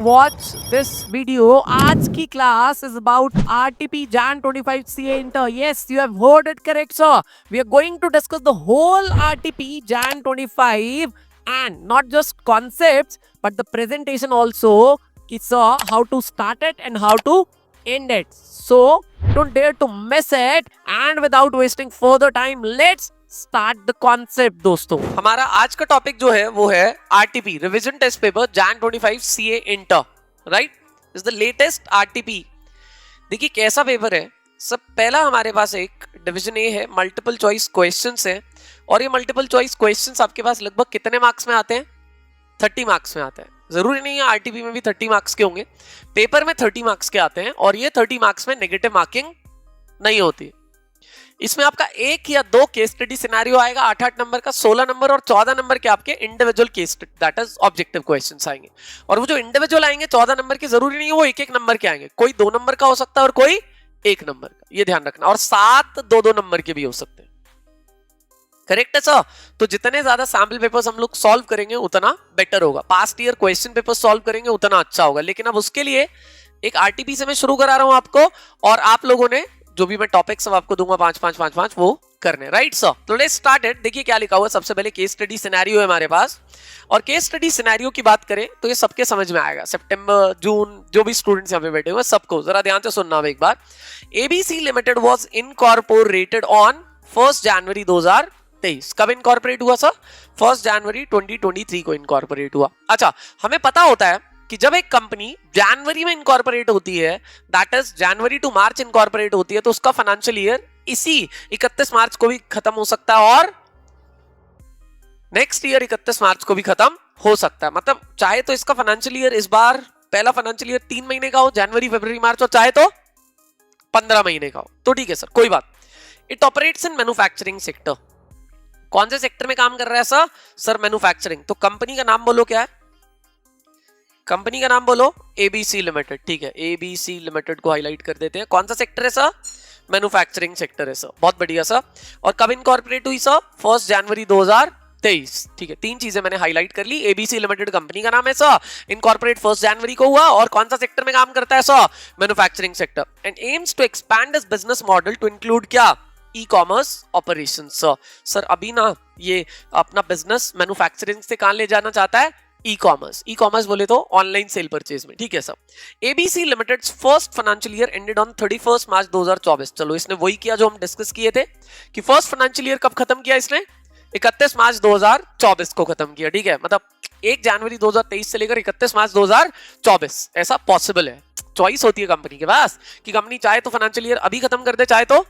Watch this video. आज की class is about RTP Jan 25 CA Inter. Yes, you have heard it correct, sir. We are going to discuss the whole RTP Jan 25 and not just concepts, but the presentation also. Sir, how to start it and how to end it. So don't dare to miss it. And without wasting further time, let's start the concept. दोस्तों, हमारा आज का topic जो है वो है RTP revision test paper Jan 25 CA inter, right? Is the latest RTP. देखिए कैसा पेपर है। सब पहला हमारे पास एक डिवीजन ए है, मल्टीपल चॉइस क्वेश्चंस है, और ये मल्टीपल चॉइस क्वेश्चंस आपके पास लगभग कितने मार्क्स में आते हैं? 30 मार्क्स में आते हैं। जरूरी नहीं है आरटीपी में भी 30 मार्क्स के होंगे, पेपर में 30 मार्क्स के आते हैं, और ये 30 मार्क्स में नेगेटिव मार्किंग नहीं होती। इसमें आपका एक या दो केस स्टडी सिनेरियो आएगा, 8-8 नंबर का, 16 नंबर और 14 नंबर के आपके individual case that is objective questions आएंगे। और वो जो इंडिविजुअल आएंगे 14 नंबर के, जरूरी नहीं है वो एक नंबर के आएंगे, कोई 2 नंबर का हो सकता है और कोई 1 नंबर का, ये ध्यान रखना। और 7 2-2 नंबर के भी हो सकते हैं। करेक्ट है सर? तो जितने ज्यादा सैंपल पेपर्स हम लोग सॉल्व करेंगे उतना बेटर होगा। Past year question paper solve करेंगे उतना अच्छा होगा। लेकिन अब उसके लिए एक आरटीपी से मैं शुरू करा रहा हूं आपको, और आप लोगों ने जो भी मैं टॉपिक सब आपको दूंगा 5-5-5-5 वो करने, राइट सर? तो लेट्स स्टार्ट इट। देखिए क्या लिखा हुआ है। सबसे पहले केस स्टडी सिनेरियो है हमारे पास, और केस स्टडी सिनेरियो की बात करें तो ये सबके समझ में आएगा। सितंबर जून जो भी स्टूडेंट्स यहाँ पे बैठे हुए सबको जरा ध्यान से सुनना एक बार। ABC limited was incorporated on 1 January 2023। कब इनकॉर्पोरेट हुआ सर? 1 जनवरी 2023 को इनकॉर्पोरेट हुआ। अच्छा, हमें पता होता है कि जब एक कंपनी जनवरी में इनकॉर्पोरेट होती है, that is January to March incorporate होती है, तो उसका फाइनेंशियल ईयर इसी 31 मार्च को भी खत्म हो सकता है, और नेक्स्ट ईयर 31 मार्च को भी खत्म हो सकता है। मतलब चाहे तो इसका फाइनेंशियल ईयर इस बार पहला फाइनेंशियल ईयर 3 महीने का हो, जनवरी फरवरी मार्च, और चाहे तो 15 महीने का हो, तो ठीक है सर, कोई बात। It operates in manufacturing sector. कौन से सेक्टर में काम कर रहा है सर? Sir manufacturing. तो कंपनी का नाम बोलो, क्या है कंपनी का नाम? बोलो एबीसी लिमिटेड। ठीक है, एबीसी लिमिटेड को हाईलाइट कर देते हैं। कौन सा सेक्टर है सर? मैन्युफैक्चरिंग सेक्टर है सर। बहुत बढ़िया सर। और कब इनकॉर्पोरेट हुई सर? 1 जनवरी 2023। ठीक है, 3 चीजें मैंने हाईलाइट कर ली। एबीसी लिमिटेड कंपनी का नाम है सर, इनकॉर्पोरेट 1 जनवरी को हुआ, और कौन सा सेक्टर में काम करता है sir? Manufacturing sector. And aims to expand this business model to include क्या? E commerce operation. सर अभी ना ये अपना बिजनेस मैन्युफैक्चरिंग से कहां ले जाना चाहता है? E commerce. ई कॉमर्स बोले तो ऑनलाइन सेल परचेज में। ठीक है sir. ABC limited first financial year ended on 31 मार्च 2024। चलो, इसने वही किया जो हम डिस्कस किए थे कि फर्स्ट फाइनेंशियल ईयर कब खत्म किया इसने? 31 मार्च 2024 को खत्म किया। ठीक है, मतलब 1 जनवरी 2023 से लेकर 31 मार्च 2024 ऐसा पॉसिबल है। चॉइस होती है कंपनी के पास कि कंपनी चाहे तो फाइनेंशियल ईयर अभी खत्म कर दे, चाहे तो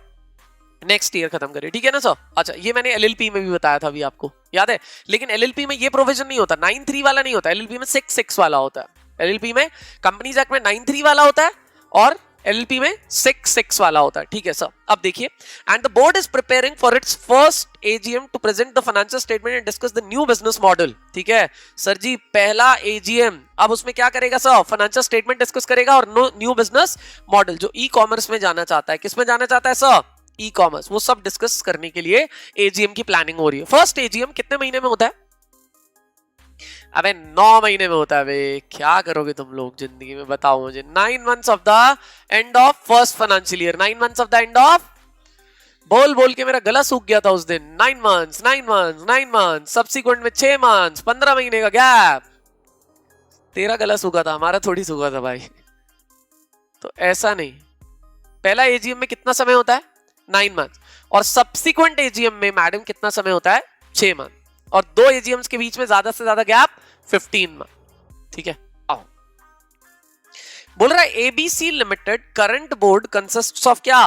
नेक्स्ट ईयर खत्म करे। ठीक है ना सर? अच्छा, ये मैंने एलएलपी में भी बताया था, अभी आपको याद है। लेकिन एलएलपी में ये प्रोविजन नहीं होता, 9(3) वाला नहीं होता, एलएलपी में 6(6) वाला होता है। एलएलपी में कंपनीज एक्ट में 9(3) वाला होता है, और एलएलपी में 6(6) वाला होता है। ठीक है सर। अब देखिए, and the board is preparing for its first AGM to present the financial statement and discuss the new business model. ठीक है सर जी, पहला एजीएम। अब उसमें क्या करेगा सर? फाइनेंशियल स्टेटमेंट डिस्कस करेगा और न्यू बिजनेस मॉडल, जो ई कॉमर्स में जाना चाहता है। किस में जाना चाहता है सर? E commerce. वो सब डिस्कस करने के लिए एजीएम की प्लानिंग हो रही है। फर्स्ट एजीएम कितने महीने में होता है? अबे 9 महीने में होता है। बे क्या करोगे तुम लोग जिंदगी में, बताओ मुझे। 9 months of the end of first financial year. 9 months of the end of, बोल बोल के मेरा गला सूख गया था उस दिन। 9 months, 9 months, 9 months, सब्सिक्वेंट में 6 months, 15 महीने का गैप। तेरा गला सूखा था, हमारा थोड़ी सूखा था भाई। तो ऐसा नहीं। पहला एजीएम में कितना समय होता है? 9 months। और सब्सिक्वेंट एजीएम में मैडम कितना समय होता है? 6 months। और 2 एजीएम्स के बीच में ज्यादा से ज्यादा गैप 15 months। ठीक है, आओ। बोल रहा है ABC limited current board consists of क्या?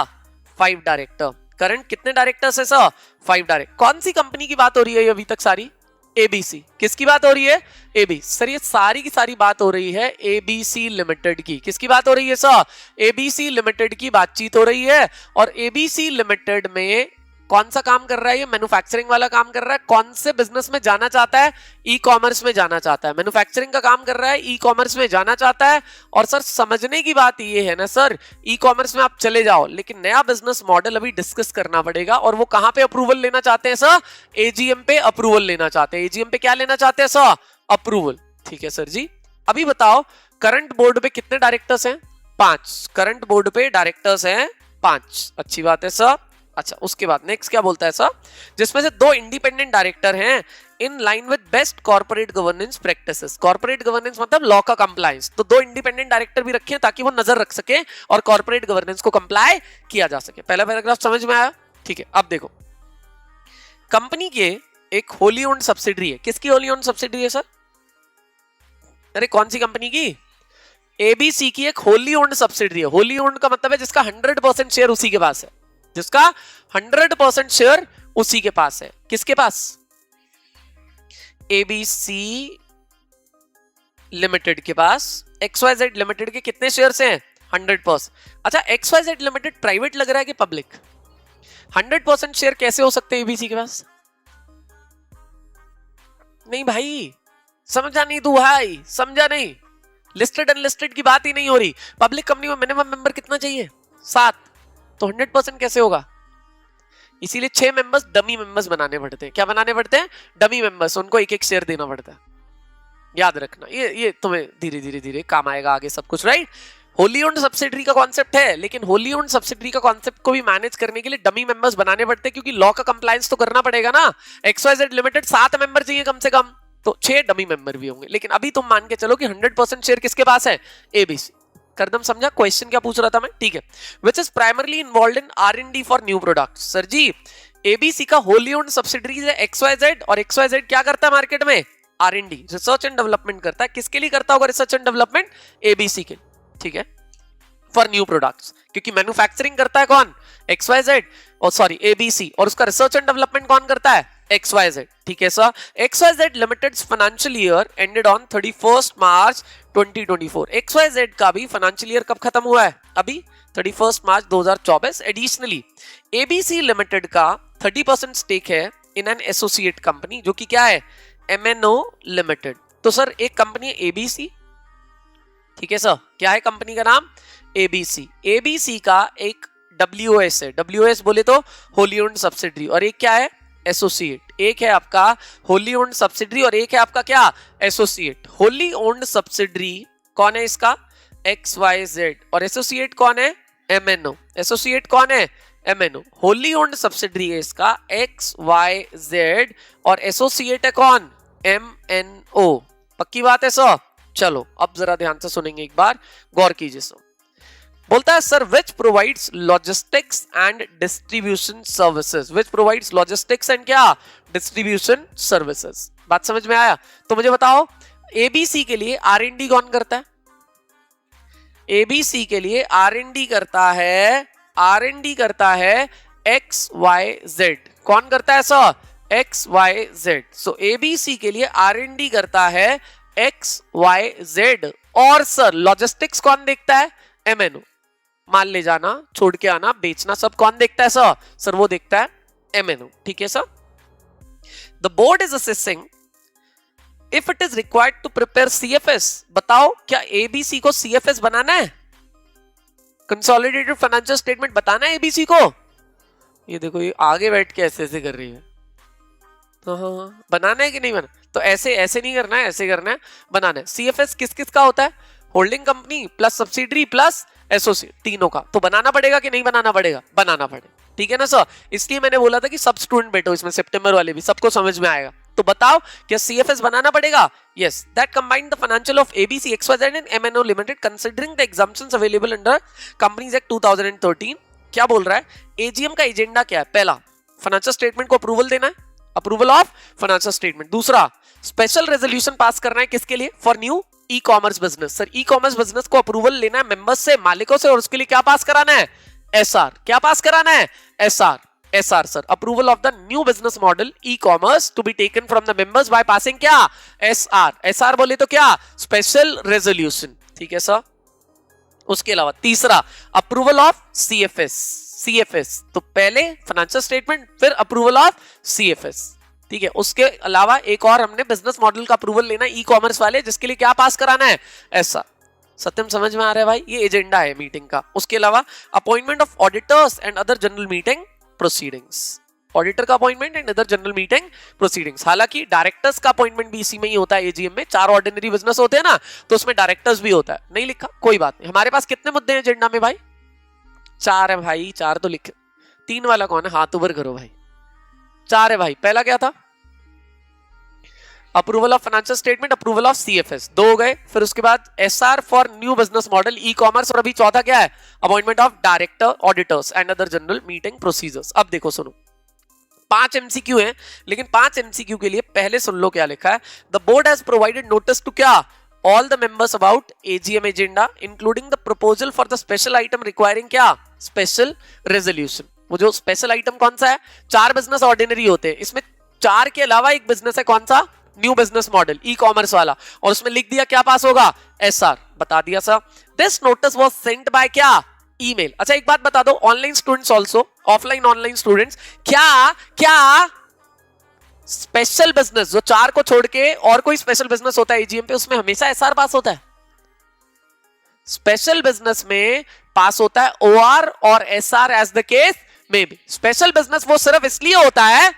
5 डायरेक्टर। करंट कितने डायरेक्टर्स है सर? 5 डायरेक्टर। कौन सी कंपनी की बात हो रही है अभी तक? सारी एबीसी। किसकी बात हो रही है? एबीसी। सर ये सारी की सारी बात हो रही है एबीसी लिमिटेड की। किसकी बात हो रही है सर? एबीसी लिमिटेड की बातचीत हो रही है। और एबीसी लिमिटेड में कौन सा काम कर रहा है? ये मैन्युफैक्चरिंग वाला काम कर रहा है। कौन से बिजनेस में जाना चाहता है? ई कॉमर्स में जाना चाहता है। मैन्युफैक्चरिंग का काम कर रहा है, ई कॉमर्स में जाना चाहता है। और सर समझने की बात ये है ना सर, ई कॉमर्स में आप चले जाओ, लेकिन नया बिजनेस मॉडल अभी डिस्कस करना पड़ेगा। और वो कहां पे अप्रूवल लेना चाहते हैं सर? एजीएम पे अप्रूवल लेना चाहते हैं। एजीएम पे क्या लेना चाहते हैं सर? अप्रूवल। ठीक है सर जी। अभी बताओ करंट बोर्ड पे कितने डायरेक्टर्स हैं? 5। करंट बोर्ड पे डायरेक्टर्स हैं 5। अच्छी बात है सर। अच्छा, उसके बाद नेक्स्ट क्या बोलता है सर? जिसमें से 2 इंडिपेंडेंट डायरेक्टर हैं in line with best corporate governance practices. Corporate governance मतलब लॉ का कंप्लायंस, तो 2 इंडिपेंडेंट डायरेक्टर भी रखे हैं ताकि वो नजर रख सके और कॉर्पोरेट गवर्नेंस को कंप्लाई किया जा सके। पहला पैराग्राफ समझ में आया? ठीक है, अब देखो, कंपनी के एक होली ओन्ड सब्सिडरी है। किसकी होली ओन्ड सब्सिडरी है सर? अरे कौन सी कंपनी की? एबीसी की एक होली ओन्ड सब्सिडरी है। होली ओन्ड का मतलब है जिसका 100% शेयर उसी के पास है, जिसका 100% शेयर उसी के पास है। किसके पास? एबीसी लिमिटेड के पास। XYZ लिमिटेड के कितने शेयर्स हैं? 100%। अच्छा, XYZ लिमिटेड प्राइवेट लग रहा है कि पब्लिक? 100% शेयर कैसे हो सकते हैं एबीसी के पास? नहीं भाई, समझा नहीं तू भाई, समझा नहीं। लिस्टेड अनलिस्टेड की बात ही नहीं हो रही। पब्लिक कंपनी में मिनिमम मेंबर कितना चाहिए? 7। तो 100% कैसे होगा? इसीलिए 6 मेंबर्स डमी मेंबर्स बनाने पड़ते हैं। क्या बनाने पड़ते हैं? Dummy members. उनको एक एक शेयर देना पड़ता है, याद रखना। ये तुम्हें धीरे धीरे धीरे काम आएगा आगे सब कुछ, राइट? होली ओन्ड सब्सिडरी का कॉन्सेप्ट है, लेकिन होली ओन्ड सब्सिडरी का कॉन्सेप्ट को भी मैनेज करने के लिए डमी मेंबर्स बनाने पड़ते हैं, क्योंकि लॉ का कंप्लायंस तो करना पड़ेगा ना। XYZ लिमिटेड 7 मेंबर चाहिए कम से कम, तो 6 डमी मेंबर भी होंगे। लेकिन अभी तुम मान के चलो कि 100% शेयर किसके पास है? एबीसी। करदम समझा क्वेश्चन क्या पूछ रहा था मैं? ठीक है। Which is primarily involve in R&D for new products. Sir ji, ABC का होली ओन्ड सब्सिडरीज है XYZ, और XYZ क्या करता है मार्केट में? R&D, रिसर्च एंड डेवलपमेंट करता है। किसके लिए करता होगा रिसर्च एंड डेवलपमेंट? एबीसी के, ठीक है, फॉर न्यू प्रोडक्ट्स। क्योंकि मैन्युफैक्चरिंग करता है कौन? XYZ, और सॉरी एबीसी, और उसका रिसर्च एंड डेवलपमेंट कौन करता है? XYZ, ठीक है sir. XYZ limiteds financial year ended on 31 March 2024। XYZ का भी फाइनेंशियल ईयर कब खत्म हुआ है? अभी 31 मार्च 2024। एडिशनली एबीसी लिमिटेड का 30% स्टेक है इन एन एसोसिएट कंपनी, जो कि क्या है? MNO limited. तो सर एक कंपनी है एबीसी, ठीक है सर, क्या है कंपनी का नाम? एबीसी। एबीसी का एक WOS है, WOS बोले तो होली ओन्ड सब्सिडरी, और एक क्या है? एसोसिएट। एक है आपका होली ओन्ड सब्सिडरी और एक है आपका क्या? एसोसिएट। होली ओन्ड सब्सिडरी कौन है इसका? XYZ, और एसोसिएट कौन है? MNO। एसोसिएट कौन है? MNO। होली ओन्ड सब्सिडरी है इसका XYZ, और एसोसिएट है कौन? MNO। पक्की बात है सर? चलो अब जरा ध्यान से सुनेंगे, एक बार गौर कीजिए सर। बोलता है sir which provides logistics and distribution services. Which provides logistics and क्या? Distribution services. बात समझ में आया? तो मुझे बताओ, एबीसी के लिए R&D कौन करता है? एबीसी के लिए R&D करता है, R&D करता है XYZ। कौन करता है सर? XYZ। सो एबीसी के लिए R&D करता है XYZ, और सर लॉजिस्टिक्स कौन देखता है? MNO। माल ले जाना, छोड़ के आना, बेचना, सब कौन देखता है सर? सर वो देखता है MNO, ठीक है sir. The board is assessing if it is required to prepare CFS। बताओ क्या एबीसी को CFS बनाना है? कंसोलिडेटेड फाइनेंशियल स्टेटमेंट बताना है एबीसी को? ये देखो, ये आगे बैठ के ऐसे ऐसे कर रही है। तो हाँ, बनाना है कि नहीं बना? तो ऐसे ऐसे नहीं करना है, ऐसे करना है, बनाना है। CFS किस किस का होता है? Holding company plus subsidiary plus associate, तीनों का। तो बनाना पड़ेगा कि नहीं बनाना पड़ेगा? बनाना पड़ेगा, ठीक है ना सर। इसलिए मैंने बोला था कि सब स्टूडेंट बैठो इसमें, सितंबर वाले भी, सबको समझ में आएगा। तो बताओ क्या CFS बनाना पड़ेगा? Yes. That combine the financial of ABC, XYZ and MNO limited considering the exemptions available under companies act 2013। क्या बोल रहा है? AGM का एजेंडा क्या है? पहला, फाइनेंशियल स्टेटमेंट को अप्रूवल देना है, अप्रूवल ऑफ फाइनेंशियल स्टेटमेंट। दूसरा, स्पेशल रेजोल्यूशन पास करना है, किसके लिए? For new e commerce business. Sir e commerce business को अप्रूवल लेना है मेंबर्स से, मालिकों से, और उसके लिए क्या पास कराना है? SR। क्या पास कराना है? SR sir, approval of the new business model e commerce to be taken from the members by passing क्या? SR बोले तो क्या? स्पेशल रेजोल्यूशन, ठीक है सर। उसके अलावा तीसरा, अप्रूवल ऑफ CFS। तो पहले फाइनेंशियल स्टेटमेंट, फिर अप्रूवल ऑफ CFS, ठीक है। उसके अलावा एक और हमने बिजनेस मॉडल का अप्रूवल लेना ई कॉमर्स वाले, जिसके लिए क्या पास कराना है? SR। सत्यम समझ में आ रहा है भाई? ये एजेंडा है मीटिंग का। उसके अलावा appointment of auditors and other general meeting proceedings, auditor का appointment and other general meeting proceedings. हालांकि डायरेक्टर्स का अपॉइंटमेंट भी इसी में ही होता है एजीएम में। 4 ऑर्डिनरी बिजनेस होते हैं ना, तो उसमें डायरेक्टर्स भी होता है। नहीं लिखा कोई बात नहीं। हमारे पास कितने मुद्दे हैं एजेंडा में भाई? 4 है भाई, 4 तो लिखे। 3 वाला कौन है? हाथ ऊपर करो भाई। 4 है भाई। पहला क्या था? Approval of financial statement, approval of CFS, 2 हो गए। फिर उसके बाद SR for new business model, e commerce, और अभी चौथा क्या है? Appointment of director, auditors and other general meeting procedures. अब देखो सुनो, 5 एमसीक्यू हैं, लेकिन 5 एमसीक्यू के लिए पहले सुन लो क्या लिखा है। The board has provided notice to क्या? All the members about AGM agenda including the proposal for the special item requiring क्या? Special resolution. वो जो स्पेशल आइटम कौन सा है? 4 बिजनेस ऑर्डिनरी होते हैं, इसमें 4 के अलावा एक बिजनेस है, कौन सा? New business model, e commerce वाला, और उसमें लिख दिया क्या पास होगा? एसआर। बता दिया sir. This notice was sent by क्या? ईमेल। अच्छा एक बात बता दो, online students also, offline online students, क्या स्पेशल बिजनेस जो 4 को छोड़ के और कोई स्पेशल बिजनेस होता है एजीएम पे, उसमें हमेशा एसआर पास होता है? स्पेशल बिजनेस में पास होता है ओआर और एसआर एज द केस में भी। स्पेशल बिजनेस वो सिर्फ इसलिए होता है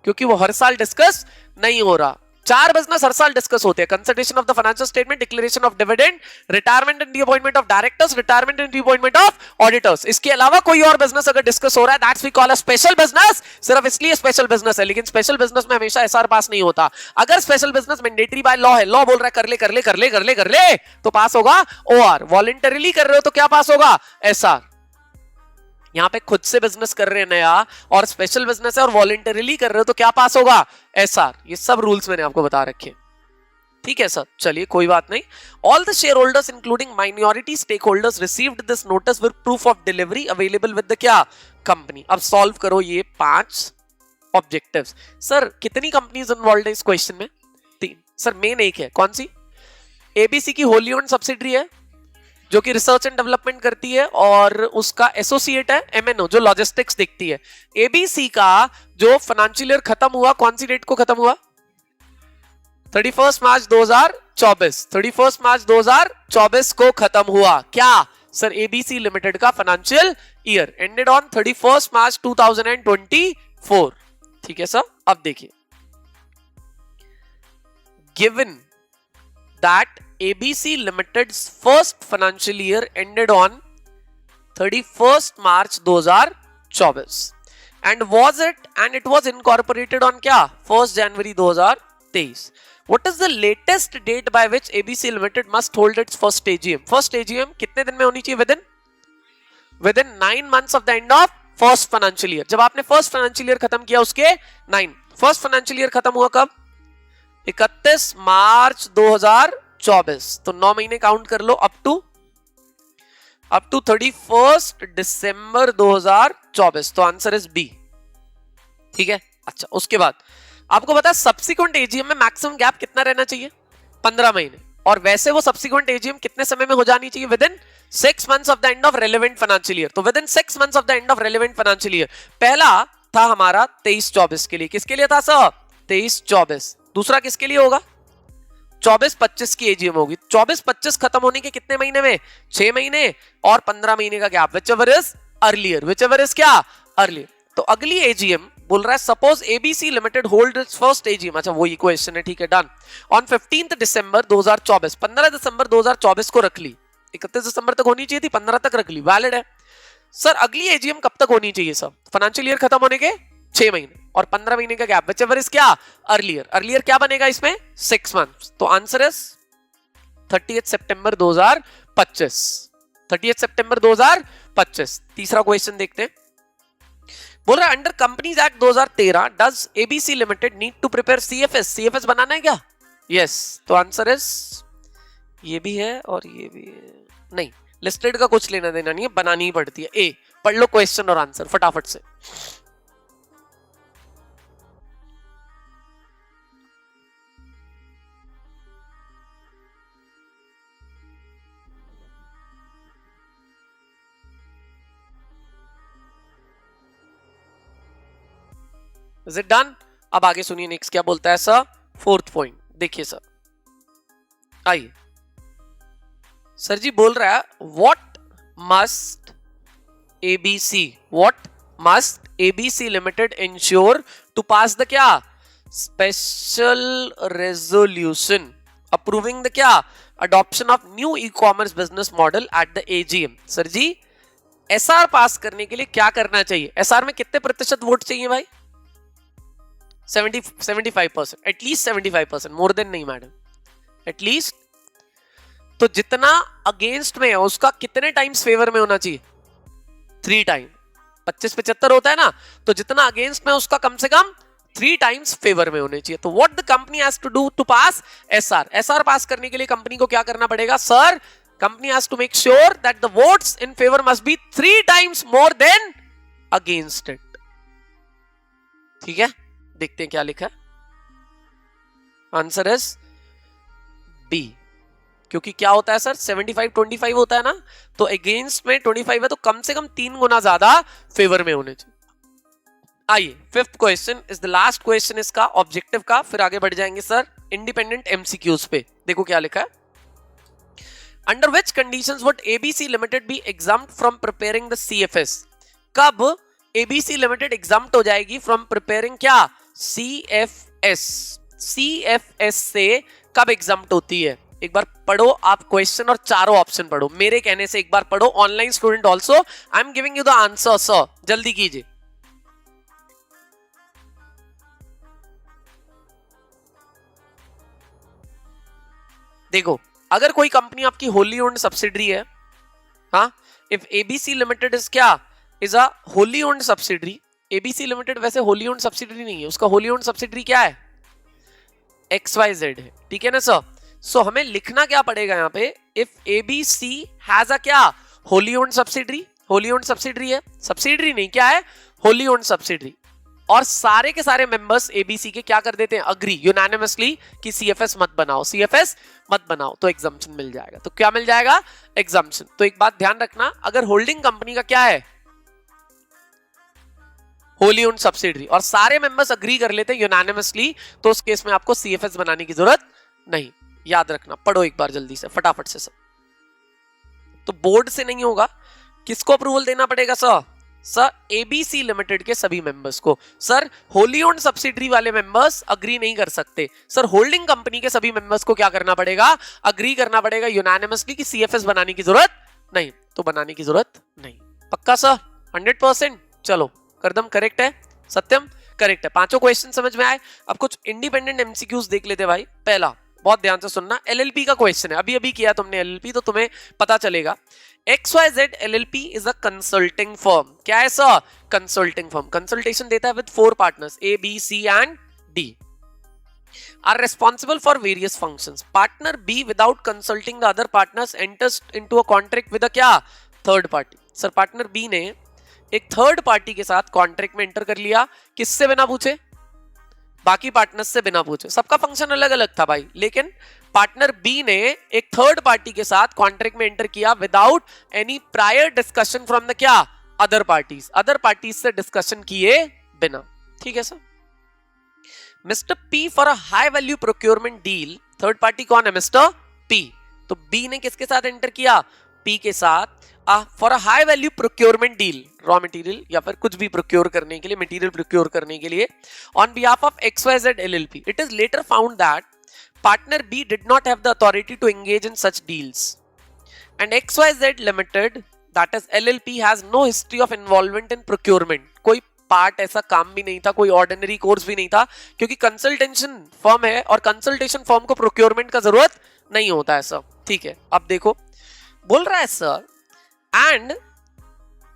क्योंकि वो हर साल डिस्कस नहीं हो रहा। 4 बिजनेस हर साल डिस्कस होते हैं, consultation of the financial statement, declaration of dividend, retirement and appointment of directors, retirement and appointment of auditors. इसके अलावा कोई और बिजनेस अगर डिस्कस हो रहा है, that's we call a special business. सिर्फ इसलिए स्पेशल बिजनेस है, लेकिन स्पेशल बिजनेस में हमेशा एसआर पास नहीं होता। अगर special business mandatory by law है, लॉ बोल रहा है कर ले, तो पास होगा ओआर। वॉलंटरीली कर रहे हो तो क्या पास होगा? एसआर। यहां पे खुद से बिजनेस कर रहे हैं नया, और स्पेशल बिजनेस है और वॉलंटरीली कर रहे हो तो क्या पास होगा? एसआर। ये सब रूल्स मैंने आपको बता रखे हैं, ठीक है सर? चलिए कोई बात नहीं। All the share holders including minority stake holders received this notice with proof of delivery available with the क्या? कंपनी। अब सॉल्व करो ये 5 ऑब्जेक्टिव्स। सर कितनी कंपनीज इन्वॉल्व है इस क्वेश्चन में? 3। सर मेन एक है, कौन सी? एबीसी की होली ओन्ड सब्सिडरी है जो कि रिसर्च एंड डेवलपमेंट करती है, और उसका एसोसिएट है एमएनओ जो लॉजिस्टिक्स देखती है। एबीसी का जो फाइनेंशियल ईयर खत्म हुआ, कौन सी डेट को खत्म हुआ? 31 मार्च 2024। 31 मार्च 2024 को खत्म हुआ क्या? सर एबीसी लिमिटेड का फाइनेंशियल ईयर एंडेड ऑन 31 मार्च 2024। ठीक है सर? अब देखिए, given that ABC Limited's first financial year ended on 31st March 2024 and it was incorporated on क्या? 1st January 2023. What is the latest date by which ABC Limited must hold its first AGM? First AGM कितने दिन में होनी चाहिए? Within 9 months of the end of first financial year. जब आपने first financial year खत्म किया उसके 9, first financial year खत्म हुआ कब? 31 मार्च 2024। तो 9 महीने काउंट कर लो अप टू 31 दिसंबर 2024। तो आंसर इज बी, ठीक है? अच्छा उसके बाद आपको पता है सब्सिक्वेंट एजीएम में मैक्सिमम गैप कितना रहना चाहिए? 15 महीने। और वैसे वो सब्सिक्वेंट एजीएम कितने समय में हो जानी चाहिए? Within 6 months of the end of relevant financial year. तो within 6 months of the end of relevant financial year. पहला था हमारा 23-24 के लिए। किसके लिए था सर? 23-24। दूसरा किसके लिए होगा? 24-25 की एजीएम होगी। 24-25 खत्म होने के कितने महीने में? 6 महीने और 15 महीने का gap, whichever is earlier, whichever is क्या? earlier। तो अगली एजीएम बोल रहा है suppose ABC limited hold it's first AGM. अच्छा वही क्वेश्चन है, ठीक है डन। ऑन 15 दिसंबर 2024, 15 दिसंबर 2024 को रख ली। 31 दिसंबर तक होनी चाहिए थी, 15 तक रख ली, वैलिड है। सर अगली एजीएम कब तक होनी चाहिए सर? फाइनेंशियल ईयर खत्म होने के 6 महीने और 15 महीने का गैप, whichever is क्या? earlier। earlier क्या बनेगा इसमें? 6 months। तो आंसर इज 30 सितंबर 2025। 30 सितंबर 2025। तीसरा क्वेश्चन देखते हैं। बोल रहा है under companies act 2013 does ABC Limited need to prepare CFS? CFS बनाना है क्या? यस। तो आंसर इज ये भी है और ये भी है। नहीं, लिस्टेड का कुछ लेना देना नहीं है, बनानी ही पड़ती है। ए पढ़ लो क्वेश्चन और आंसर फटाफट से। Is it done? अब आगे सुनिए नेक्स्ट क्या बोलता है सर। 4th पॉइंट देखिए सर, आइए। सर जी बोल रहा है what must ABC, what must ABC Limited ensure to pass the क्या special resolution approving the क्या adoption of new e-commerce business model at the AGM. Sir ji SR pass करने के लिए क्या करना चाहिए? SR में कितने प्रतिशत वोट चाहिए भाई? 75%, एटलीस्ट 75%, मोर देन नहीं मैडम, एटलीस्ट. तो जितना अगेंस्ट में है उसका कितने टाइम्स फेवर में होना चाहिए? 3 टाइम. 25-75 होता है ना, तो जितना अगेंस्ट में उसका कम से कम 3 टाइम्स फेवर में होने चाहिए. तो what the company has to do to pass SR? SR pass करने के लिए कंपनी को क्या करना पड़ेगा? Sir, company has to make sure that the votes in favour must be 3 times more than against it. ठीक है, देखते हैं क्या लिखा है. Answer is B. क्योंकि क्या होता है सर, 75-25 होता है ना, तो अगेंस्ट में 25 है, तो कम से कम 3 गुना ज्यादा फेवर में होने चाहिए. आइए, 5th question is the last question इसका ऑब्जेक्टिव का, फिर आगे बढ़ जाएंगे सर इंडिपेंडेंट एमसीक्यूज पे. देखो क्या लिखा है. Under which conditions would ABC limited be exempt from preparing the CFS? कब एबीसी लिमिटेड एग्जम्प्ट हो जाएगी फ्रॉम प्रिपेयरिंग क्या सीएफएस? सीएफएस से कब एग्जम्प्ट होती है? एक बार पढ़ो आप क्वेश्चन और चारों ऑप्शन पढ़ो, मेरे कहने से एक बार पढ़ो. Online student also I am giving you the answer sir, जल्दी कीजिए. देखो, अगर कोई कंपनी आपकी होली ओन्ड सब्सिडरी है, हाँ, इफ एबीसी लिमिटेड इज क्या is a wholly owned subsidiary. ABC limited वैसे होली ओन्ड सब्सिडरी नहीं है, उसका होली ओन्ड सब्सिडरी क्या है? XYZ है. ठीक है ना सर? सो हमें लिखना क्या पड़ेगा यहाँ पे? इफ एबीसी हैज अ क्या wholly owned subsidiary. Wholly owned subsidiary है, सब्सिडरी नहीं, क्या है? Wholly owned subsidiary. और सारे के सारे मेंबर्स एबीसी के क्या कर देते हैं? अग्री यूनानिमसली कि सीएफएस मत बनाओ, सीएफएस मत बनाओ, तो एग्जम्पशन मिल जाएगा. तो क्या मिल जाएगा? एग्जम्पशन. तो एक बात ध्यान रखना, अगर होल्डिंग कंपनी का क्या है? होली ओन्ड सब्सिडरी, और सारे मेंबर्स अग्री कर लेते हैं यूनानिमसली, तो उस केस में आपको सीएफएस बनाने की जरूरत नहीं. याद रखना, पढ़ो एक बार जल्दी से फटाफट से सब. तो बोर्ड से नहीं होगा, किसको अप्रूवल देना पड़ेगा सर? सर एबीसी लिमिटेड के सभी मेंबर्स को. सर होली ओन्ड सब्सिडरी वाले मेंबर्स अग्री नहीं कर सकते. सर होल्डिंग कंपनी के सभी मेंबर्स को क्या करना पड़ेगा? अग्री करना पड़ेगा यूनानिमसली कि सीएफएस बनाने की जरूरत नहीं. तो बनाने की जरूरत नहीं. पक्का सर? 100%. चलो, करदम करेक्ट है, सत्यम करेक्ट है. पांचों क्वेश्चन समझ में आए. अब कुछ इंडिपेंडेंट एमसीक्यूज देख लेते भाई. पहला, बहुत ध्यान से सुनना, एलएलपी का क्वेश्चन है. अभी अभी किया तुमने एलएलपी, तो तुम्हें पता चलेगा. XYZ LLP is a consulting firm. क्या है सर? Consulting firm. कंसल्टेशन देता है with 4 partners A, B, C and D. Are responsible for various functions. Partner B without consulting the other partners enters into a contract with a क्या? Third party. Sir partner B ने एक third party के साथ contract में enter कर लिया, किससे? बिना पूछे, बाकी पार्टनर्स से बिना पूछे. सबका फंक्शन अलग अलग था भाई, लेकिन पार्टनर बी ने एक थर्ड पार्टी के साथ कॉन्ट्रैक्ट में एंटर किया without any prior discussion from the क्या? Other parties. अदर पार्टीज से डिस्कशन किए बिना. ठीक है sir? Mister P for a high value procurement deal. Third party कौन है? Mister P. तो बी ने किसके साथ एंटर किया? पी के साथ. For a high value procurement deal, raw material या फिर कुछ भी प्रोक्योर करने के लिए, मटेरियल प्रोक्योर करने के लिए, on behalf of XYZ LLP. It is later found that partner B did not have the authority to engage in such deals, and XYZ Limited, that is LLP, has no history of involvement in procurement. कोई part ऐसा काम भी नहीं था, कोई ordinary course भी नहीं था, क्योंकि कंसल्टेशन फर्म है और कंसल्टेशन फर्म को प्रोक्योरमेंट का जरूरत नहीं होता है सर. ठीक है, अब देखो बोल रहा है sir, and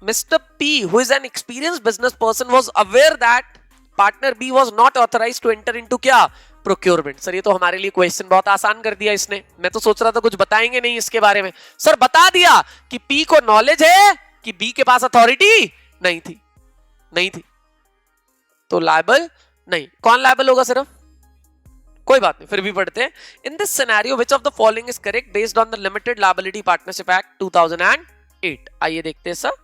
mister P who is an experienced business person was aware that partner B was not authorised to enter into क्या? प्रोक्योरमेंट. सर ये तो हमारे लिए क्वेश्चन बहुत आसान कर दिया इसने. मैं तो सोच रहा था कुछ बताएंगे नहीं इसके बारे में. सर बता दिया कि पी को नॉलेज है कि बी के पास अथॉरिटी नहीं थी. नहीं थी तो लायबल नहीं. कौन लायबल होगा? सिर्फ, कोई बात नहीं, फिर भी पढ़ते हैं. In this scenario which of the following is correct based on the limited liability partnership act 2008. आइए देखते हैं सर.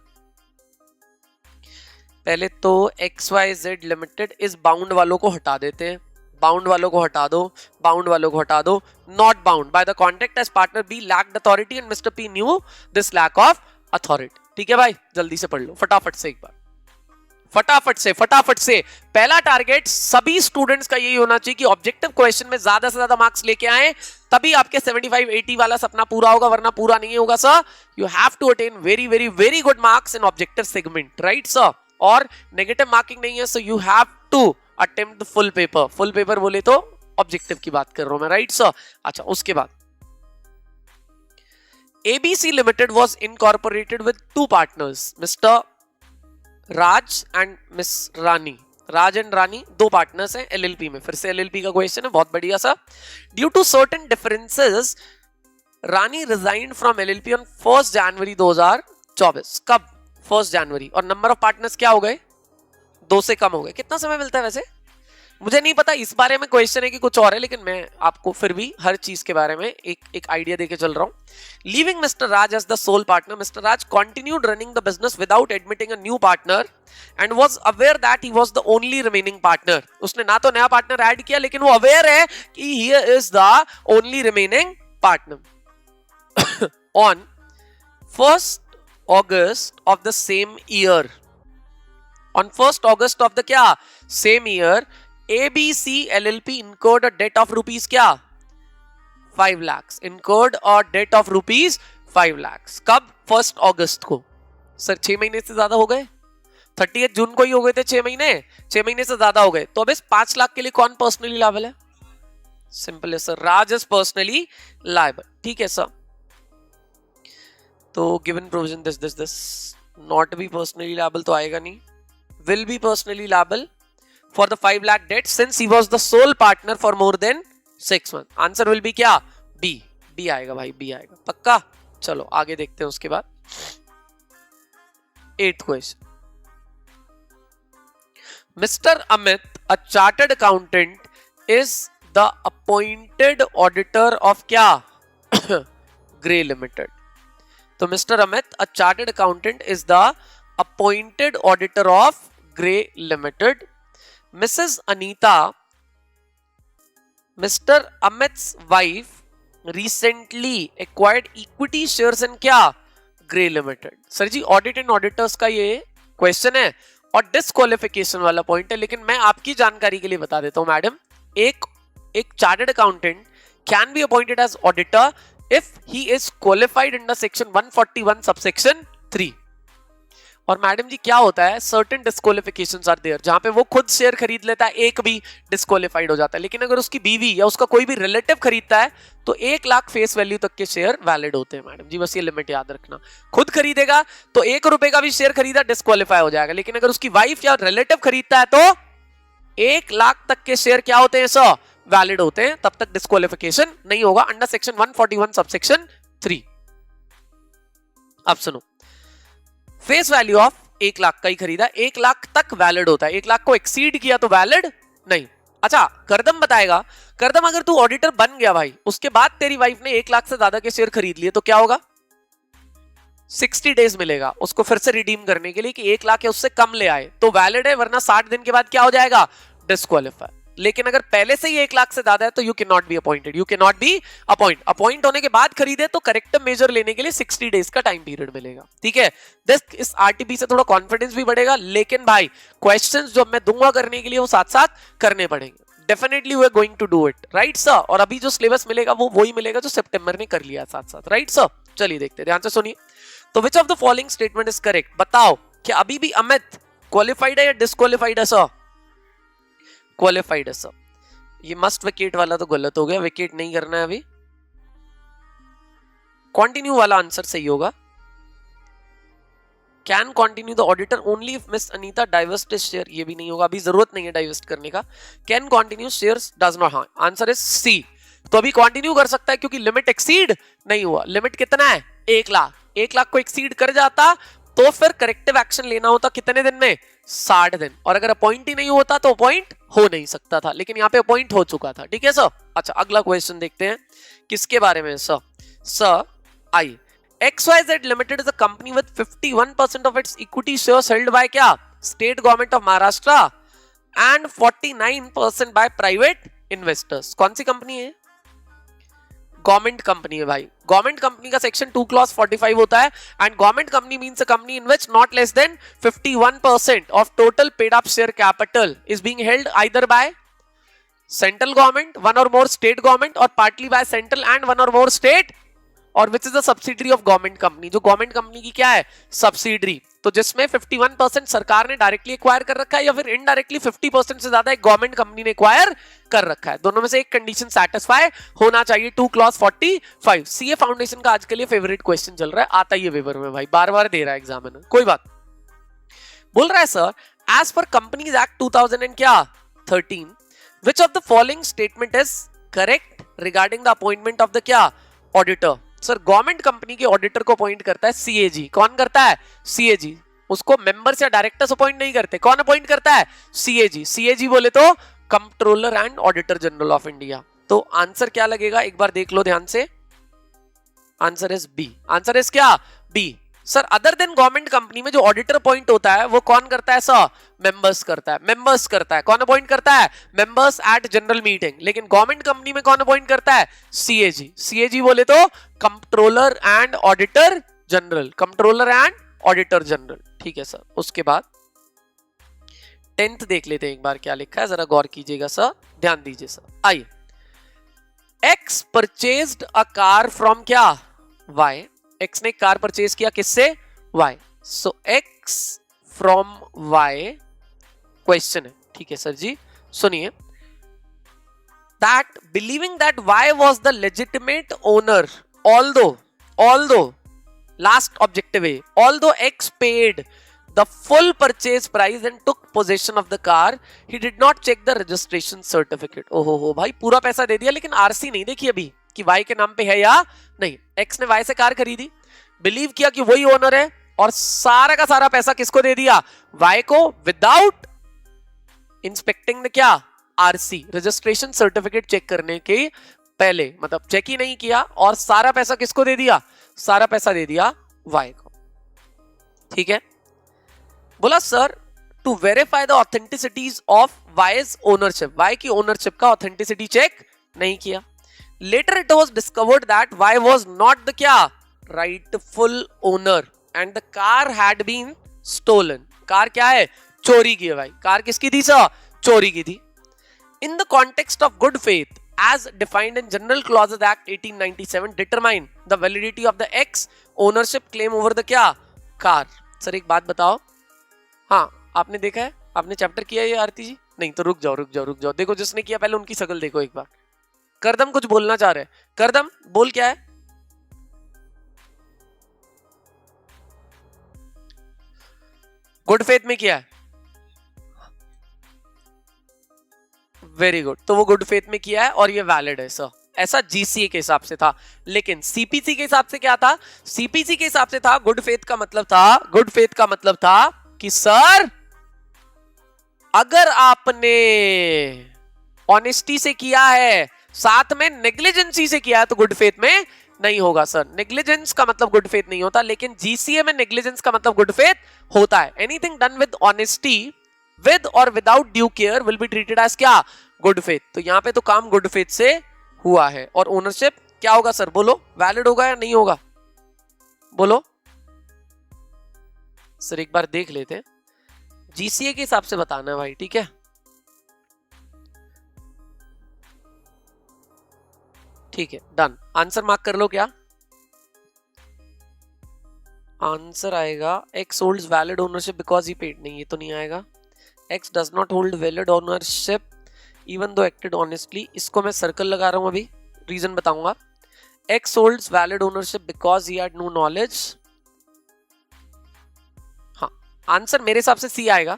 पहले तो XYZ लिमिटेड इस बाउंड वालों को हटा देते हैं. बाउंड वालों को हटा दो, बाउंड वालों को हटा दो. Not bound by the contract as partner B lacked authority and mister P knew this lack of authority. ठीक है भाई, जल्दी से पढ़ लो फटाफट से एक बार. फटाफट से पहला टारगेट सभी स्टूडेंट्स का यही होना चाहिए कि ऑब्जेक्टिव क्वेश्चन में ज्यादा से ज्यादा मार्क्स लेके आए, तभी आपके 75-80 वाला सपना पूरा होगा, वरना पूरा नहीं होगा sir. You have to attain very very very good marks in objective segment, right sir. और नेगेटिव मार्किंग नहीं है, so you have to attempt the full paper. Full paper बोले तो ऑब्जेक्टिव की बात कर रहा हूं मैं, राइट सर। अच्छा, उसके बाद ABC Limited was incorporated with two partners, Mr. Raj and Miss Rani. Raj and Rani दो पार्टनर्स हैं LLP में। फिर से LLP का क्वेश्चन है, बहुत बढ़िया सा। Due to certain differences Rani resigned from LLP on 1 January 2024। कब? 1 जनवरी। और नंबर ऑफ पार्टनर्स क्या हो गए? 2 से कम हो गए। कितना समय मिलता है वैसे? मुझे नहीं पता, इस बारे में क्वेश्चन है कि कुछ और है, लेकिन मैं आपको फिर भी हर चीज के बारे में एक आइडिया देके चल रहा हूं। Leaving mister Raj as the sole partner, mister Raj continued running the business without admitting a new partner and was aware that he was the only remaining partner. उसने ना तो नया पार्टनर ऐड किया, लेकिन वो अवेयर है कि he is the only remaining partner. On 1 August of the same year, on 1 August of the क्या? Same year, ABC LLP incurred a debt of rupees क्या? 5 lakhs. Incurred a debt of rupees 5 lakhs. कब? 1 August को। Sir 6 महीने से ज्यादा हो गए? 30 जून को ही हो गए थे 6 महीने। 6 महीने से ज्यादा हो गए, तो अब इस 5 लाख के लिए कौन पर्सनली लायबल है? सिंपल है sir, Raj is personally liable. ठीक है सर। तो given provision this not be personally liable तो आएगा नहीं। Will be personally liable for the 5 lakh debt since he was the sole partner for more than 6 months. Answer will be क्या? B आएगा भाई, B आएगा पक्का। चलो आगे देखते हैं उसके बाद। 8th question. Mr. Amit, a chartered accountant, is the appointed auditor of क्या? Gray Limited. तो Mr. Amit, a chartered accountant, is the appointed auditor of Gray Limited. Mrs. Anita, Mr. Amit's wife, recently acquired equity shares in क्या? Gray Limited. Sir ji audit and auditors का ये question है और disqualification वाला point है, लेकिन मैं आपकी जानकारी के लिए बता देता हूं मैडम। एक chartered accountant can be appointed as auditor if he is qualified under section 141 subsection 3। और मैडम जी क्या होता है, सर्टेन डिस्क्वालिफिकेशंस आर देयर, जहां पे वो खुद शेयर खरीद लेता है, एक भी डिस्क्वालिफाइड हो जाता है। लेकिन अगर उसकी बीवी या उसका कोई भी रिलेटिव खरीदता है तो 1 लाख फेस वैल्यू तक के शेयर वैलिड होते हैं मैडम जी, बस ये लिमिट याद रखना। खुद खरीदेगा तो 1 रुपए का भी शेयर खरीदा डिस्क्वालिफाई हो जाएगा, लेकिन अगर उसकी वाइफ या रिलेटिव खरीदता है तो 1 लाख तक के शेयर क्या होते हैं सर? वैलिड होते हैं, तब तक डिस्क्वालिफिकेशन नहीं होगा अंडर सेक्शन 141 सबसेक्शन 3। अब सुनो, फेस वैल्यू ऑफ 1 लाख का ही खरीदा, 1 लाख तक वैलिड होता है, 1 लाख को एक्सीड किया तो वैलिड नहीं। अच्छा, करदम बताएगा, करदम अगर तू ऑडिटर बन गया भाई, उसके बाद तेरी वाइफ ने 1 लाख से ज्यादा के शेयर खरीद लिए तो क्या होगा? 60 डेज मिलेगा उसको फिर से रिडीम करने के लिए कि 1 लाख या उससे कम ले आए तो वैलिड है, वरना 60 दिन के बाद क्या हो जाएगा? डिस्क्वालीफाई। लेकिन अगर पहले से ही 1 लाख से ज्यादा है तो you can not be appointed, you can not be appoint होने के बाद खरीदे तो करेक्टिव मेजर लेने के लिए 60 डेज का टाइम पीरियड मिलेगा। ठीक है, इस आरटीपी से थोड़ा कॉन्फिडेंस भी बढ़ेगा, लेकिन भाई क्वेश्चंस जो मैं दूंगा करने के लिए वो साथ साथ करने पड़ेंगे। Definitely we are going to do it, right sir. और अभी जो सिलेबस मिलेगा वो वही मिलेगा जो सितंबर ने कर लिया साथ साथ, राइट सर। चलिए देखते हैं, ध्यान से सुनिए। तो which of the following statement is correct? बताओ कि अभी भी अमित क्वालिफाइड है या डिस्क्वालिफाइड है सर? क्वालिफाइड है सर। ये मस्ट विकेट वाला तो गलत हो गया, विकेट नहीं करना है अभी। कंटिन्यू वाला आंसर सही होगा। Can continue the auditor only if Miss Anita divest share, ये भी नहीं होगा, अभी जरूरत नहीं है डाइवर्स्ट करने का। Can continue shares does not, हाँ आंसर इज सी। तो अभी कंटिन्यू कर सकता है क्योंकि लिमिट एक्सीड नहीं हुआ। लिमिट कितना है? 1 लाख। 1 लाख को एक्सीड कर जाता तो फिर करेक्टिव एक्शन लेना होता कितने दिन में? 60 दिन। और अगर अपॉइंट ही नहीं होता तो अपॉइंट हो नहीं सकता था, लेकिन यहाँ पे अपॉइंट हो चुका था। ठीक है सर। अच्छा, अगला क्वेश्चन देखते हैं किसके बारे में sir. I XYZ Limited is a company with 51% of its equity shares held by क्या? State Government of Maharashtra and 49% by private investors. कौन सी कंपनी है? गवर्नमेंट कंपनी है भाई, गवर्नमेंट कंपनी का सेक्शन 2 क्लॉज 45 होता है and government company means a company in which not less than 51% of total paid up share capital is being held either by central government, one और more state government और partly by central and one और more state, और which is the subsidiary of government company, जो government company की क्या है, subsidiary. तो जिसमें 51% सरकार ने डायरेक्टली एक्वायर कर रखा है या फिर इनडायरेक्टली 50% से ज्यादा एक गवर्नमेंट कंपनी ने एक्वायर कर रखा है, दोनों में से एक कंडीशन सेटिस्फाई होना चाहिए 2 क्लॉज 45। सीए फाउंडेशन का आज के लिए फेवरेट क्वेश्चन चल रहा है, आता ही है वेबर में भाई, बार बार दे रहा है एग्जामिनर, कोई बात। बोल रहा है sir as per companies act 2013 which of the following statement is correct regarding the appointment of the क्या ऑडिटर। सर गवर्नमेंट कंपनी के ऑडिटर को अपॉइंट करता है सीएजी, कौन करता है, सीएजी, उसको मेंबर्स या डायरेक्टर्स अपॉइंट नहीं करते, कौन अपॉइंट करता है, सीएजी। सीएजी बोले तो controller and auditor general of India. तो आंसर क्या लगेगा एक बार देख लो ध्यान से, answer is B, answer is क्या, B. Sir other than government company में जो ऑडिटर अपॉइंट होता है वो कौन करता है सर, मेंबर्स करता है, मेंबर्स करता है, कौन अपॉइंट करता है, मेंबर्स एट जनरल मीटिंग। लेकिन गवर्नमेंट कंपनी में कौन अपॉइंट करता है, सीएजी। सीएजी बोले तो controller and auditor general, controller and auditor general, ठीक है सर। उसके बाद 10th देख लेते हैं एक बार क्या लिखा है, जरा गौर कीजिएगा सर, ध्यान दीजिए सर। आइए, X purchased a car from क्या, वाई, एक्स ने कार परचेज किया किससे, Y, so X from Y question है, ठीक है सर जी। सुनिए, that believing that Y was the legitimate owner, although last objective है, although X paid the full purchase price and took possession of the car, he did not check the registration certificate। ओहो हो भाई, पूरा पैसा दे दिया लेकिन RC नहीं देखी अभी कि वाई के नाम पे है या नहीं। एक्स ने वाई से कार खरीदी, बिलीव किया कि वही ओनर है और सारा का सारा पैसा किसको दे दिया, वाई को, विदाउट इंस्पेक्टिंग द क्या, आरसी, रजिस्ट्रेशन सर्टिफिकेट चेक करने के पहले, मतलब चेक ही नहीं किया और सारा पैसा किसको दे दिया, सारा पैसा दे दिया वाई को, ठीक है। बोला sir to verify the authenticities of Y's ownership, Y की ओनरशिप का ऑथेंटिसिटी चेक नहीं किया। Later it was discovered that Y was not the क्या, rightful owner and the car had been stolen, car क्या है, चोरी की है भाई, कार किसकी थी सर, चोरी की थी। In the context of good faith as defined in General Clauses Act 1897 determine the validity of the ex ownership claim over the क्या, कार। सर एक बात बताओ, हाँ आपने देखा है, आपने चैप्टर किया है ये आरती जी, नहीं तो रुक जाओ, देखो जिसने किया पहले उनकी शक्ल देखो एक बार। करदम कुछ बोलना चाह रहे हैं, करदम बोल क्या है, गुड फेथ में किया है, वेरी गुड, तो वो गुड फेथ में किया है और ये वैलिड है सर, ऐसा जीसीए के हिसाब से था। लेकिन सीपीसी के हिसाब से क्या था, सीपीसी के हिसाब से था गुड फेथ का मतलब था, गुड फेथ का मतलब था कि सर अगर आपने ऑनेस्टी से किया है साथ में नेग्लिजेंसी से किया है तो गुड फेथ में नहीं होगा सर, नेग्लिजेंस का मतलब गुड फेथ नहीं होता, लेकिन जीसीए में नेग्लिजेंस का मतलब गुड फेथ होता है। Anything done with honesty with or without due care will be treated as क्या, गुड फेथ। तो यहां पे तो काम गुड फेथ से हुआ है और ओनरशिप क्या होगा सर, बोलो वैलिड होगा या नहीं होगा, बोलो सर एक बार देख लेते हैं, जीसीए के हिसाब से बताना है भाई, ठीक है। ठीक है डन, आंसर मार्क कर लो, क्या आंसर आएगा, X holds valid ownership because he paid, नहीं ये तो नहीं आएगा। X does not hold valid ownership even though acted honestly, इसको मैं सर्कल लगा रहा हूं अभी, रीजन बताऊंगा। X holds valid ownership because he had no knowledge, हाँ आंसर मेरे हिसाब से सी आएगा,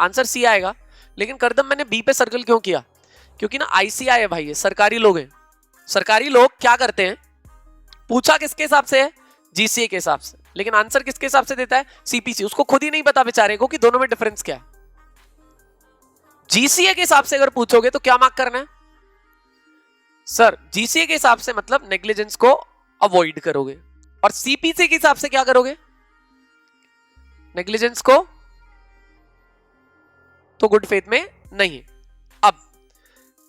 आंसर सी आएगा। लेकिन करदम मैंने बी पे सर्कल क्यों किया, क्योंकि ना आईसीआई है भाई, ये सरकारी लोग हैं, सरकारी लोग क्या करते हैं, पूछा किसके हिसाब से है, जीसीए के हिसाब से, लेकिन आंसर किसके हिसाब से देता है, सीपीसी, उसको खुद ही नहीं पता बेचारे को कि दोनों में डिफरेंस क्या है। जीसीए के हिसाब से अगर पूछोगे तो क्या मार्क करना है सर, जीसीए के हिसाब से मतलब नेग्लिजेंस को अवॉइड करोगे, और सीपीसी के हिसाब से क्या करोगे, नेग्लिजेंस को, तो गुड फेथ में नहीं है। अब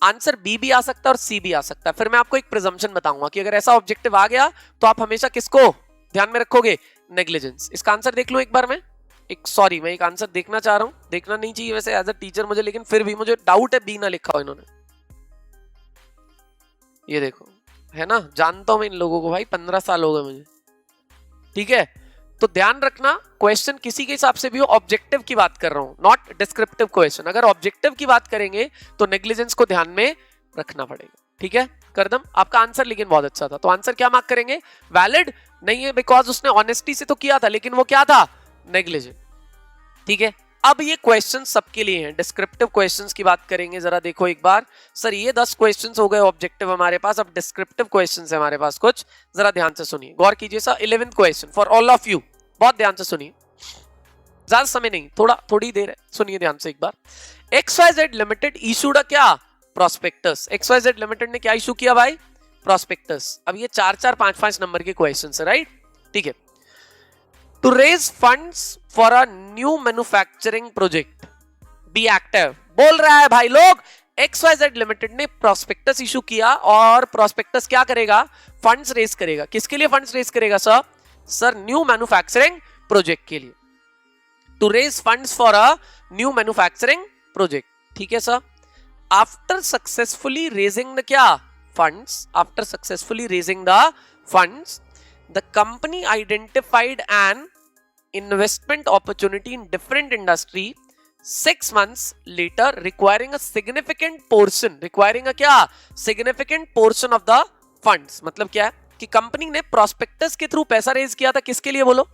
आंसर बी भी आ सकता है और सी भी आ सकता है। फिर मैं आपको एक प्रिजम्पशन बताऊंगा कि अगर ऐसा ऑब्जेक्टिव आ गया तो आप हमेशा किसको ध्यान में रखोगे, नेग्लिजेंस। इसका आंसर देख लो एक बार। मैं एक आंसर देखना चाह रहा हूं, देखना नहीं चाहिए वैसे एज अ टीचर मुझे, लेकिन फिर भी मुझे डाउट है बी ना लिखा हो इन्होंने। ये देखो, है ना, जानता हूं मैं इन लोगों को भाई, 15 साल हो गए मुझे, ठीक है। तो ध्यान रखना, क्वेश्चन किसी के हिसाब से भी हो, ऑब्जेक्टिव की बात कर रहा हूं, नॉट डिस्क्रिप्टिव क्वेश्चन। अगर ऑब्जेक्टिव की बात करेंगे तो नेग्लिजेंस को ध्यान में रखना पड़ेगा, ठीक है। करदम, आपका आंसर लेकिन बहुत अच्छा था, तो आंसर क्या मार्क करेंगे, वैलिड नहीं है, बिकॉज उसने ऑनेस्टी से तो किया था, लेकिन वो क्या था, नेग्लिजेंट, ठीक है। अब ये क्वेश्चन सबके लिए हैं, डिस्क्रिप्टिव क्वेश्चंस की बात करेंगे। जरा देखो एक बार, सर ये 10 क्वेश्चंस हो गए ऑब्जेक्टिव हमारे पास, अब डिस्क्रिप्टिव क्वेश्चंस है हमारे पास कुछ, जरा ध्यान से सुनिए, गौर कीजिए sir. 11th question for all of you, बहुत ध्यान से सुनिए, ज्यादा समय नहीं, थोड़ी देर है, सुनिए ध्यान से एक बार। XYZ लिमिटेड इशूड क्या, प्रोस्पेक्टस। XYZ लिमिटेड ने क्या इशू किया भाई, प्रोस्पेक्टस। अब ये 4-4, 5-5 नंबर के क्वेश्चंस है, राइट, ठीक है। To raise funds for a new manufacturing project, be active, बोल रहा है भाई लोग, XYZ लिमिटेड ने प्रोस्पेक्टस इशू किया और प्रोस्पेक्टस क्या करेगा, फंड्स रेज करेगा। किसके लिए फंड्स रेज करेगा sir, sir new manufacturing project के लिए। To raise funds for a new manufacturing project, ठीक है sir. After successfully raising the क्या funds, after successfully raising the funds, the company identified an investment opportunity in different industry 6 months later requiring a significant क्या, significant portion of the funds। मतलब क्या है कि company ने prospectus के through पैसा raise किया था, किसके लिए बोलो,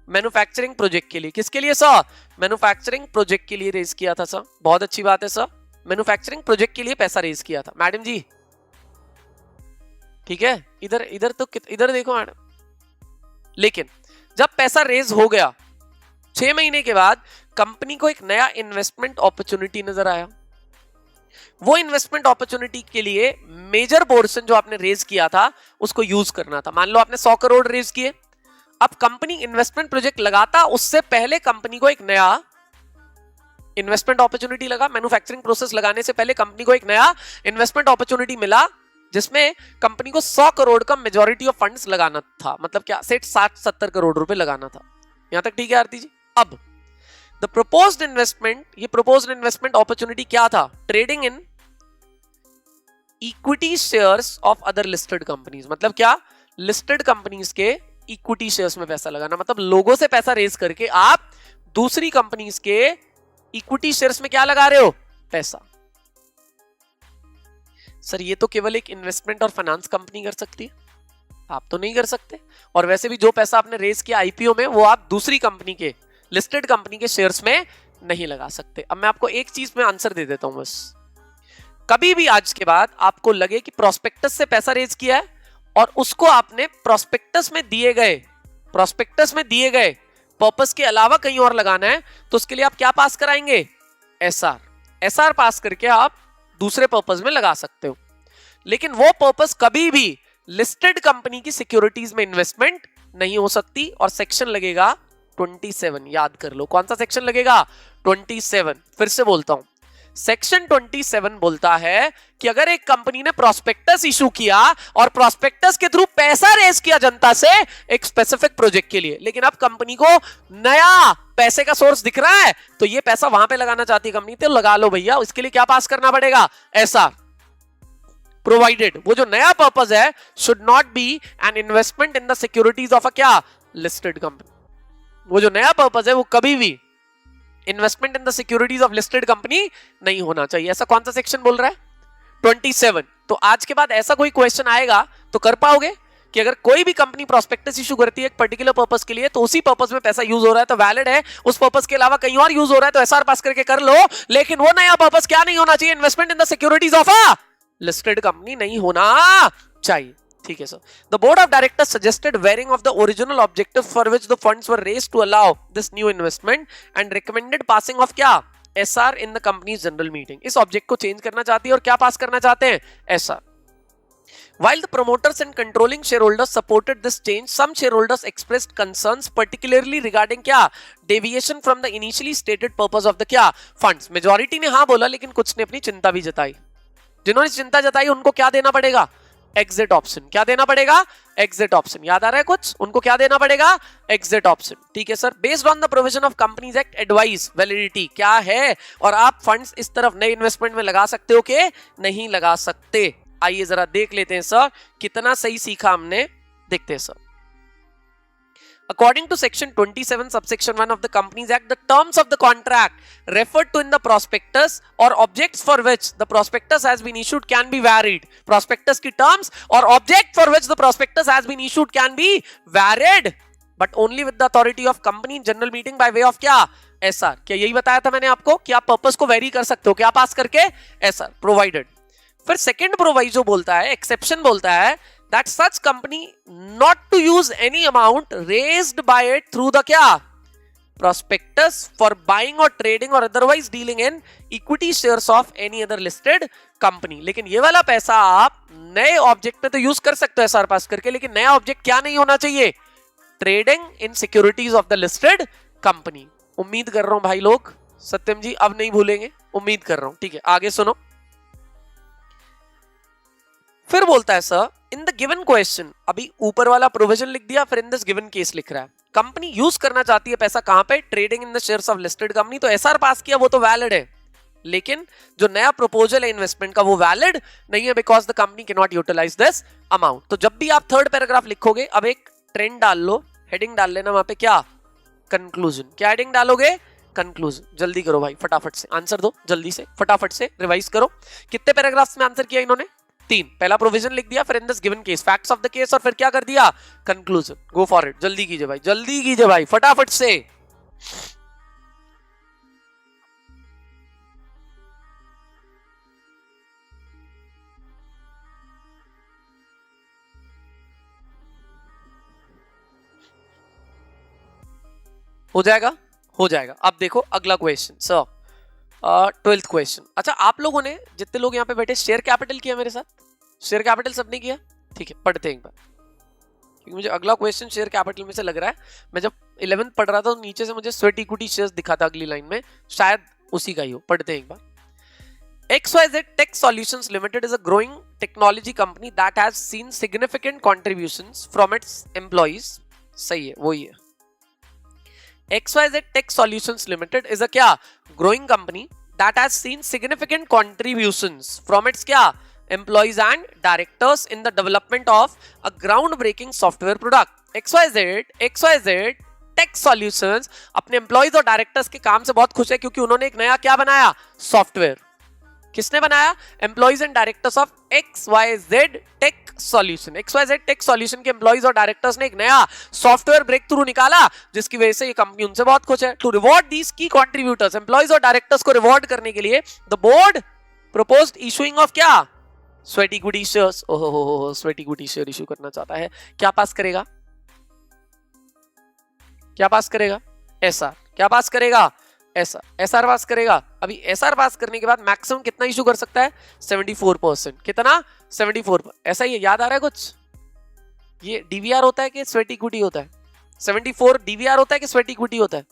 मैन्युफैक्चरिंग प्रोजेक्ट के लिए। किसके लिए सर, मैन्युफैक्चरिंग प्रोजेक्ट के लिए रेज किया था सर, बहुत अच्छी बात है सर, मैन्युफैक्चरिंग प्रोजेक्ट के लिए पैसा रेज किया था। मैडम जी ठीक है, इधर तो इधर देखो मैडम। लेकिन जब पैसा रेज हो गया 6 महीने के बाद कंपनी को एक नया इन्वेस्टमेंट अपॉर्चुनिटी नजर आया। वो इन्वेस्टमेंट अपॉर्चुनिटी के लिए मेजर पोर्शन जो आपने रेज किया था उसको यूज करना था। मान लो आपने 100 करोड़ रेज किए, अब कंपनी इन्वेस्टमेंट प्रोजेक्ट लगाता, उससे पहले कंपनी को एक नया इन्वेस्टमेंट अपॉर्चुनिटी लगा। मैन्युफैक्चरिंग प्रोसेस लगाने से पहले कंपनी को एक नया इन्वेस्टमेंट अपॉर्चुनिटी मिला जिसमें कंपनी को 100 करोड़ का मेजॉरिटी ऑफ फंड्स लगाना था, मतलब क्या सेट 60-70 करोड़ रुपए लगाना था। यहां तक ठीक है आरती जी। अब द प्रपोज्ड इन्वेस्टमेंट, ये प्रपोज्ड इन्वेस्टमेंट अपॉर्चुनिटी क्या था, trading in equity shares of other listed companies. मतलब क्या, लिस्टेड कंपनीज के इक्विटी शेयर्स में पैसा लगाना, मतलब लोगों से पैसा रेज करके आप दूसरी कंपनीज के इक्विटी शेयर्स में क्या लगा रहे हो, पैसा। सर ये तो केवल एक इन्वेस्टमेंट और फाइनेंस कंपनी कर सकती है, आप तो नहीं कर सकते। और वैसे भी जो पैसा आपने रेज किया आईपीओ में वो आप दूसरी कंपनी के, लिस्टेड कंपनी के शेयर्स में नहीं लगा सकते। अब मैं आपको एक चीज में आंसर दे देता हूं बस, कभी भी आज के बाद आपको लगे कि प्रोस्पेक्टस से पैसा रेज किया है और उसको आपने प्रोस्पेक्टस में दिए गए पर्पस के अलावा कहीं और लगाना है, तो उसके लिए आप क्या पास कराएंगे, एसआर पास करके आप दूसरे पर्पस में लगा सकते हो। लेकिन वो पर्पस कभी भी लिस्टेड कंपनी की सिक्योरिटीज में इन्वेस्टमेंट नहीं हो सकती। और सेक्शन लगेगा 27, याद कर लो कौन सा सेक्शन लगेगा, 27। फिर से बोलता हूं, सेक्शन 27 बोलता है कि अगर एक कंपनी ने प्रोस्पेक्टस इशू किया और प्रोस्पेक्टस के थ्रू पैसा रेज किया जनता से एक स्पेसिफिक प्रोजेक्ट के लिए, लेकिन अब कंपनी को नया पैसे का सोर्स दिख रहा है तो ये पैसा वहां पे लगाना चाहती है कंपनी, तो लगा लो भैया। इसके लिए क्या पास करना पड़ेगा, एसआर, प्रोवाइडेड वो जो नया पर्पस है should not be an investment in the securities of अ क्या, लिस्टेड कंपनी। वो जो नया पर्पस है वो कभी भी investment in the securities of listed company नहीं होना चाहिए। ऐसा कौन सा सेक्शन बोल रहा है, 27। तो आज के बाद ऐसा कोई क्वेश्चन आएगा तो कर पाओगे कि अगर कोई भी कंपनी प्रोस्पेक्टस इशू करती है एक पर्टिकुलर पर्पस के लिए, तो उसी पर्पस में पैसा यूज हो रहा है तो वैलिड है, उस पर्पस के अलावा कहीं और यूज हो रहा है तो एसआर पास करके कर लो। लेकिन वो नया पर्पस क्या नहीं होना चाहिए, investment in the securities of a listed company नहीं होना चाहिए। ठीक है sir. The board of directors suggested varying of the original objective for which the funds were raised to allow this new investment and recommended passing of क्या, SR in the company's general meeting. इस object को change करना चाहती है और क्या pass करना चाहते हैं, SR. While the promoters and controlling shareholders supported this change, some shareholders expressed concerns, particularly regarding क्या deviation from the initially stated purpose of the क्या funds. Majority ने हाँ बोला, लेकिन कुछ ने अपनी चिंता भी जताई. जिन्होंने चिंता जताई उनको क्या देना पड़ेगा? Exit option. क्या देना पड़ेगा? Exit option. याद आ रहा है कुछ? उनको क्या देना पड़ेगा? Exit option. ठीक है sir. Based on the provision of companies act advice validity क्या है, और आप फंड्स इस तरफ नए इन्वेस्टमेंट में लगा सकते हो कि नहीं लगा सकते. आइए जरा देख लेते हैं सर कितना सही सीखा हमने. देखते हैं sir. According to section 27 subsection 1 of the Companies Act, the terms of the contract referred to in the prospectus or objects for which the prospectus has been issued can be varied. Prospectus की terms or object for which the prospectus has been issued can be varied, but only with the authority of company general meeting by way of क्या? SR. क्या यही बताया था मैंने आपको कि आप पर्पस को वेरी कर सकते हो क्या पास करके? SR provided. फिर सेकेंड प्रोवाइजो बोलता है, एक्सेप्शन बोलता है that such company not to use any amount raised by it through the क्या prospectus for buying or trading or otherwise dealing in equity shares of any other listed company. लेकिन ये वाला पैसा आप नए ऑब्जेक्ट पे तो यूज कर सकते हो एसआर पास करके, लेकिन नया ऑब्जेक्ट क्या नहीं होना चाहिए? Trading in securities of the listed company. उम्मीद कर रहा हूं भाई लोग सत्यम जी अब नहीं भूलेंगे, उम्मीद कर रहा हूं. ठीक है आगे सुनो. फिर बोलता है sir in the given question, अभी ऊपर वाला प्रोविजन लिख दिया, फिर इन दिस गिवन केस लिख रहा है. कंपनी यूज करना चाहती है पैसा कहां पे? Trading in the shares of listed company. तो एसआर पास किया वो तो वैलिड है, लेकिन जो नया प्रपोजल है इन्वेस्टमेंट का वो वैलिड नहीं है because the company can not utilise this amount. तो जब भी आप थर्ड पैराग्राफ लिखोगे, अब एक ट्रेंड डाल लो, हेडिंग डाल लेना वहां पे क्या? कंक्लूजन. क्या हेडिंग डालोगे? कंक्लूजन. जल्दी करो भाई, फटाफट से आंसर दो, जल्दी से फटाफट से रिवाइज करो. कितने पैराग्राफ्स में आंसर किया इन्होंने? 3. पहला प्रोविजन लिख दिया, फिर in this given case, facts of the case, और फिर क्या कर दिया? कंक्लूजन. Go for it. जल्दी कीजिए भाई, जल्दी कीजिए भाई, फटाफट से. हो जाएगा, हो जाएगा. अब देखो अगला क्वेश्चन सर, 12th क्वेश्चन. अच्छा आप लोगों ने जितने लोग यहाँ पे बैठे शेयर कैपिटल किया मेरे साथ? शेयर कैपिटल सबने किया? ठीक है पढ़ते हैं एक बार, क्योंकि मुझे अगला क्वेश्चन शेयर कैपिटल में से लग रहा है. मैं जब 11th पढ़ रहा था तो नीचे से मुझे स्वेट इक्विटी शेयर्स दिखा था अगली लाइन में, शायद उसी का ही हो. पढ़ते हैं एक बार. XYZ Tech Solutions Limited is a growing technology company that has seen significant contributions from its employees. सही है, वही है. XYZ Tech Solutions Limited is a क्या? Growing company that has seen significant contributions from its क्या? Employees and directors in the development of a groundbreaking software product. XYZ Tech Solutions अपने employees और directors के काम से बहुत खुश है क्योंकि उन्होंने एक नया क्या बनाया? सॉफ्टवेयर. किसने बनाया? Employees and directors of XYZ tech solution. XYZ tech solution के एम्प्लॉइज और डायरेक्टर्स ने एक नया सॉफ्टवेयर ब्रेक थ्रू निकाला जिसकी वजह से ये कंपनी उनसे बहुत खुश है. To reward these key contributors, employees और डायरेक्टर्स को रिवॉर्ड करने के लिए the board proposed issuing of क्या? Sweat equity shares. ओहो, स्वेट इक्विटी शेयर इशू करना चाहता है. क्या पास करेगा? क्या पास करेगा? एसआर. क्या पास करेगा? एसआर पास करेगा. अभी एसआर पास करने के बाद मैक्सिमम कितना इशू कर सकता है? 74%. कितना? 74. ऐसा ही है, याद आ रहा है कुछ? ये डीवीआर होता है कि स्वेट इक्विटी होता है? 74 डीवीआर होता है कि स्वेट इक्विटी होता है?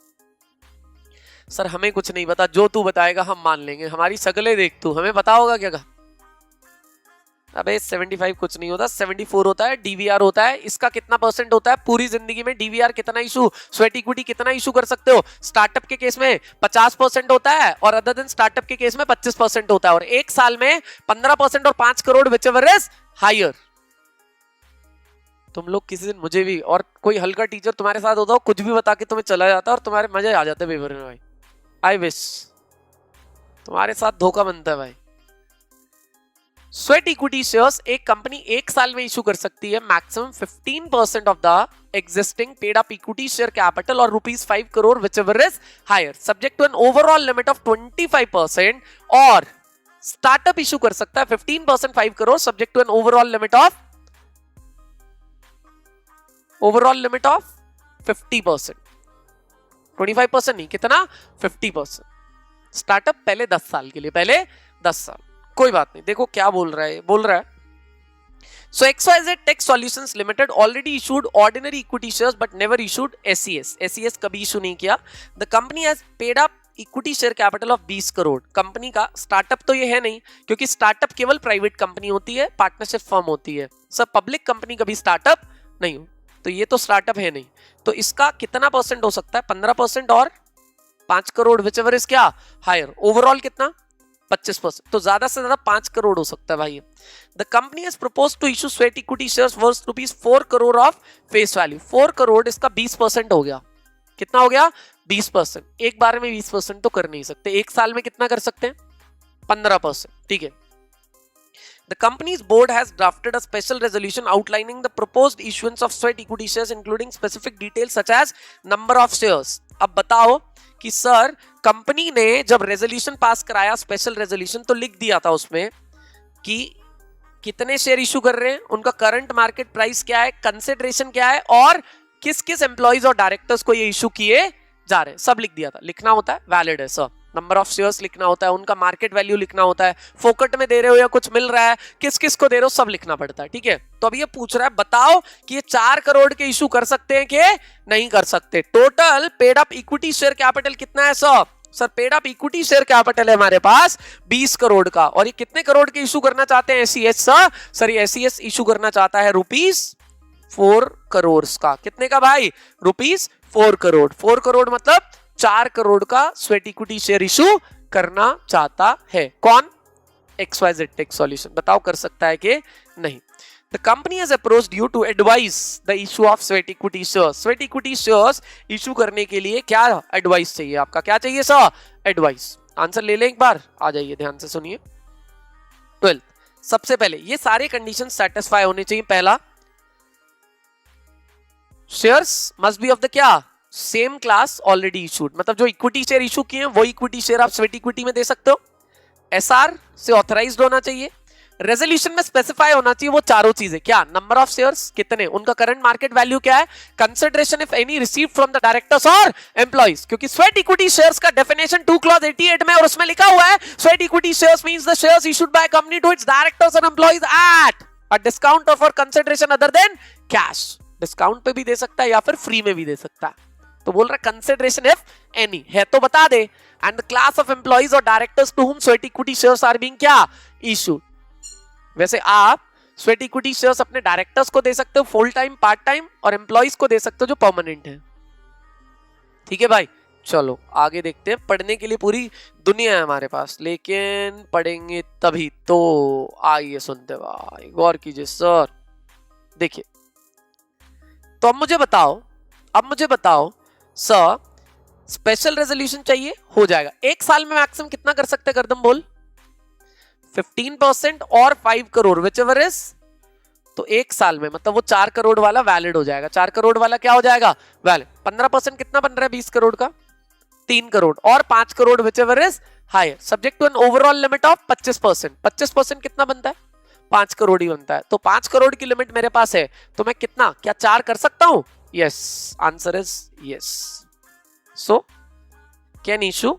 सर हमें कुछ नहीं पता, जो तू बताएगा हम मान लेंगे. हमारी शकलें देख तू, हमें पता होगा क्या? अबे 75 कुछ नहीं होता, 74 होता है. डीवीआर होता है. इसका कितना परसेंट होता है पूरी जिंदगी में? डीवीआर कितना इशू? स्वेट इक्विटी कितना इशू कर सकते हो? स्टार्टअप के केस में 50% होता है और अदर देन स्टार्टअप के केस में 25% होता है, और एक साल में 15% और 5 करोड़ व्हिचएवर इज हायर. तुम लोग किसी दिन मुझे भी, और कोई हल्का टीचर तुम्हारे साथ होता हो, कुछ भी बता के तुम्हें चला जाता और तुम्हारे मजे आ जाते पेपर में भाई. आई विश तुम्हारे साथ धोखा बनता है भाई. स्वेट इक्विटी शेयर्स एक कंपनी एक साल में इशू कर सकती है maximum 15% of the existing paid up equity share capital और ₹5 crore whichever is higher, subject to an overall limit of 25%. और स्टार्टअप इशू कर सकता है 15% 5 crore subject to an overall limit of 50%. 25% नहीं, कितना? 50%. स्टार्टअप पहले 10 साल के लिए, पहले 10 साल. कोई बात नहीं. देखो क्या बोल रहा है, बोल रहा है So XYZ Tech Solutions Limited already issued ordinary equity shares but never issued SES. SES कभी इशू नहीं किया. The company has paid up equity share capital of 20 crore. Company का स्टार्टअप तो ये है नहीं, क्योंकि स्टार्टअप केवल प्राइवेट कंपनी होती है, पार्टनरशिप फर्म होती है. सब पब्लिक कंपनी कभी स्टार्टअप नहीं हो, तो ये तो स्टार्टअप है नहीं. तो इसका कितना परसेंट हो सकता है? 15% और 5 करोड़, विच एवर इज क्या हायर. ओवरऑल कितना? 25%. तो ज्यादा से ज्यादा 5 करोड़ हो सकता है भाई. The company has proposed to issue sweat equity shares worth ₹4 crore of face value. 4 crore, इसका 20% हो गया. कितना हो गया? 20%. एक बार में 20% तो कर नहीं सकते. एक साल में कितना कर सकते हैं? 15%. ठीक है. The company's board has drafted a special resolution outlining the proposed issuance of sweat equity shares, including specific details such as number of shares. अब बताओ कि सर, कंपनी ने जब रेजोल्यूशन पास कराया, स्पेशल रेजोल्यूशन, तो लिख दिया था उसमें कि कितने शेयर इशू कर रहे हैं, उनका करंट मार्केट प्राइस क्या है, कंसिडरेशन क्या है, और किस किस एम्प्लॉइज और डायरेक्टर्स को ये इशू किए जा रहे हैं. सब लिख दिया था. लिखना होता है, वैलिड है सर. नंबर ऑफ शेयर्स लिखना होता है, उनका मार्केट वैल्यू लिखना होता है, फोकट में दे रहे हो या कुछ मिल रहा है, किस किस को दे रहे हो, सब लिखना पड़ता है. ठीक है. तो अब ये पूछ रहा है, बताओ कि ये 4 करोड़ के इशू कर सकते हैं कि नहीं कर सकते. Total paid up equity share capital कितना है sir? Sir, paid up equity share capital है हमारे पास 20 करोड़ का. और ये कितने करोड़ के इशू करना चाहते हैं? SES sir. सर, ये एसईएस इशू करना चाहता है ₹4 करोड़ का. कितने का भाई? ₹4 करोड़. 4 करोड़ मतलब 4 करोड़ का स्वेट इक्विटी शेयर इशू करना चाहता है. कौन? XYZ Tech Solution. बताओ कर सकता है कि नहीं. The company has approached you to advise the issue of sweat equity shares. Sweat equity shares issue करने के लिए क्या एडवाइस चाहिए आपका? क्या चाहिए सर? एडवाइस. आंसर ले लें एक बार. आ जाइए, ध्यान से सुनिए. 12. सबसे पहले ये सारे कंडीशन सेटिस्फाई होने चाहिए. पहला, shares must be of the क्या? Same class already issued. मतलब जो इक्विटी शेयर इशू किए हैं वो इक्विटी शेयर आप स्वेट इक्विटी में दे सकते हो. एसआर से ऑथराइज्ड होना चाहिए. रेजोल्यूशन में स्पेसिफाई होना चाहिए वो चारों चीजें. क्या? नंबर ऑफ शेयर्स कितने, उनका करंट मार्केट वैल्यू क्या है, consideration if any received from the directors और एम्प्लॉइज. क्योंकि स्वेट इक्विटी शेयर्स का डेफिनेशन 2 क्लॉज 88 में, और उसमें लिखा हुआ है sweat equity shares means the shares issued by company to its directors और एम्प्लॉइज एट अ डिस्काउंट और for consideration other than cash. Discount पे भी दे सकता है या फिर फ्री में भी दे सकता है. तो बोल रहा है कंसिडरेशन इफ एनी है तो बता दे. And the class of employees और directors to whom sweat equity shares are being क्या? इशूड. वैसे आप स्वेट इक्विटी शेयर्स अपने डायरेक्टर्स को दे सकते हो फुल टाइम, पार्ट टाइम, और एम्प्लॉइज को दे सकते हो जो परमानेंट है. ठीक है भाई. चलो आगे देखते हैं. पढ़ने के लिए पूरी दुनिया है हमारे पास, लेकिन पढ़ेंगे तभी तो. आइए सुनते भाई, गौर कीजिए सर. देखिए, तो अब मुझे बताओ सर, स्पेशल रेजोल्यूशन चाहिए, हो जाएगा. एक साल में मैक्सिमम कितना कर सकते हैं? करदम बोल. 15% और 5 करोड़ विच एवर इज. तो एक साल में मतलब वो 4 करोड़ वाला वैलिड हो जाएगा. 4 करोड़ वाला क्या हो जाएगा? वैलिड. 15% कितना बन रहा है 20 करोड़ का? 3 करोड़. और 5 crore whichever is higher, subject to an overall limit of 25%. 25% कितना बनता है? 5 करोड़ ही बनता है. तो 5 करोड़ की लिमिट मेरे पास है, तो मैं कितना, क्या 4 कर सकता हूं? Yes. Answer is yes. So can issue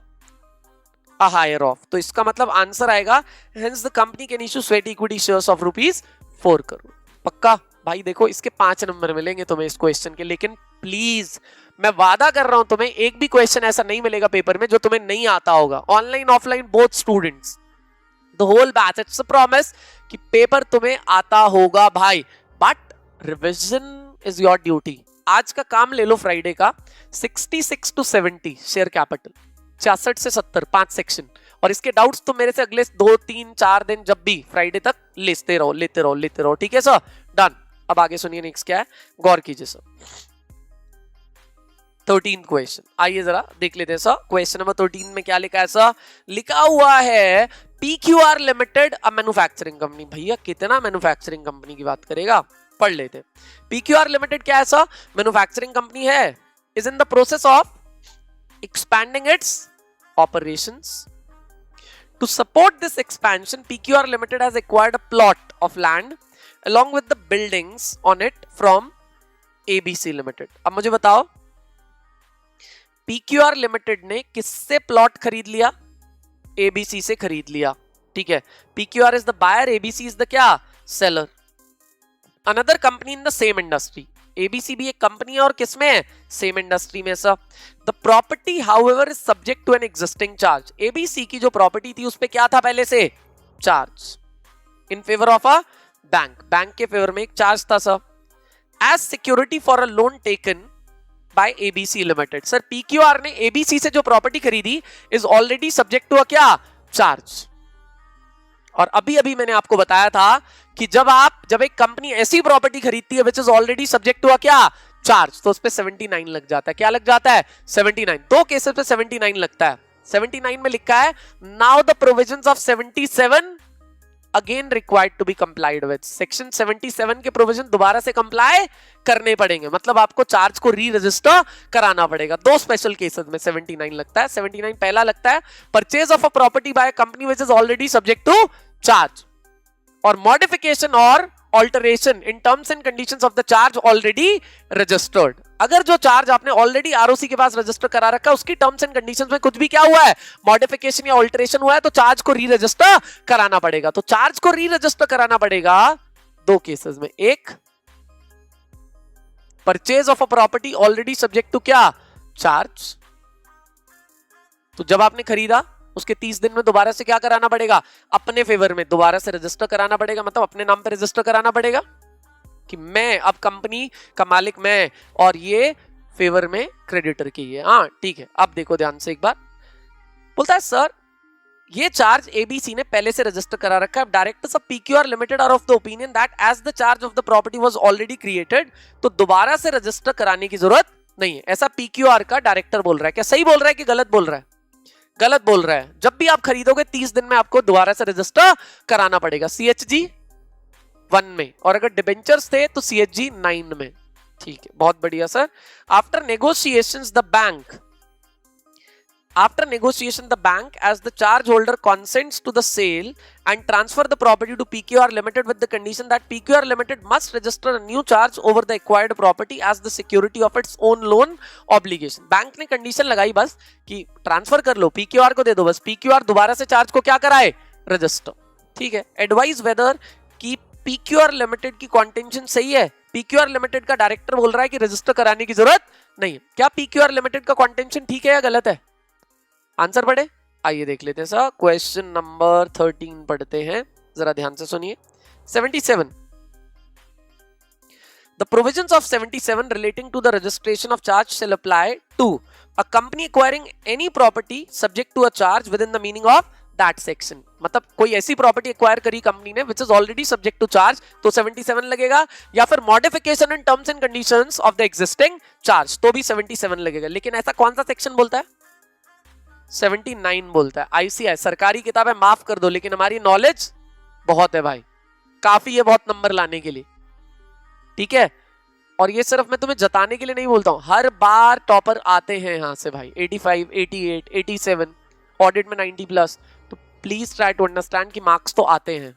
a higher of. तो इसका मतलब आंसर आएगा hence the company can issue sweat equity shares of ₹4 crore. पक्का भाई. देखो, इसके 5 नंबर मिलेंगे तुम्हें इस क्वेश्चन के, लेकिन प्लीज मैं वादा कर रहा हूं तुम्हें एक भी क्वेश्चन ऐसा नहीं मिलेगा पेपर में जो तुम्हें नहीं आता होगा. Online offline both students, the whole batch, it's a promise कि पेपर तुम्हें आता होगा भाई. But revision is your duty. आज का काम ले लो फ्राइडे का. 66 to 70 शेयर कैपिटल, 66 से 70, 5 सेक्शन. और इसके डाउट्स तो मेरे से अगले 2, 3, 4 दिन जब भी फ्राइडे तक लेते रहो. ठीक है सर? डन. अब आगे सुनिए नेक्स्ट क्या है, गौर कीजिए सर. 13 क्वेश्चन. आइए जरा देख लेते हैं सर. क्वेश्चन नंबर 13 में क्या लिखा है सर? लिखा हुआ है PQR limited a manufacturing company. भैया कितना मैन्युफैक्चरिंग कंपनी की बात करेगा? पढ़ लेते. PQR लिमिटेड क्या है सर? मैन्युफैक्चरिंग कंपनी है. Is in the process of expanding its operations. To support this expansion, PQR Limited has acquired a plot of land along with the buildings on it from ABC Limited. अब मुझे बताओ, PQR Limited ने किससे plot खरीद लिया? ABC से खरीद लिया. ठीक है. PQR is the buyer, ABC is the क्या? Seller. Another company in the same industry. ABC भी एक कंपनी है और किसमें है? सेम इंडस्ट्री में sir. The property however is subject to an existing charge. ABC की जो प्रॉपर्टी थी उस पे क्या था पहले से? Charge in favour of a bank, bank के फेवर में एक चार्ज था sir. As security for a loan taken by ABC limited. Sir PQR ने एबीसी से जो प्रॉपर्टी खरीदी is already subject to a क्या? चार्ज। और अभी अभी मैंने आपको बताया था कि जब एक कंपनी ऐसी प्रॉपर्टी खरीदती है which is already subject to a क्या? चार्ज, तो उस पे 79 लग जाता है। क्या लग जाता है? 79। दो केसेस पे 79 लगता है। 79 में लिखा है now the provisions of 77 again required to be complied with. Section 77 के प्रोविजन दोबारा से कंप्लाई करने पड़ेंगे, मतलब आपको चार्ज को री रजिस्टर कराना पड़ेगा। दो स्पेशल केसेस में 79 लगता है। 79 पहला लगता है purchase of a property by a company which is already subject to charge, और मॉडिफिकेशन और alteration in terms and conditions of the charge already registered. अगर जो चार्ज आपने ऑलरेडी आरओसी के पास रजिस्टर करा रखा है उसकी टर्म्स एंड कंडीशंस में कुछ भी क्या हुआ है? मॉडिफिकेशन या ऑल्टरेशन हुआ है तो चार्ज को री रजिस्टर कराना पड़ेगा। तो चार्ज को री रजिस्टर कराना पड़ेगा दो केसेस में। एक, purchase of a property already subject to क्या? चार्ज। तो जब आपने खरीदा उसके 30 दिन में दोबारा से क्या कराना पड़ेगा? अपने फेवर में दोबारा से रजिस्टर कराना पड़ेगा, मतलब अपने नाम पे रजिस्टर कराना पड़ेगा कि मैं अब कंपनी का मालिक मैं, और ये फेवर में क्रेडिटर की है। हाँ ठीक है, अब देखो ध्यान से एक बार। बोलता है सर ये चार्ज एबीसी ने पहले से रजिस्टर करा रखा है। Directors of PQR limited are of the opinion that as the charge of the property was already created, तो दोबारा से रजिस्टर कराने की जरूरत नहीं है। ऐसा पीक्यूआर का डायरेक्टर बोल रहा है। क्या सही बोल रहा है कि गलत बोल रहा है? गलत बोल रहा है। जब भी आप खरीदोगे 30 दिन में आपको दोबारा से रजिस्टर कराना पड़ेगा सीएचजी 1 में, और अगर डिबेंचर्स थे तो सीएचजी 9 में। ठीक है, बहुत बढ़िया sir. After negotiations the bank as the charge holder consents to the sale and transfer the property to PQR Limited with the condition that PQR Limited must register a new charge over the acquired property as the security of its own loan obligation। Bank ने condition लगाई बस कि transfer कर लो, PQR को दे दो, बस PQR दोबारा से चार्ज को क्या कराए? रजिस्टर। ठीक है। एडवाइस वेदर की PQR लिमिटेड की कॉन्टेंशन सही है। PQR लिमिटेड का डायरेक्टर बोल रहा है कि रजिस्टर कराने की जरूरत नहीं है। क्या PQR लिमिटेड का कॉन्टेंशन ठीक है या गलत है? आंसर पढ़े, आइए देख लेते हैं सर। क्वेश्चन नंबर 13 पढ़ते हैं, जरा ध्यान से सुनिए। 77 The provisions of 77 relating to the registration of charge shall apply to a company acquiring any property subject to a charge within the meaning of that section। मतलब कोई ऐसी प्रॉपर्टी एक्वायर करी कंपनी ने which is already subject to charge तो 77 लगेगा, या फिर modification in terms and conditions of the existing charge तो भी 77 लगेगा। लेकिन ऐसा कौन सा सेक्शन बोलता है? 79 बोलता है। आईसीआई सरकारी किताब है, माफ कर दो, लेकिन हमारी नॉलेज बहुत है भाई, काफी है बहुत नंबर लाने के लिए। ठीक है, और ये सिर्फ मैं तुम्हें जताने के लिए नहीं बोलता हूं, हर बार टॉपर आते हैं यहां से भाई। 85, 88, 87, ऑडिट में 90 प्लस। तो प्लीज ट्राई टू अंडरस्टैंड कि मार्क्स तो आते हैं,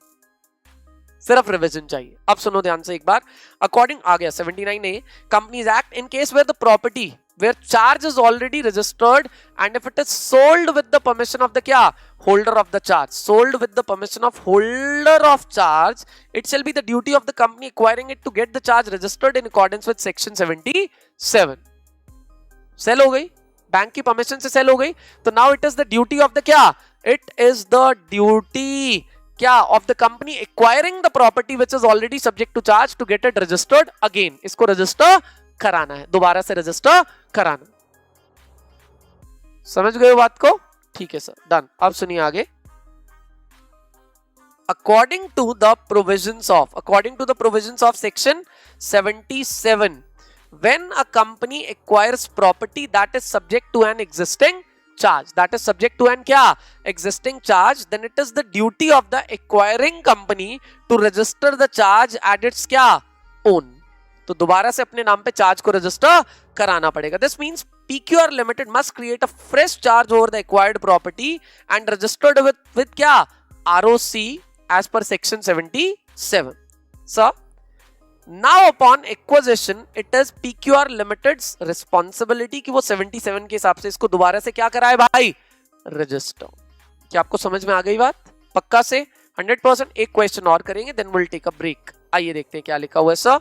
सिर्फ रिवीजन चाहिए। अब सुनो ध्यान से एक बार। अकॉर्डिंग आ गया 79A companies act, in case where the property where charge is already registered and if it is sold with the permission of the क्या? Holder of the charge. Sold with the permission of holder of charge, it shall be the duty of the company acquiring it to get the charge registered in accordance with section 77। Cell हो गई, bank की permission से cell हो गई, तो now it is the duty of the क्या? It is the duty क्या? Of the company acquiring the property which is already subject to charge to get it registered again। इसको register कराना है, दोबारा से रजिस्टर कराना। समझ गए बात को? ठीक है सर, डन। अब सुनिए आगे। According to the provisions of section 77 when a company acquires property that is subject to an existing क्या? existing charge, then it is the duty of the acquiring company to register the charge at its क्या? own। तो दोबारा से अपने नाम पे charge को register कराना पड़ेगा। This means PQR limited must create a fresh charge over the acquired property and registered with क्या? ROC as per section 77। Sir now upon acquisition it is PQR limited's responsibility कि वो 77 के हिसाब से इसको दोबारा से क्या कराए भाई? रजिस्टर। क्या आपको समझ में आ गई बात? पक्का से 100%। एक क्वेश्चन और करेंगे, then will take a break. आइए देखते हैं क्या लिखा हुआ है sir.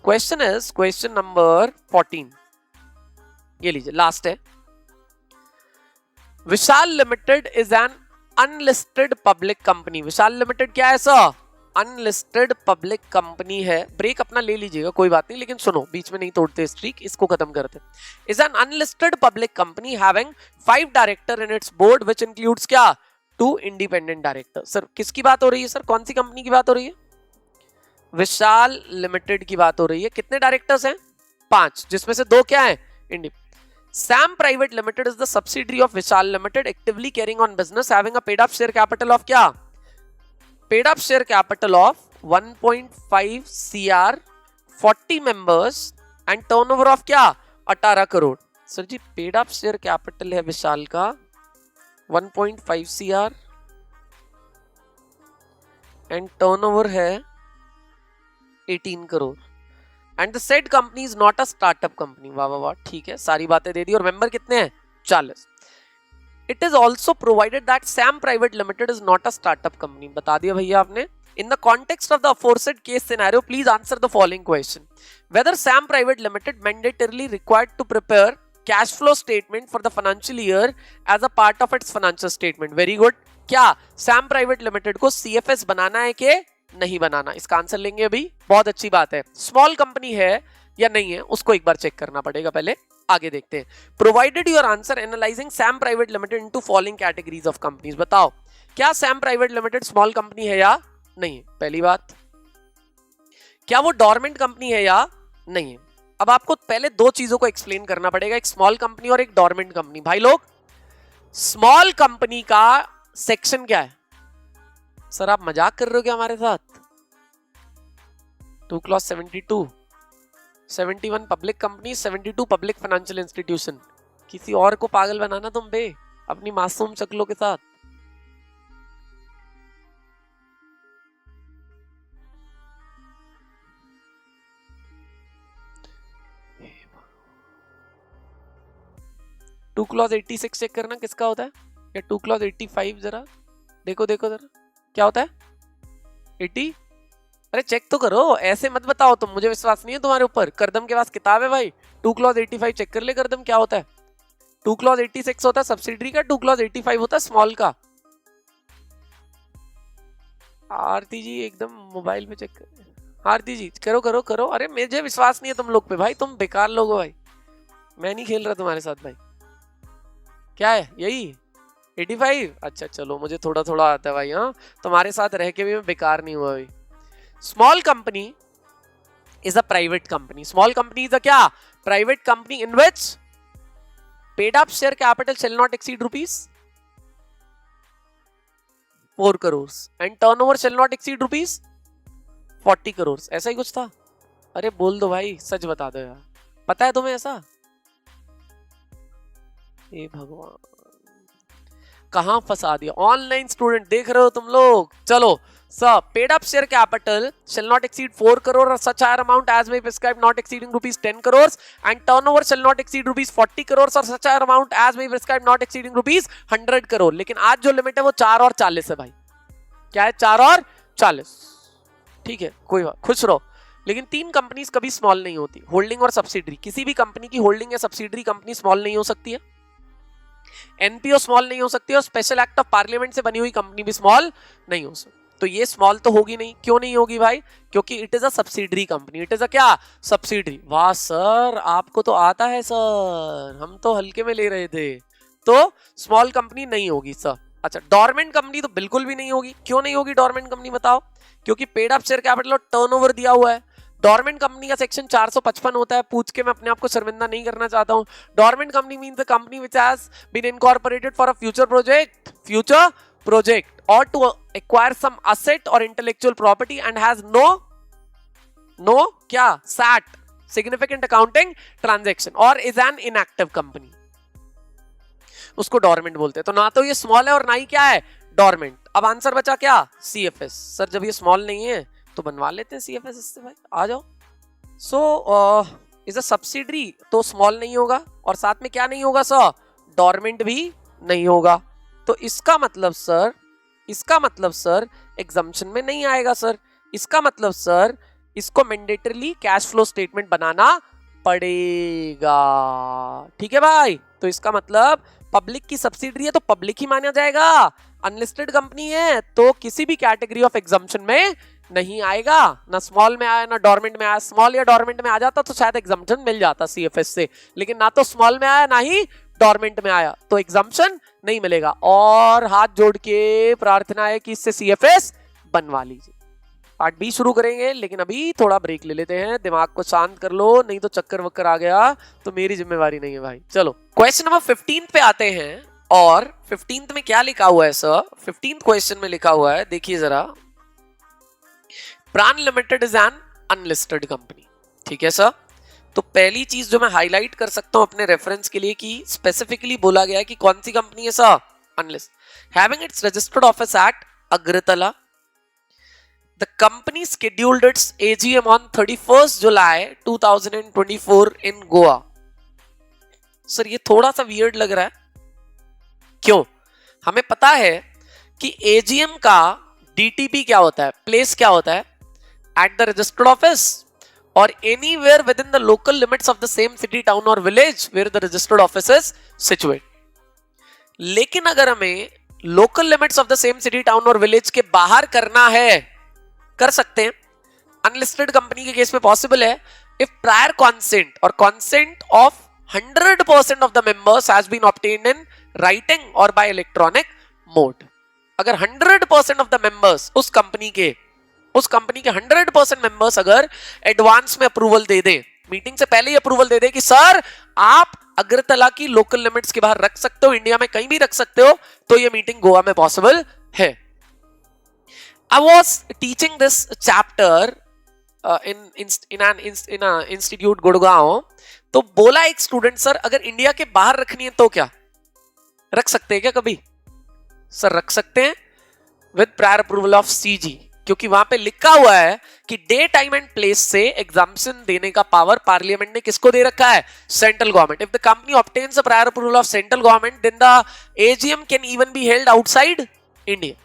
Question is question number 14, ये लीजिए लास्ट है। Vishal Limited is an unlisted public company. Vishal Limited क्या है सर? अनलिस्टेड पब्लिक कंपनी है। ब्रेक अपना ले लीजिएगा कोई बात नहीं, लेकिन सुनो बीच में नहीं तोड़ते स्ट्रीक, इसको खत्म करते। Is an unlisted public company having 5 director in its board which includes क्या? 2 इंडिपेंडेंट डायरेक्टर। सर किसकी बात हो रही है सर? कौन सी कंपनी की बात हो रही है? विशाल लिमिटेड की बात हो रही है। कितने डायरेक्टर्स हैं? 5, जिसमें से 2 क्या है? Sam Private Limited is the subsidiary of Vishal Limited, actively carrying on business, having a paid up share capital of क्या? Paid up share capital of 1.5 CR, 40 members and turnover of क्या? 18 crore. Sir जी paid up share capital है विशाल का 1.5 CR and turnover है 18 crore and the said company is not a startup company. वाह वाह वाह, ठीक है, सारी बातें दे दी। और मेंबर कितने हैं? 40। It is also provided that Sam private limited is not a startup company. बता दिया भैया आपने। In the context of the aforesaid case scenario, please answer the following question: whether Sam Private Limited mandatorily required to prepare cash flow statement for the financial year as a part of its financial statement? Very good. क्या Sam Private Limited को CFS बनाना है कि नहीं बनाना? इसका answer लेंगे अभी। बहुत अच्छी बात है। स्मॉल कंपनी है या नहीं है उसको एक बार चेक करना पड़ेगा पहले। आगे देखते हैं। Provided your answer analysing Sam private limited into following categories of companies. बताओ क्या Sam private limited small company है या नहीं है? पहली बात, क्या वो डोरमेंट कंपनी है या नहीं है? अब आपको पहले 2 चीजों को एक्सप्लेन करना पड़ेगा, एक स्मॉल कंपनी और एक डोरमेंट कंपनी। भाई लोग, स्मॉल कंपनी का सेक्शन क्या है? सर आप मजाक कर रहे हो क्या हमारे साथ? 2 clause 72, 71 public company, 72 public financial institution. किसी और को पागल बनाना तुम बे अपनी मासूम शक्लों के साथ। टू क्लॉज 86 चेक करना किसका होता है, या 2 क्लॉज 85 जरा देखो देखो जरा क्या होता है 80। अरे चेक तो करो, ऐसे मत बताओ तुम, मुझे विश्वास नहीं है तुम्हारे ऊपर। करदम के पास किताब है भाई, 2 क्लॉज 85 चेक कर ले करदम क्या होता है। 2 क्लॉज 86 होता है सब्सिडरी का, 2 क्लॉज 85 होता है स्मॉल का। आरती जी एकदम मोबाइल पे चेक कर। आरती जी करो करो करो। अरे मुझे विश्वास नहीं है तुम लोग पे भाई, तुम बेकार लोग हो भाई, मैं नहीं खेल रहा तुम्हारे साथ भाई। क्या है यही 85? अच्छा चलो, मुझे थोड़ा थोड़ा आता है भाई। हाँ, तुम्हारे साथ रह के भी मैं बेकार नहीं हुआ भाई। Small company is a private company. Small company is a क्या? Private company in which paid up share capital shall not exceed ₹4 crore and turnover shall not exceed ₹40 crore. ऐसा ही कुछ था। अरे बोल दो भाई, सच बता दो यार, पता है तुम्हें ऐसा? हे भगवान, कहां फंसा दिया। ऑनलाइन स्टूडेंट देख रहे हो तुम लोग। चलो sir, paid up share capital shall not exceed 4 crore or such higher amount as may prescribed not exceeding ₹10 crores and turnover shall not exceed ₹40 crores or such higher amount as may prescribed not exceeding ₹100 crore। लेकिन आज जो limit है वो 4 और 40 है भाई। क्या है? 4 और 40। ठीक है, कोई बात, खुश रहो। लेकिन 3 कंपनीज कभी स्मॉल नहीं होती, होल्डिंग और सब्सिडरी। किसी भी कंपनी की होल्डिंग या सब्सिडरी कंपनी स्मॉल नहीं हो सकती है, एनपीओ स्मॉल नहीं हो सकती, और स्पेशल एक्ट ऑफ पार्लियामेंट से बनी हुई कंपनी भी स्मॉल नहीं हो सकती। तो ये स्मॉल तो होगी नहीं। क्यों नहीं होगी भाई? क्योंकि it is a subsidiary company. It is a क्या? सब्सिडरी। वाह सर, आपको तो आता है सर, हम तो हल्के में ले रहे थे। तो स्मॉल कंपनी नहीं होगी सर। अच्छा, डोरमेंट कंपनी तो बिल्कुल भी नहीं होगी। क्यों नहीं होगी डोरमेंट कंपनी बताओ? क्योंकि पेड अप शेयर कैपिटल और टर्नओवर दिया हुआ है। डोरमेंट कंपनी का सेक्शन 455 होता है। पूछ के मैं अपने आप को शर्मिंदा नहीं करना चाहता हूं। Dormant company means the company which has been incorporated for a future project or to acquire some asset or intellectual property and has no क्या SAT significant accounting transaction or is an inactive company, उसको dormant बोलते हैं। तो ना तो ये small है और ना ही क्या है डोरमेंट। अब आंसर बचा क्या? CFS। सर जब ये स्मॉल नहीं है तो बनवा लेते हैं CFS इससे भाई, आ जाओ। सो इज अ सब्सिडरी तो स्मॉल नहीं होगा, और साथ में क्या नहीं होगा सर? डोरमेंट भी नहीं होगा। तो इसका मतलब सर एग्जम्पशन में नहीं आएगा सर। इसका मतलब सर इसको मैंडेटरली कैश फ्लो स्टेटमेंट बनाना पड़ेगा। ठीक है भाई, तो इसका मतलब पब्लिक की सब्सिडरी है तो पब्लिक ही माना जाएगा, अनलिस्टेड कंपनी है तो किसी भी कैटेगरी ऑफ एग्जम्पशन में नहीं आएगा, ना स्मॉल में आया ना डोरमेंट में आया। स्मॉल या डोरमेंट में आ जाता तो शायद एग्जम्पशन मिल जाता सीएफएस से, लेकिन ना तो स्मॉल में आया ना ही डोरमेंट में आया, तो एग्जम्पशन नहीं मिलेगा। और हाथ जोड़ के प्रार्थना है कि इससे सीएफएस बनवा लीजिए। पार्ट बी शुरू करेंगे, लेकिन अभी थोड़ा ब्रेक ले लेते हैं, दिमाग को शांत कर लो, नहीं तो चक्कर वक्कर आ गया तो मेरी जिम्मेवारी नहीं है भाई। चलो क्वेश्चन नंबर 15 पे आते हैं, और 15 में क्या लिखा हुआ है सर? 15 क्वेश्चन में लिखा हुआ है, देखिए जरा, प्राण limited is an unlisted company. ठीक है सर, तो पहली चीज जो मैं हाईलाइट कर सकता हूं अपने रेफरेंस के लिए कि स्पेसिफिकली बोला गया है कि कौन सी कंपनी है sir? Unlisted, having its registered office at Agartala. The company scheduled its AGM on 31st July 2024 in Goa. Sir ये थोड़ा सा वियर्ड लग रहा है, क्यों? हमें पता है कि AGM का DTP क्या होता है, प्लेस क्या होता है? At the registered office or anywhere within the local limits of the same city, town or village where the registered office is situated. लेकिन अगर हमें local limits of the same city, town or village के बाहर करना है, कर सकते हैं। अनलिस्टेड कंपनी के केस में पॉसिबल है इफ प्रायर कॉन्सेंट और consent of 100% of the members has been obtained in writing और बाय इलेक्ट्रॉनिक मोड। अगर 100% ऑफ द मेंबर्स उस कंपनी के 100% मेंबर्स अगर एडवांस में अप्रूवल दे दें, मीटिंग से पहले ही अप्रूवल दे दें कि सर आप अग्रतला की लोकल लिमिट्स के बाहर रख सकते हो, इंडिया में कहीं भी रख सकते हो, तो ये मीटिंग गोवा में पॉसिबल है। I was teaching this chapter in an institute Gurgaon, तो बोला एक स्टूडेंट सर अगर इंडिया के बाहर रखनी है तो क्या रख सकते हैं क्या कभी? सर रख सकते हैं with prior approval of CG, क्योंकि वहां पे लिखा हुआ है कि डे टाइम एंड प्लेस से एग्जाम्पशन देने का पावर पार्लियामेंट ने किसको दे रखा है? Central government. If the company obtains a prior approval of central government then the AGM can even be held outside India.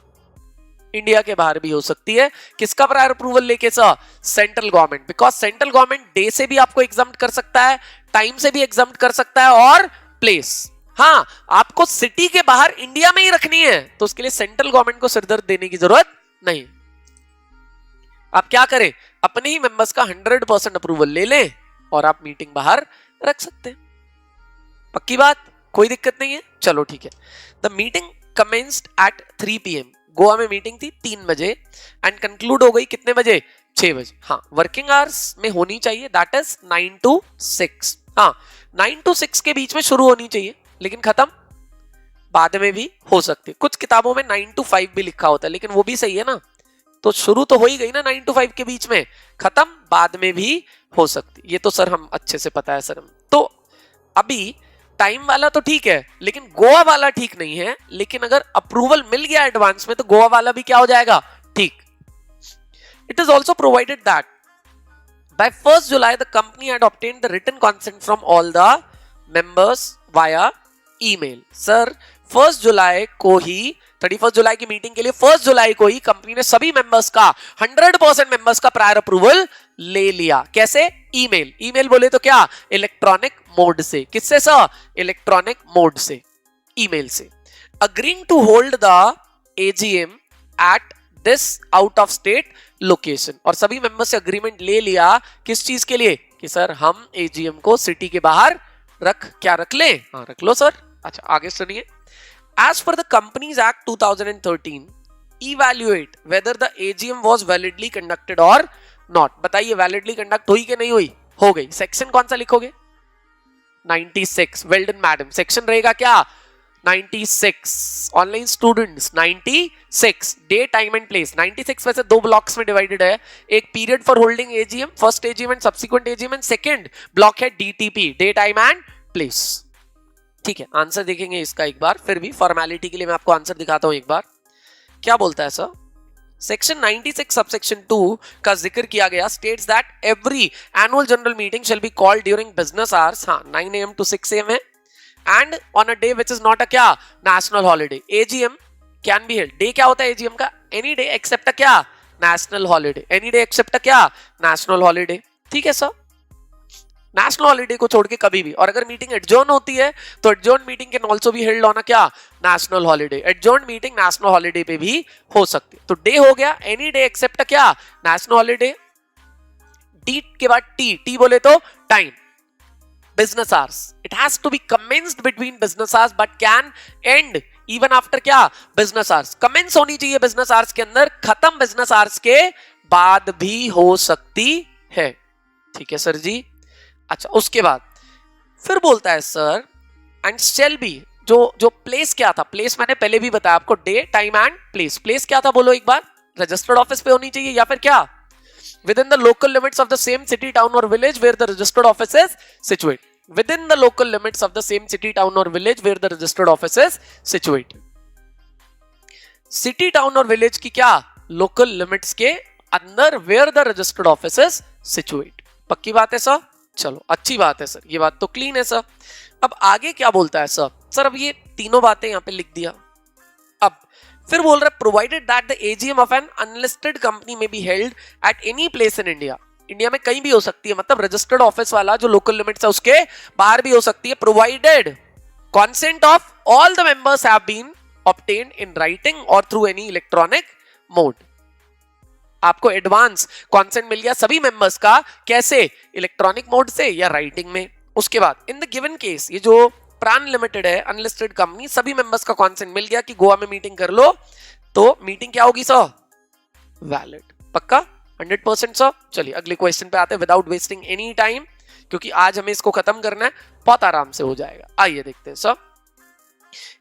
India के बाहर भी हो सकती है, किसका प्रायर अप्रूवल लेके sir? Central government, because central government day से भी आपको एग्जम्प्ट कर सकता है, टाइम से भी एग्जम्प्ट कर सकता है और प्लेस। हाँ, आपको सिटी के बाहर इंडिया में ही रखनी है तो उसके लिए सेंट्रल गवर्नमेंट को सिरदर्द देने की जरूरत नहीं। आप क्या करें, अपने ही मेंबर्स का 100% अप्रूवल ले लें और आप मीटिंग बाहर रख सकते हैं। पक्की बात, कोई दिक्कत नहीं है। चलो ठीक है। The meeting commenced at 3 PM। Goa में मीटिंग थी 3 बजे एंड कंक्लूड हो गई कितने बजे? 6 बजे। हाँ, वर्किंग आवर्स में होनी चाहिए, दैट इज 9 to 6। हाँ, 9 to 6 के बीच में शुरू होनी चाहिए, लेकिन खत्म बाद में भी हो सकती है। कुछ किताबों में 9 to 5 भी लिखा होता है, लेकिन वो भी सही है ना, तो शुरू तो हो ही गई ना 9 to 5 के बीच में, खत्म बाद में भी हो सकती। ये तो सर हम अच्छे से पता है सर। तो अभी टाइम वाला तो ठीक है, लेकिन गोवा वाला ठीक नहीं है। लेकिन अगर अप्रूवल मिल गया एडवांस में तो गोवा वाला भी क्या हो जाएगा? ठीक। It is also provided that by 1st July the company had obtained the written consent from all the members via email. Sir 1st जुलाई को ही, 31st जुलाई की मीटिंग के लिए 1st जुलाई को ही कंपनी ने सभी मेंबर्स का 100% मेंबर्स का प्रायर अप्रूवल ले लिया। कैसे? ईमेल। ईमेल बोले तो क्या? इलेक्ट्रॉनिक मोड से। किससे सर? इलेक्ट्रॉनिक मोड से, ईमेल से। Agreeing to hold the AGM at this out of state location. और सभी मेंबर्स से अग्रीमेंट ले लिया किस चीज के लिए? कि सर हम एजीएम को सिटी के बाहर रख ले। हाँ रख लो सर। अच्छा आगे सुनिए। As per the Companies Act 2013, evaluate whether the AGM was validly conducted or not. बताइए validly conduct हुई कि नहीं हुई? हो गई। सेक्शन कौन सा लिखोगे? 96। Well done madam. सेक्शन रहेगा क्या? 96। Online students 96। Day time and place 96 वैसे 2 ब्लॉक्स में डिवाइडेड है। एक period for holding AGM, first AGM and subsequent AGM, and second block है DTP, day time and place. ठीक है, आंसर देखेंगे इसका एक बार, फिर भी फॉर्मेलिटी के लिए मैं आपको आंसर दिखाता हूं एक बार। क्या बोलता है सर? सेक्शन 96 सबसेक्शन 2 का जिक्र किया गया, states that every annual general meeting shall be called during business hours. हाँ, 9 AM to 6 AM है, and on a day which is not a क्या? National holiday. AGM can be held. Day क्या होता है एजीएम का? Any day except a क्या? National holiday, any day except क्या, national holiday. ठीक है सर, नेशनल हॉलीडे को छोड़ के कभी भी, और अगर मीटिंग एडजर्न होती है तो adjourn meeting can also be held on a क्या, national holiday. Adjourn meeting national holiday पे भी हो सकती है। तो डे हो गया, एनी डे एक्सेप्ट क्या, नेशनल हॉलीडे। डी के बाद टी, टी बोले तो time, business hours, it has to be commenced between business hours but can end even after क्या, बिजनेस आवर्स। कमेंस होनी चाहिए बिजनेस आवर्स के अंदर, खत्म बिजनेस आवर्स के बाद भी हो सकती है। ठीक है सर जी। अच्छा, उसके बाद फिर बोलता है सर एंड शेल बी, जो प्लेस क्या था, प्लेस मैंने पहले भी बताया आपको, day time and place. Place क्या था बोलो एक बार, रजिस्टर्ड ऑफिस पे होनी चाहिए या फिर क्या, within the local limits of the same city, town or village where the registered office is situated. Within the local limits of the same city, town or village where the registered office is situated. City, town और village की क्या, local limits के अंदर where the registered office is situated. पक्की बात है sir? चलो अच्छी बात है सर, ये बात तो क्लीन है सर। अब आगे क्या बोलता है सर? सर अब ये तीनों बातें यहां पे लिख दिया। अब फिर बोल रहा है provided that the AGM of an unlisted company may be held at any place in India. India में कहीं भी हो सकती है, मतलब रजिस्टर्ड ऑफिस वाला जो लोकल लिमिट्स है उसके बाहर भी हो सकती है, provided consent of all the members have been obtained in writing और थ्रू एनी इलेक्ट्रॉनिक मोड। आपको एडवांस कंसेंट मिल गया सभी मेंबर्स का, कैसे, इलेक्ट्रॉनिक मोड से या राइटिंग में। उसके बाद इन द गिवन केस, ये जो प्राण लिमिटेड है अनलिस्टेड कंपनी, सभी मेंबर्स का कंसेंट मिल गया कि गोवा में मीटिंग कर लो, तो मीटिंग क्या होगी सर, वैलिड। पक्का 100% सर। चलिए अगले क्वेश्चन पे आते हैं विदाउट वेस्टिंग एनी टाइम, क्योंकि आज हमें इसको खत्म करना है, बहुत आराम से हो जाएगा। आइए देखते हैं सर।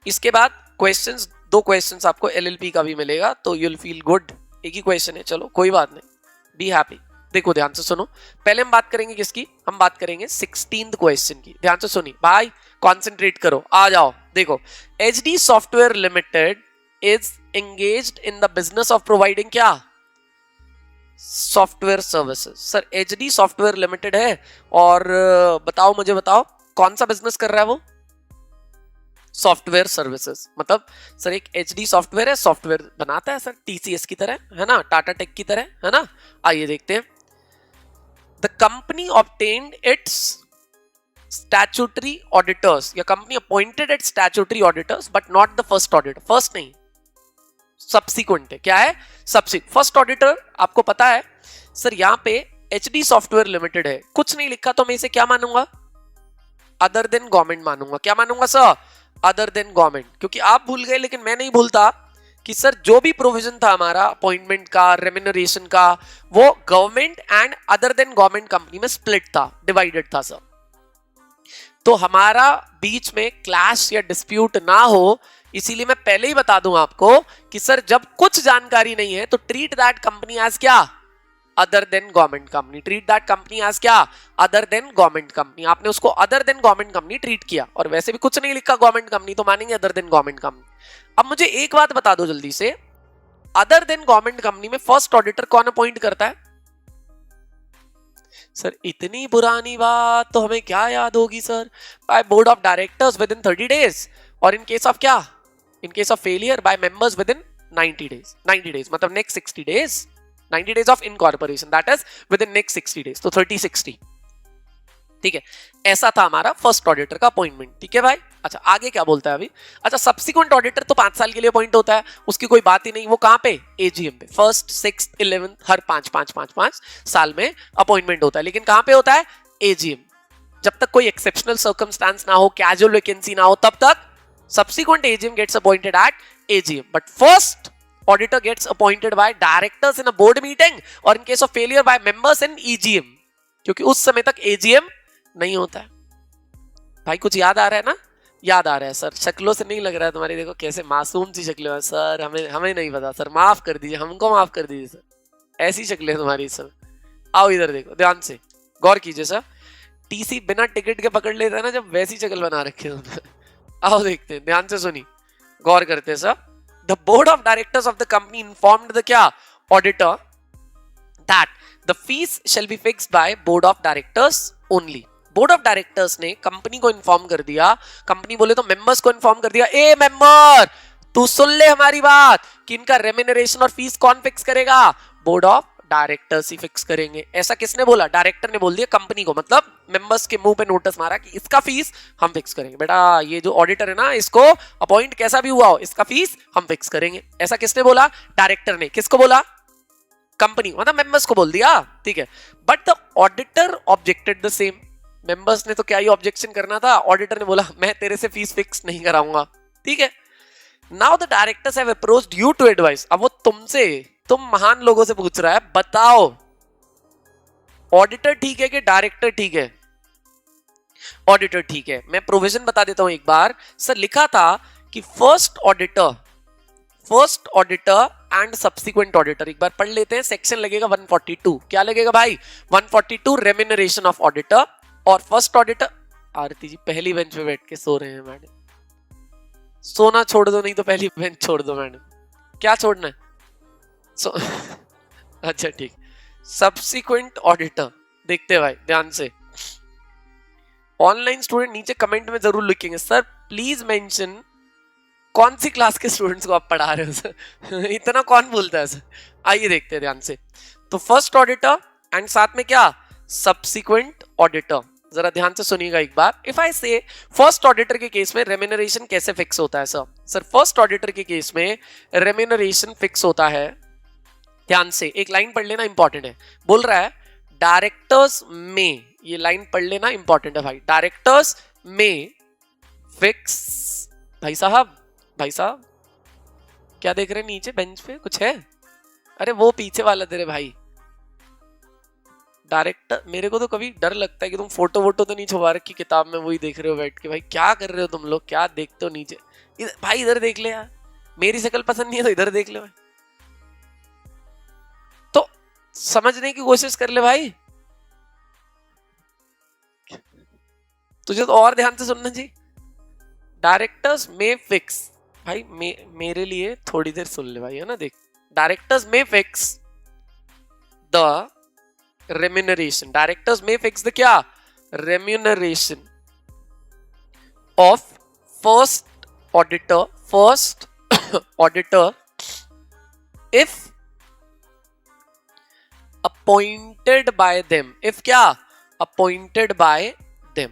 इसके बाद क्वेश्चंस, 2 क्वेश्चंस आपको एलएलपी का भी मिलेगा, तो यू विल फील गुड। एक ही क्वेश्चन है, चलो कोई बात नहीं, बी हैप्पी। देखो ध्यान से सुनो, पहले हम बात करेंगे किसकी, हम बात करेंगे 16th क्वेश्चन की। ध्यान से सुनिए भाई, कॉन्सेंट्रेट करो, आ जाओ। देखो, HD Software Limited is engaged in the business of providing क्या, software services. Sir HD Software Limited है और बताओ, मुझे बताओ कौन सा बिजनेस कर रहा है वो, सॉफ्टवेयर सर्विसेज। मतलब सर एक एचडी सॉफ्टवेयर है, सॉफ्टवेयर बनाता है सर टीसीएस की तरह, है ना, टाटा टेक की तरह, है ना। आइए देखते हैं। The company obtained its statutory auditors, या company appointed its statutory auditors but not the first auditor. First नहीं, सब्सिक्वेंट है। क्या है, सब्सिक्वेंट। फर्स्ट ऑडिटर आपको पता है सर, यहां पे एचडी सॉफ्टवेयर लिमिटेड है, कुछ नहीं लिखा, तो मैं इसे क्या मानूंगा, अदर देन गवर्नमेंट मानूंगा। क्या मानूंगा सर, अदर देन गवर्नमेंट। क्योंकि आप भूल गए लेकिन मैं नहीं भूलता कि सर जो भी प्रोविजन था हमारा अपॉइंटमेंट का, रेम्यूनरेशन का, वो government and other than government company में स्प्लिट था, डिवाइडेड था सर। तो हमारा बीच में क्लैश या डिस्प्यूट ना हो, इसीलिए मैं पहले ही बता दूं आपको कि सर जब कुछ जानकारी नहीं है तो ट्रीट दैट कंपनी एज क्या, other than government company. Treat that company as क्या, अदर देन गवर्नमेंट कंपनी। आपने उसको other than government company treat किया, और वैसे भी कुछ नहीं लिखा गवर्नमेंट कंपनी, तो मानेंगे अदर देन गवर्नमेंट कंपनी। अब मुझे एक बात बता दो जल्दी से, अदर देन गवर्नमेंट कंपनी में फर्स्ट ऑडिटर कौन अपॉइंट करता है सर? इतनी पुरानी बात तो हमें क्या याद होगी sir, by board of directors within 30 days, और इन केस ऑफ क्या, in case of failure by members within 90 days. 90 days मतलब next 60 days, 90 days of incorporation, that is within next 60 days, तो 30-60। ठीक है, ऐसा था हमारा first auditor का अपॉइंटमेंट। ठीक है भाई। अच्छा आगे क्या बोलता है अभी। अच्छा, सब्सिक्वेंट ऑडिटर तो 5 साल के लिए अपॉइंट होता है, उसकी कोई बात ही नहीं। वो कहां पे, एजीएम पे, 1st, 6th, 11th, हर 5 साल में अपॉइंटमेंट होता है। लेकिन कहां पे होता है, एजीएम। जब तक कोई एक्सेप्शनल सर्कमस्टांस ना हो, कैजुअल वैकेंसी ना हो, तब तक subsequent AGM gets appointed at AGM, but first auditor gets appointed by directors in a board meeting, or in case of failure by members in EGM, क्योंकि उस समय तक AGM नहीं होता है। भाई कुछ याद आ रहा है ना, याद आ रहा है सर, शक्लों से नहीं लग रहा है तुम्हारी, देखो कैसे मासूम सी शक्लें हैं सर, हमें नहीं पता सर, माफ कर दीजिए, हमको माफ कर दीजिए सर, ऐसी शक्लें तुम्हारी सर। आओ इधर देखो, ध्यान से गौर कीजिए सर, टीसी बिना टिकट के पकड़ लेता है ना जब, वैसी शक्ल बना रखी है। आओ देखते हैं, ध्यान से सुनी, गौर करते हैं sir. The board of directors of the company informed the क्या, auditor, that the fees shall be fixed by board of directors only. Board of directors ने कंपनी को इन्फॉर्म कर दिया, कंपनी बोले तो मेंबर्स को इन्फॉर्म कर दिया, ए मेंबर तू सुन ले हमारी बात, कि इनका रेम्यूनरेशन और फीस कौन फिक्स करेगा, board of directors he fix करेंगे। ऐसा किसने बोला? डायरेक्टर ने बोल दिया कंपनी को, मतलब मेंबर्स के मुंह पे नोटिस मारा कि इसका फीस हम फिक्स करेंगे। बेटा ये जो ऑडिटर है ना, इसको अपॉइंट कैसा भी हुआ हो, इसका फीस हम फिक्स करेंगे। ऐसा किसने बोला? डायरेक्टर ने। किसको बोला? कंपनी, मतलब मेंबर्स को बोल दिया, ठीक है। But the auditor objected the same. Members ने तो क्या ही ऑब्जेक्शन करना था, ऑडिटर ने बोला मैं तेरे से फीस फिक्स नहीं कराऊंगा, ठीक है। Now the directors have approached you to advise. अब वो तुमसे, तुम महान लोगों से पूछ रहा है, बताओ ऑडिटर ठीक है कि डायरेक्टर ठीक है? ऑडिटर ठीक है। मैं प्रोविजन बता देता हूं एक बार। सर लिखा था कि first auditor and subsequent auditor. एक बार पढ़ लेते हैं, सेक्शन लगेगा 142। क्या लगेगा भाई? 142 रेम्यूनरेशन ऑफ ऑडिटर। और फर्स्ट ऑडिटर, आरती जी पहली बेंच पे बैठ के सो रहे हैं मैडम। सोना छोड़ दो, नहीं तो पहली बेंच छोड़ दो मैडम। क्या छोड़ना है? अच्छा ठीक। सब्सिक्वेंट ऑडिटर देखते हैं भाई ध्यान से। ऑनलाइन स्टूडेंट नीचे कमेंट में जरूर लिखेंगे सर प्लीज मेंशन कौन सी क्लास के स्टूडेंट्स को आप पढ़ा रहे हो सर। इतना कौन बोलता है सर? आइए देखते हैं ध्यान से। तो फर्स्ट ऑडिटर एंड साथ में क्या? Subsequent auditor. जरा ध्यान से सुनिएगा एक बार। इफ आई से फर्स्ट ऑडिटर के केस में रेम्यूनरेशन कैसे फिक्स होता है सर? सर फर्स्ट ऑडिटर के केस में रेम्यूनरेशन फिक्स होता है, ध्यान से एक लाइन पढ़ लेना इंपॉर्टेंट है। बोल रहा है डायरेक्टर्स में, ये लाइन पढ़ लेना इंपॉर्टेंट है भाई। डायरेक्टर्स में फिक्स, भाई साहब क्या देख रहे हैं नीचे बेंच पे? कुछ है? अरे वो पीछे वाला तेरे भाई डायरेक्टर। मेरे को तो कभी डर लगता है कि तुम फोटो वोटो तो नहीं छुपा रखी किताब में, वही देख रहे हो बैठ के। भाई क्या कर रहे हो तुम लोग? क्या देखते हो नीचे? भाई इधर देख ले यार, मेरी शक्ल पसंद नहीं है तो इधर देख ले भाई। तो समझने की कोशिश कर ले भाई, तुझे तो और ध्यान से सुनना जी। डायरेक्टर्स में फिक्स, भाई मेरे लिए थोड़ी देर सुन ले भाई, है ना। देख, directors may fix the remuneration. Directors may fix the क्या? Remuneration of first auditor if appointed by them. If क्या? Appointed by them.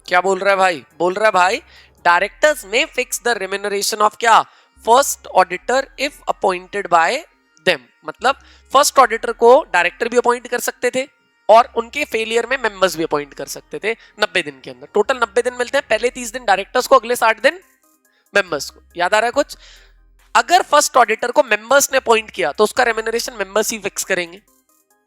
क्या बोल रहा है भाई? बोल रहा है भाई directors may fix the remuneration of क्या? First auditor if appointed by them. मतलब फर्स्ट ऑडिटर को डायरेक्टर भी अपॉइंट कर सकते थे और उनके फेलियर में मेंबर्स भी अपॉइंट कर सकते थे 90 दिन के अंदर। टोटल 90 दिन मिलते हैं, पहले 30 दिन डायरेक्टर्स को, अगले 60 दिन मेंबर्स को। याद आ रहा है कुछ? अगर फर्स्ट ऑडिटर को मेंबर्स ने अपॉइंट किया तो उसका रेम्यूनरेशन मेंबर्स ही फिक्स करेंगे,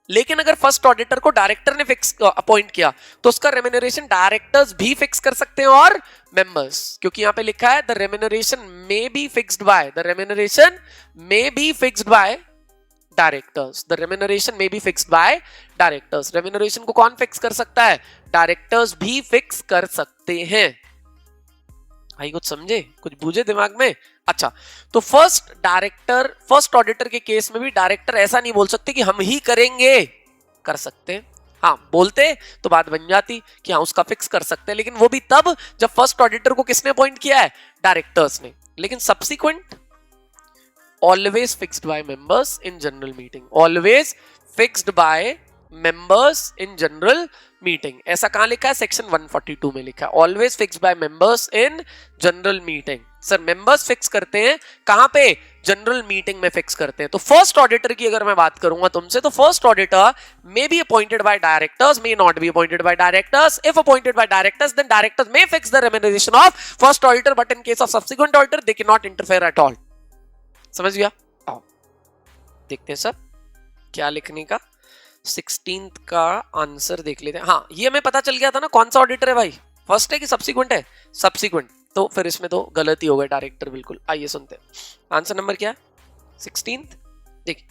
लेकिन अगर फर्स्ट ऑडिटर को डायरेक्टर ने फिक्स अपॉइंट किया तो उसका रेम्यूनरेशन डायरेक्टर्स भी फिक्स कर सकते हैं और मेंबर्स, क्योंकि यहां पे लिखा है the remuneration may be fixed by, the remuneration may be fixed bye directors. The remuneration may be fixed bye directors. Remuneration को कौन फिक्स कर सकता है? डायरेक्टर्स भी फिक्स कर सकते हैं। भाई कुछ समझे, कुछ बूझे दिमाग में? अच्छा, तो फर्स्ट ऑडिटर के केस में भी डायरेक्टर ऐसा नहीं बोल सकते कि हम ही करेंगे, कर सकते हैं। हाँ, बोलते तो बात बन जाती कि हाँ उसका फिक्स कर सकते हैं, लेकिन वो भी तब जब फर्स्ट ऑडिटर को किसने अपॉइंट किया है? डायरेक्टर्स ने। लेकिन subsequent always fixed by members in general meeting, always fixed by members in general meeting। ऐसा कहां लिखा है? सेक्शन 142 में लिखा है always fixed by members in general meeting। Sir members fix करते हैं कहां पे? जनरल मीटिंग में फिक्स करते हैं। तो फर्स्ट ऑडिटर की अगर मैं बात करूंगा तुमसे, तो first auditor may be appointed by directors, may not be appointed by directors. If appointed by directors then directors may fix the remuneration of first auditor, but in case of subsequent auditor they can not interfere at all. समझ गया? आओ देखते हैं sir क्या लिखने का। 16th का answer देख लेते हैं। हाँ, ये हमें पता चल गया था ना कौन सा ऑडिटर है भाई, फर्स्ट है कि सब्सिक्वेंट है? सब्सिक्वेंट। तो फिर इसमें तो गलती हो गई, डायरेक्टर बिल्कुल। आइए सुनते हैं आंसर नंबर क्या है? 16th। देखिए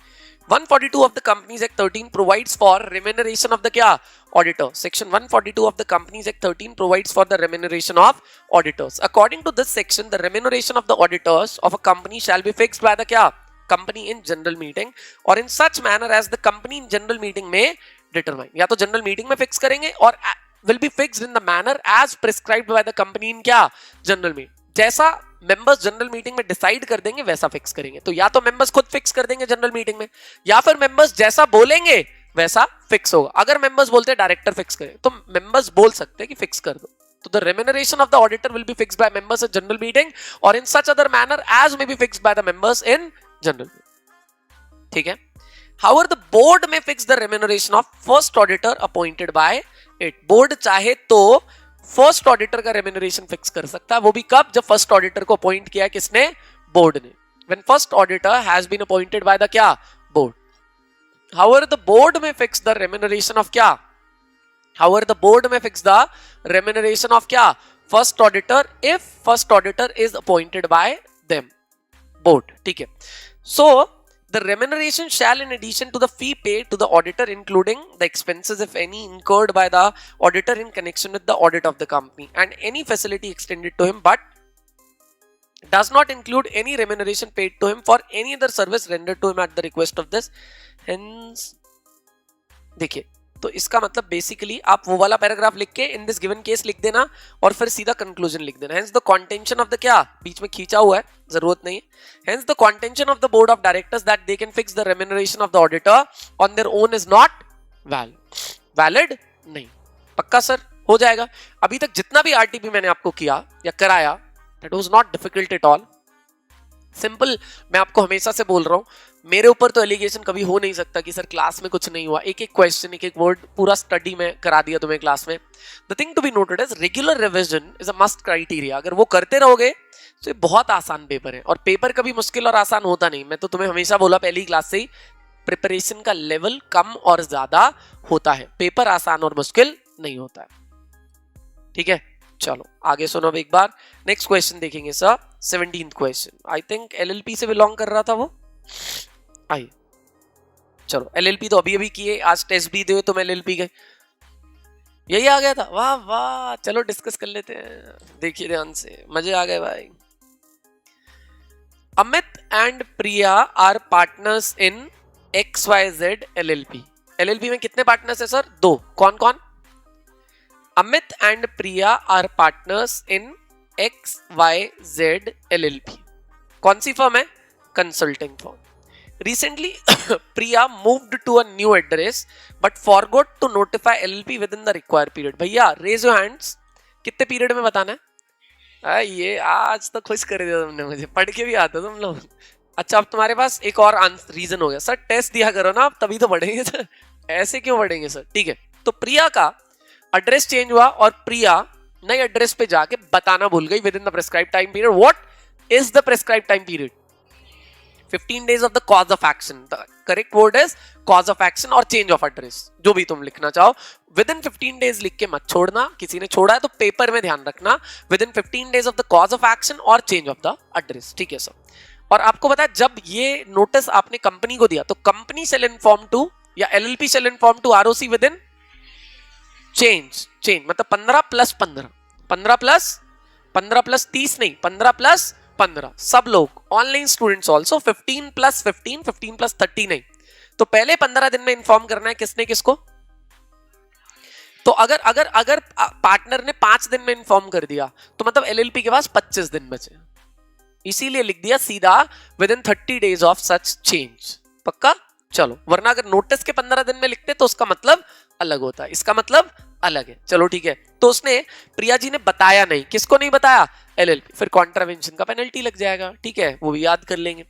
142 of the Companies Act 13 provides for remuneration of the क्या? Auditor. Section 142 of the Companies Act 13 provides for the remuneration of auditors. According to this section, the remuneration of the auditors of a company shall be fixed by the क्या? Company in general meeting or in such manner as the company in general meeting may determine। या तो general meeting में fix करेंगे और will be fixed in the manner as prescribed by the company in क्या? General meeting। जैसा members general meeting में decide कर देंगे वैसा फिक्स करेंगे। तो या तो मेंबर्स खुद फिक्स कर देंगे जनरल मीटिंग में, या फिर मेंबर्स जैसा बोलेंगे वैसा फिक्स होगा। अगर मेंबर्स बोलते हैं डायरेक्टर फिक्स करे, तो मेंबर्स बोल सकते हैं कि फिक्स कर दो। तो the remuneration of the auditor will be fixed by members in general meeting or in such other manner as may be fixed by the members in general meeting. ठीक है। However, the board may fix the remuneration of first auditor appointed by it. Board चाहे तो first auditor का remuneration fix कर सकता है, वो भी कब? जब फर्स्ट ऑडिटर को अपॉइंट किया किसने? बोर्ड ने। When first auditor has been appointed by the क्या? Board. However, the board may fix the remuneration of क्या? However, the board may fix the remuneration of क्या? First auditor if first auditor is appointed by them. Board. ठीक है। So the remuneration shall, in addition to the fee paid to the auditor, including the expenses, if any, incurred by the auditor in connection with the audit of the company, and any facility extended to him, but does not include any remuneration paid to him for any other service rendered to him at the request of this. Hence, देखिए, तो इसका मतलब basically आप वो वाला paragraph लिख के in this given case लिख देना और फिर सीधा कंक्लूजन लिख देना। Hence the contention of the क्या? बीच में खींचा हुआ है, जरूरत नहीं है। Hence the contention of the board of directors that they can fix the remuneration of the auditor on their own is not valid. नहीं। पक्का सर? हो जाएगा। अभी तक जितना भी आरटीपी मैंने आपको किया या कराया, that was not difficult at all. Simple. मैं आपको हमेशा से बोल रहा हूं, मेरे ऊपर तो एलिगेशन कभी हो नहीं सकता कि सर क्लास में कुछ नहीं हुआ। एक एक क्वेश्चन, एक एक वर्ड पूरा स्टडी में करा दिया तुम्हें क्लास में। The thing to be noted is regular revision is a must criteria. अगर वो करते रहोगे तो ये बहुत आसान पेपर है, और पेपर कभी मुश्किल और आसान होता नहीं। मैं तो तुम्हें हमेशा बोला पहली क्लास से ही, प्रिपरेशन का लेवल कम और ज्यादा होता है, पेपर आसान और मुश्किल नहीं होता है। ठीक है, चलो आगे सुनो अब एक बार। नेक्स्ट क्वेश्चन देखेंगे sir, 17th question. I think LLP से बिलोंग कर रहा था वो। आइए चलो, एलएलपी तो अभी अभी किए, आज टेस्ट भी दिए, तुम एलएलपी गए, यही आ गया था। वाह वाह, चलो डिस्कस कर लेते हैं। देखिए ध्यान से, मजे आ गए भाई। Amit and Priya are partners in XYZ LLP। LLP में कितने पार्टनर्स है सर? 2। कौन कौन? Amit and Priya are partners in XYZ LLP। कौन सी फर्म है? Consulting firm. Recently, Priya moved to a new address but forgot to notify LLP within the required period. भैया raise your hands, कितने पीरियड में बताना है? ये आज तो खुश कर दिया तुमने मुझे, पढ़ के भी आता तुम लोग। अच्छा, अब तुम्हारे पास एक और रीजन हो गया सर, टेस्ट दिया करो ना, अब तभी तो बढ़ेंगे सर, ऐसे क्यों बढ़ेंगे सर? ठीक है, तो प्रिया का एड्रेस चेंज हुआ और प्रिया नए एड्रेस पे जाके बताना भूल गई with in the prescribe time period. What is the prescribe time period? 15 days of the cause of action. The correct word is cause of action और change of address, जो भी तुम लिखना चाहो। Within 15 days लिख के मत छोड़ना, किसी ने छोड़ा है तो पेपर में ध्यान रखना, within 15 days of the cause of action और change of the address। ठीक है सर। और आपको पता है, जब ये नोटिस आपने कंपनी को दिया तो कंपनी shall inform to या LLP shall inform to ROC within change मतलब 15 + 15, 15 + 30 नहीं, 15 + 15, सब लोग ऑनलाइन स्टूडेंट्स ऑल्सो 15 + 15, 15 + 30 नहीं। तो पहले 15 दिन में इन्फॉर्म करना है किसने किसको। तो अगर पार्टनर ने 5 दिन में इन्फॉर्म कर दिया तो मतलब एलएलपी के पास 25 दिन बचे, इसीलिए लिख दिया सीधा within 30 days of such change. पक्का? चलो, वरना अगर नोटिस के 15 दिन में लिखते तो उसका मतलब अलग होता है, इसका मतलब अलग है। चलो ठीक है, तो उसने प्रिया जी ने बताया नहीं, किसको नहीं बताया? एलएलपी। फिर कॉन्ट्रावेंशन का पेनल्टी लग जाएगा, ठीक है, वो भी याद कर लेंगे।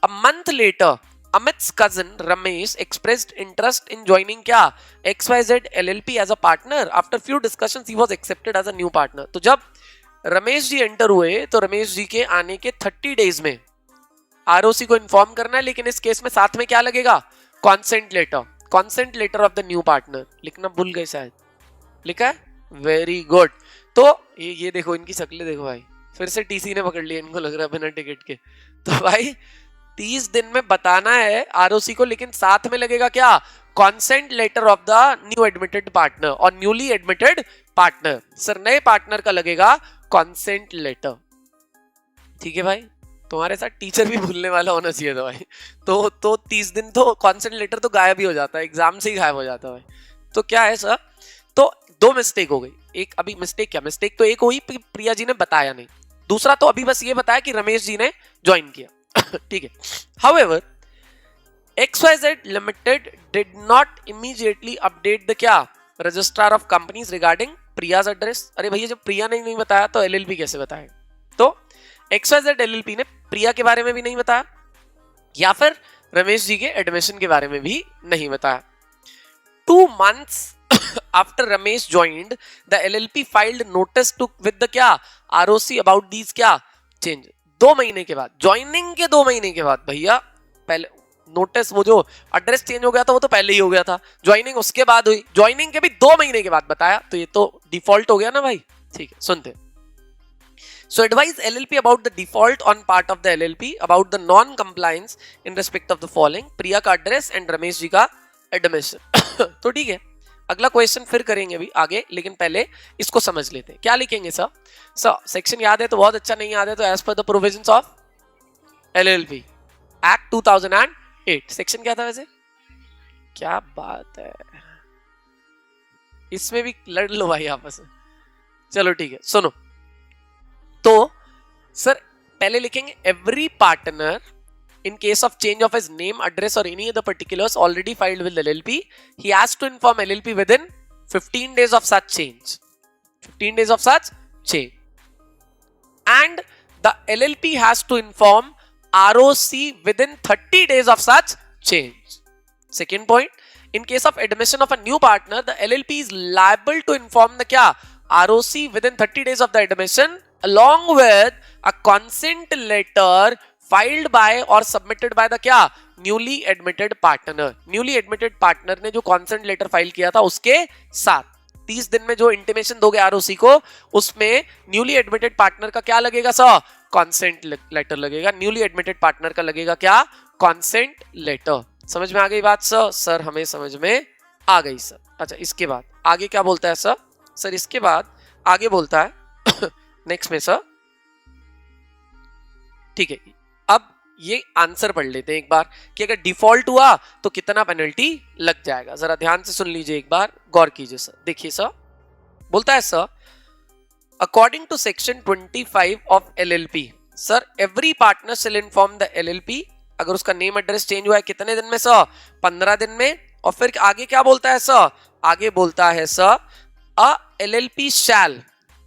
A month later Amit's cousin Ramesh expressed interest in joining क्या? XYZ LLP as a partner. After few discussions, he was accepted as a new partner. तो जब रमेश जी एंटर हुए तो रमेश जी के आने के 30 days में आरओसी को इन्फॉर्म करना है, लेकिन इस केस में साथ में क्या लगेगा? Consent letter of the new partner. लिखना भूल गए शायद, लिखा है? Very good. तो ये देखो, इनकी शक्लें देखो भाई, फिर से टीसी ने पकड़ लिया इनको, लग रहा है बिना टिकट के। तो भाई 30 दिन में बताना है आरओसी को, लेकिन साथ में लगेगा क्या? Consent letter of the new admitted partner और न्यूली एडमिटेड पार्टनर। सर नए पार्टनर का लगेगा कॉन्सेंट लेटर। ठीक है भाई, तुम्हारे साथ टीचर भी भूलने वाला होना चाहिए था भाई। तो 30 दिन तो कॉन्सेंट लेटर तो गायब ही हो जाता है, एग्जाम से ही गायब हो जाता है भाई। तो क्या है सर, तो 2 मिस्टेक हो गई। एक अभी मिस्टेक क्या, मिस्टेक तो एक हुई, प्रिया जी ने बताया नहीं। दूसरा तो अभी बस ये बताया कि रमेश जी ने ज्वाइन किया। ठीक है। However XYZ Limited did not immediately update the क्या registrar of companies regarding Priya's address. अरे भैया जब प्रिया ने नहीं बताया तो LLP कैसे बताएगा? तो XYZ LLP ने प्रिया के बारे में भी नहीं बताया या फिर रमेश जी के एडमिशन के बारे में भी नहीं बताया। 2 months after Ramesh joined, the LLP filed notice to with the क्या ROC about these क्या change। 2 महीने के बाद, ज्वाइनिंग के 2 महीने के बाद भैया, पहले नोटिस वो जो एड्रेस चेंज हो गया था वो तो पहले ही हो गया था, ज्वाइनिंग उसके बाद हुई, ज्वाइनिंग के भी 2 महीने के बाद बताया, तो ये तो डिफॉल्ट हो गया ना भाई। ठीक है, सुनते। So advise LLP about the default on part of the LLP about the non-compliance in respect of the following: प्रिया का एड्रेस एंड रमेश जी का एडमिशन। तो ठीक है, अगला क्वेश्चन फिर करेंगे अभी आगे, लेकिन पहले इसको समझ लेते हैं। क्या लिखेंगे सर? सेक्शन याद है तो बहुत अच्छा, नहीं याद है तो as per the provisions of LLP act 2008। Section क्या था वैसे? क्या बात है, इसमें भी लड़ लो भाई आपस में। चलो ठीक है, सुनो। तो सर पहले लिखेंगे every partner in case of change of his name, address or any other particulars already filed with LLP, he has to inform LLP within 15 days of such change. 15 days of such change. And the LLP has to inform ROC within 30 days of such change. Second point, in case of admission of a new partner, the LLP is liable to inform the क्या ROC within 30 days of the admission along with a consent letter filed by और submitted by the क्या newly admitted partner. Newly admitted partner ने जो consent letter file किया था उसके साथ 30 दिन में जो इंटीमेशन दोगे आरओसी को, उसमें न्यूली एडमिटेड पार्टनर का क्या लगेगा सर? कॉन्सेंट लेटर लगेगा। न्यूली एडमिटेड पार्टनर का लगेगा क्या? Consent letter. समझ में आ गई बात सर? सर हमें समझ में आ गई सर। अच्छा, इसके बाद आगे क्या बोलता है सर? सर इसके बाद आगे बोलता है नेक्स्ट में सर, ठीक है, अब ये आंसर पढ़ लेते हैं एक बार कि अगर डिफॉल्ट हुआ तो कितना पेनल्टी लग जाएगा। जरा ध्यान से सुन लीजिए, एक बार गौर कीजिए सर। देखिए सर, बोलता है sir according to section 25 of LLP, sir every partner shall inform the LLP, अगर उसका नेम एड्रेस चेंज हुआ है कितने दिन में सर? 15 दिन में। और फिर आगे क्या बोलता है सर? आगे बोलता है सर अ LLP शैल,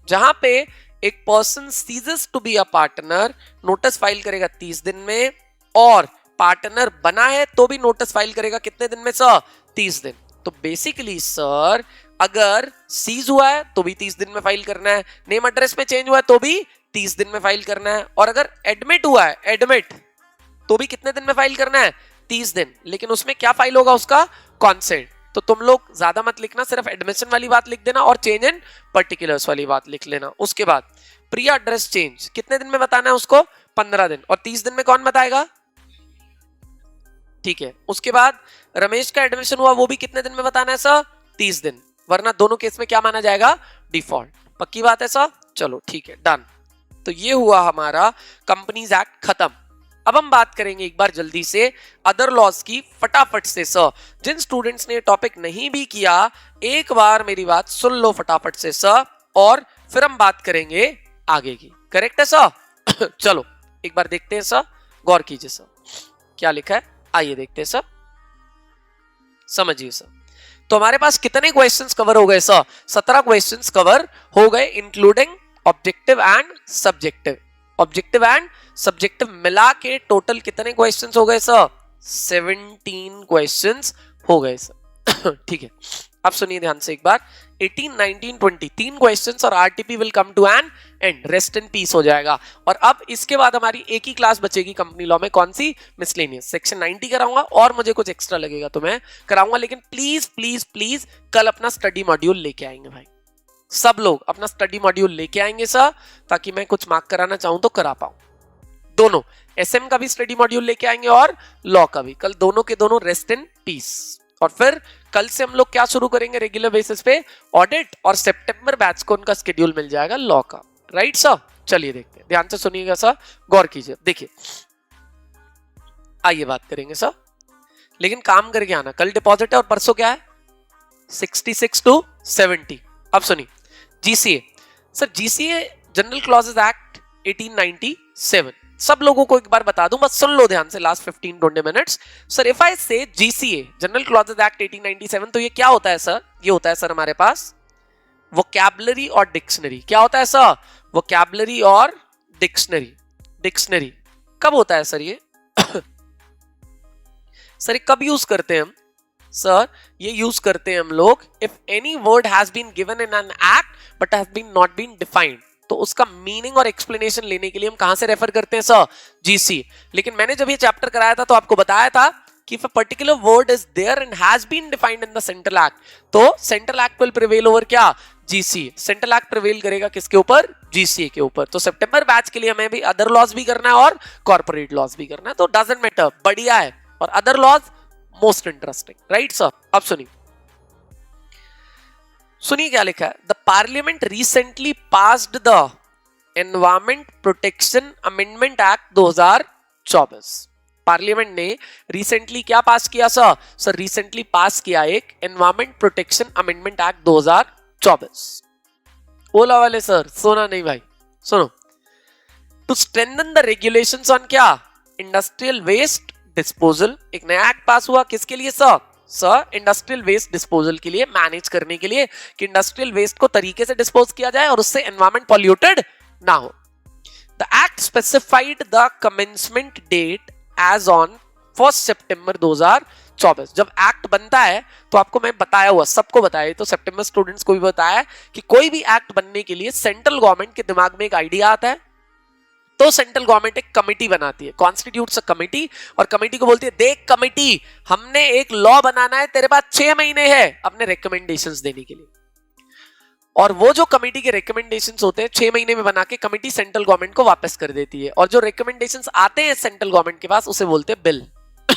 जहां पे एक person ceases to be a partner, notice file करेगा 30 दिन में, और पार्टनर बना है तो भी नोटिस फाइल करेगा कितने दिन में सर? 30 दिन। तो बेसिकली सर अगर सीज हुआ है तो भी 30 दिन में फाइल करना है, नेम एड्रेस में चेंज हुआ है तो भी 30 दिन में फाइल करना है, और अगर एडमिट हुआ है, एडमिट, तो भी कितने दिन में फाइल करना है? 30 दिन। लेकिन उसमें क्या फाइल होगा? उसका कॉन्सेंट। तो तुम लोग ज्यादा मत लिखना, सिर्फ एडमिशन वाली बात लिख देना और चेंज इन पर्टिकुलर्स वाली बात लिख लेना। उसके बाद प्रिया एड्रेस चेंज कितने दिन में बताना है उसको? 15 दिन। और 30 दिन में कौन बताएगा? ठीक है। उसके बाद रमेश का एडमिशन हुआ, वो भी कितने दिन में बताना है सर? 30 दिन। वरना दोनों केस में क्या माना जाएगा? डिफॉल्ट। पक्की बात है सर? चलो ठीक है, डन। तो ये हुआ हमारा कंपनीज एक्ट खत्म। अब हम बात करेंगे एक बार जल्दी से अदर लॉज की, फटाफट से सर। जिन स्टूडेंट्स ने टॉपिक नहीं भी किया, एक बार मेरी बात सुन लो फटाफट से सर, और फिर हम बात करेंगे आगे की। करेक्ट है सर? चलो एक बार देखते हैं सर, गौर कीजिए सर क्या लिखा है, आइए देखते हैं सर, समझिए सर। तो हमारे पास कितने क्वेश्चंस कवर हो गए सर? 17 क्वेश्चंस कवर हो गए, including objective and subjective. Objective and subjective मिला के टोटल कितने क्वेश्चंस हो गए सर? 17 क्वेश्चंस हो गए सर। ठीक है, अब सुनिए ध्यान से एक बार। 18, 19, 20 3 क्वेश्चंस और RTP will come to an end, rest in peace हो जाएगा। और अब इसके बाद हमारी एक ही क्लास बचेगी कंपनी लॉ में, कौन सी? मिसलेनियस। सेक्शन 90 कराऊंगा और मुझे कुछ एक्स्ट्रा लगेगा तो मैं कराऊंगा, लेकिन प्लीज प्लीज प्लीज कल अपना स्टडी मॉड्यूल लेके आएंगे भाई। सब लोग अपना स्टडी मॉड्यूल लेके आएंगे सर, ताकि मैं कुछ मार्क कराना चाहूं तो करा पाऊं। दोनों एसएम का भी स्टडी मॉड्यूल लेके आएंगे और लॉ का भी, कल दोनों के दोनों रेस्ट इन पीस। और फिर कल से हम लोग क्या शुरू करेंगे रेगुलर बेसिस पे? ऑडिट, और सितंबर बैच को उनका शेड्यूल मिल जाएगा लॉ का। Right sir? चलिए देखते हैं, ध्यान से सुनिएगा सर, गौर कीजिए। देखिए आइए बात करेंगे सर, लेकिन काम करके आना। कल डिपॉजिट है और परसों क्या है? 66 to 70। अब सुनिए GCA. Sir GCA general clauses act 1897। सब लोगों को एक बार बता दूं, बस सुन लो ध्यान से last 15-20 minutes. Sir if I से जीसीए जनरल क्लॉजेज एक्ट 1897, तो ये क्या होता है सर? ये होता है सर हमारे पास वोकैबुलरी और डिक्शनरी। क्या होता है सर? वोकैबुलरी और डिक्शनरी। डिक्शनरी कब होता है सर ये? सर ये कब यूज करते हैं हम? सर ये यूज करते हैं हम लोग if any word has been given in an act but has been not been defined, तो उसका मीनिंग और एक्सप्लेनेशन लेने के लिए हम कहां से रेफर करते हैं सर? जीसी। लेकिन मैंने जब ये चैप्टर कराया था तो आपको बताया था कि if a particular word is there and has been defined in the central act, तो central act will prevail over क्या? जीसी। सेंट्रल एक्ट प्रिवेल करेगा किसके ऊपर? जीसीए के ऊपर। तो सितंबर बैच के लिए हमें भी अदर लॉज भी करना है और कॉर्पोरेट लॉज भी करना है, तो डजंट मैटर, बढ़िया है। और other laws most interesting, right sir? अब सुनिए, सुनिए क्या लिखा है। The parliament recently passed the environment protection amendment act 2024। Parliament ने रिसेंटली क्या पास किया सर? सर रिसेंटली पास किया एक environment protection amendment act 2024। Ola वाले सर सोना नहीं भाई, सुनो। To strengthen the regulations on क्या? Industrial waste disposal. एक नया एक्ट पास हुआ किसके लिए sir? Sir industrial waste disposal के लिए, मैनेज करने के लिए कि इंडस्ट्रियल वेस्ट को तरीके से डिस्पोज किया जाए और उससे एनवायरमेंट पॉल्यूटेड ना हो। The act specified the commencement date as on 1 September 2024। जब एक्ट बनता है तो आपको मैं बताया हुआ, सबको बताया, तो सितंबर स्टूडेंट्स को भी बताया कि कोई भी एक्ट बनने के लिए सेंट्रल गवर्नमेंट के दिमाग में एक आइडिया आता है, तो सेंट्रल गवर्नमेंट एक कमेटी बनाती है, कॉन्स्टिट्यूट्स अ कमेटी, और कमेटी को बोलती है देख कमेटी, हमने एक लॉ बनाना है, तेरे पास 6 महीने हैं अपने रिकमेंडेशंस देने के लिए। और वो जो कमेटी के रिकमेंडेशंस होते हैं 6 महीने में बना के कमेटी सेंट्रल गवर्नमेंट को वापस कर देती है, और जो रिकमेंडेशंस आते हैं सेंट्रल गवर्नमेंट के पास उसे बोलते हैं बिल।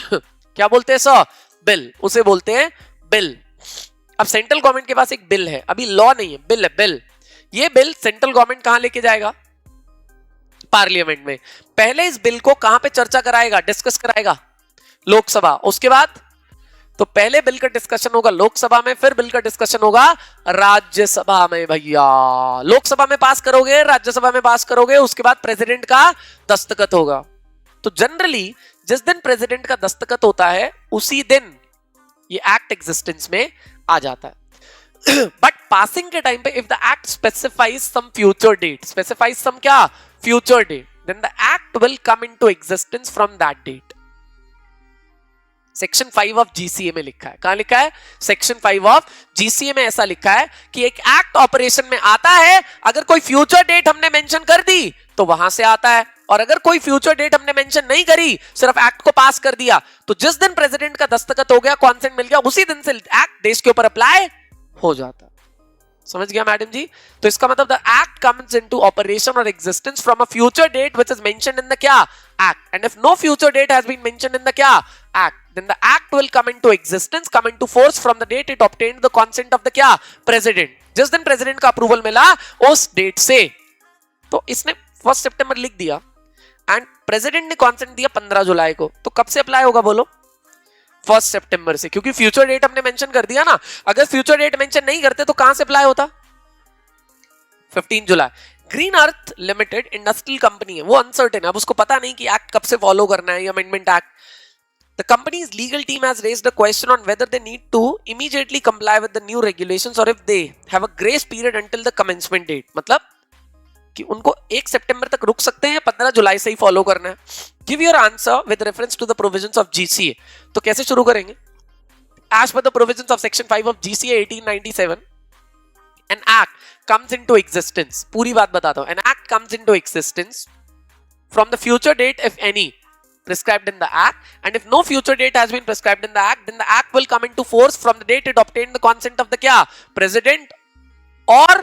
क्या बोलते हैं सर? बिल, उसे बोलते हैं बिल। अब सेंट्रल गवर्नमेंट के पास एक बिल है, अभी लॉ नहीं है, बिल है, बिल। ये बिल सेंट्रल गवर्नमेंट कहां लेके जाएगा? पार्लियामेंट में। पहले इस बिल को कहां पे चर्चा कराएगा, डिस्कस कराएगा? लोकसभा। उसके बाद तो पहले बिल का डिस्कशन होगा लोकसभा में, फिर बिल का डिस्कशन होगा राज्यसभा में। भैया लोकसभा में पास करोगे, राज्यसभा में पास करोगे, उसके बाद प्रेसिडेंट का दस्तखत होगा। तो जनरली जिस दिन प्रेसिडेंट का दस्तखत होता है उसी दिन ये एक्ट एग्जिस्टेंस में आ जाता है। बट पासिंग के टाइम पे if the act specifies some future date, specifies some क्या? Future date, then the act will come into existence from that date. Section 5 of GCA में लिखा है, कहां लिखा है? सेक्शन 5 ऑफ जीसीए में ऐसा लिखा है कि एक एक्ट ऑपरेशन में आता है अगर कोई फ्यूचर डेट हमने मेंशन कर दी तो वहां से आता है, और अगर कोई फ्यूचर डेट हमने मेंशन नहीं करी, सिर्फ एक्ट को पास कर दिया, तो जिस दिन प्रेसिडेंट का दस्तखत हो गया, कॉन्सेंट मिल गया, उसी दिन से एक्ट देश के ऊपर अप्लाई हो जाता। समझ गया मैडम जी? तो इसका मतलब the act comes into operation or existence from a future date which is mentioned in the क्या? Act. And if no future date has been mentioned in the क्या? Act, then the act will come into existence, come into force from the date it obtained the consent of the क्या? President। जिस दिन president का approval मिला उस date से। तो इसने 1 सितंबर लिख दिया एंड प्रेसिडेंट ने कॉन्सेंट दिया 15 जुलाई को, तो कब से अप्लाई होगा बोलो? 1 सितंबर से, क्योंकि फ्यूचर डेट हमने मेंशन कर दिया ना। अगर फ्यूचर डेट मेंशन नहीं करते तो कहां से अप्लाई होता? 15 जुलाई। Green Earth Limited industrial company है, वो अनसर्टेन है, अब उसको पता नहीं कि एक्ट कब से फॉलो करना है, ये amendment act. The company's legal team has raised a question on whether they need to immediately comply with the new regulations or if they have a grace period until the commencement date। मतलब कि उनको 1 सितंबर तक रुक सकते हैं, 15 जुलाई से ही follow करना है। Give your answer with reference to the provisions of GCA। तो कैसे शुरू करेंगे? As per the provisions of section 5 of GCA 1897, an act comes into existence। पूरी बात बताता हूं। An act comes into existence from the future date if any prescribed in the act, and if no future date has been prescribed in the act, then the act will come into force from the date it obtained the consent of the क्या? President or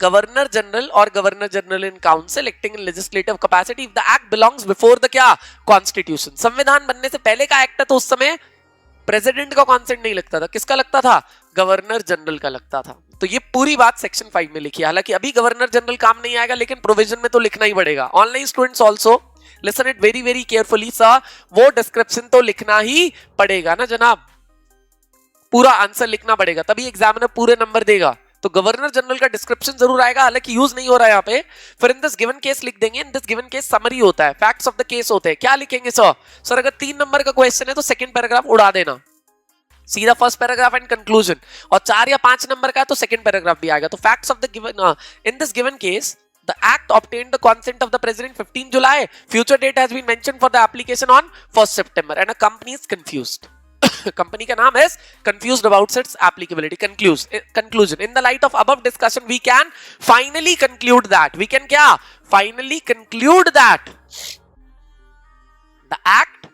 Governor General or Governor General in Council acting in legislative capacity if the act belongs before the क्या? Constitution। संविधान बनने से पहले का act है तो उस समय प्रेसिडेंट का कॉन्सेंट नहीं लगता था, किसका लगता था? गवर्नर जनरल का लगता था। तो ये पूरी बात सेक्शन 5 में लिखी है। हालांकि अभी गवर्नर जनरल काम नहीं आएगा, लेकिन प्रोविजन में तो लिखना ही पड़ेगा। Online students also listen it very very carefully sir, वो डिस्क्रिप्शन तो लिखना ही पड़ेगा ना जनाब, पूरा आंसर लिखना पड़ेगा, तभी एग्जामिनर पूरे नंबर देगा। तो गवर्नर जनरल का डिस्क्रिप्शन जरूर आएगा, हालांकि यूज नहीं हो रहा है यहाँ पे। फिर इन दिस गिवन केस लिख देंगे, in this given case summary होता है, फैक्ट्स ऑफ द केस होते हैं। क्या लिखेंगे सर? सर अगर 3 नंबर का क्वेश्चन है तो सेकंड पैराग्राफ उड़ा देना, सीधा फर्स्ट पैराग्राफ एंड कंक्लूजन। और 4 या 5 नंबर का है तो सेकंड पैराग्राफ भी आएगा। तो facts of the given, in this given case the act obtained the consent of the president 15 July. Future date has been mentioned for the application on 1st September and a company is confused. Company का नाम is confused about its applicability. Conclusion. In the light of above discussion, we can finally conclude that. We can क्या? Finally conclude that the act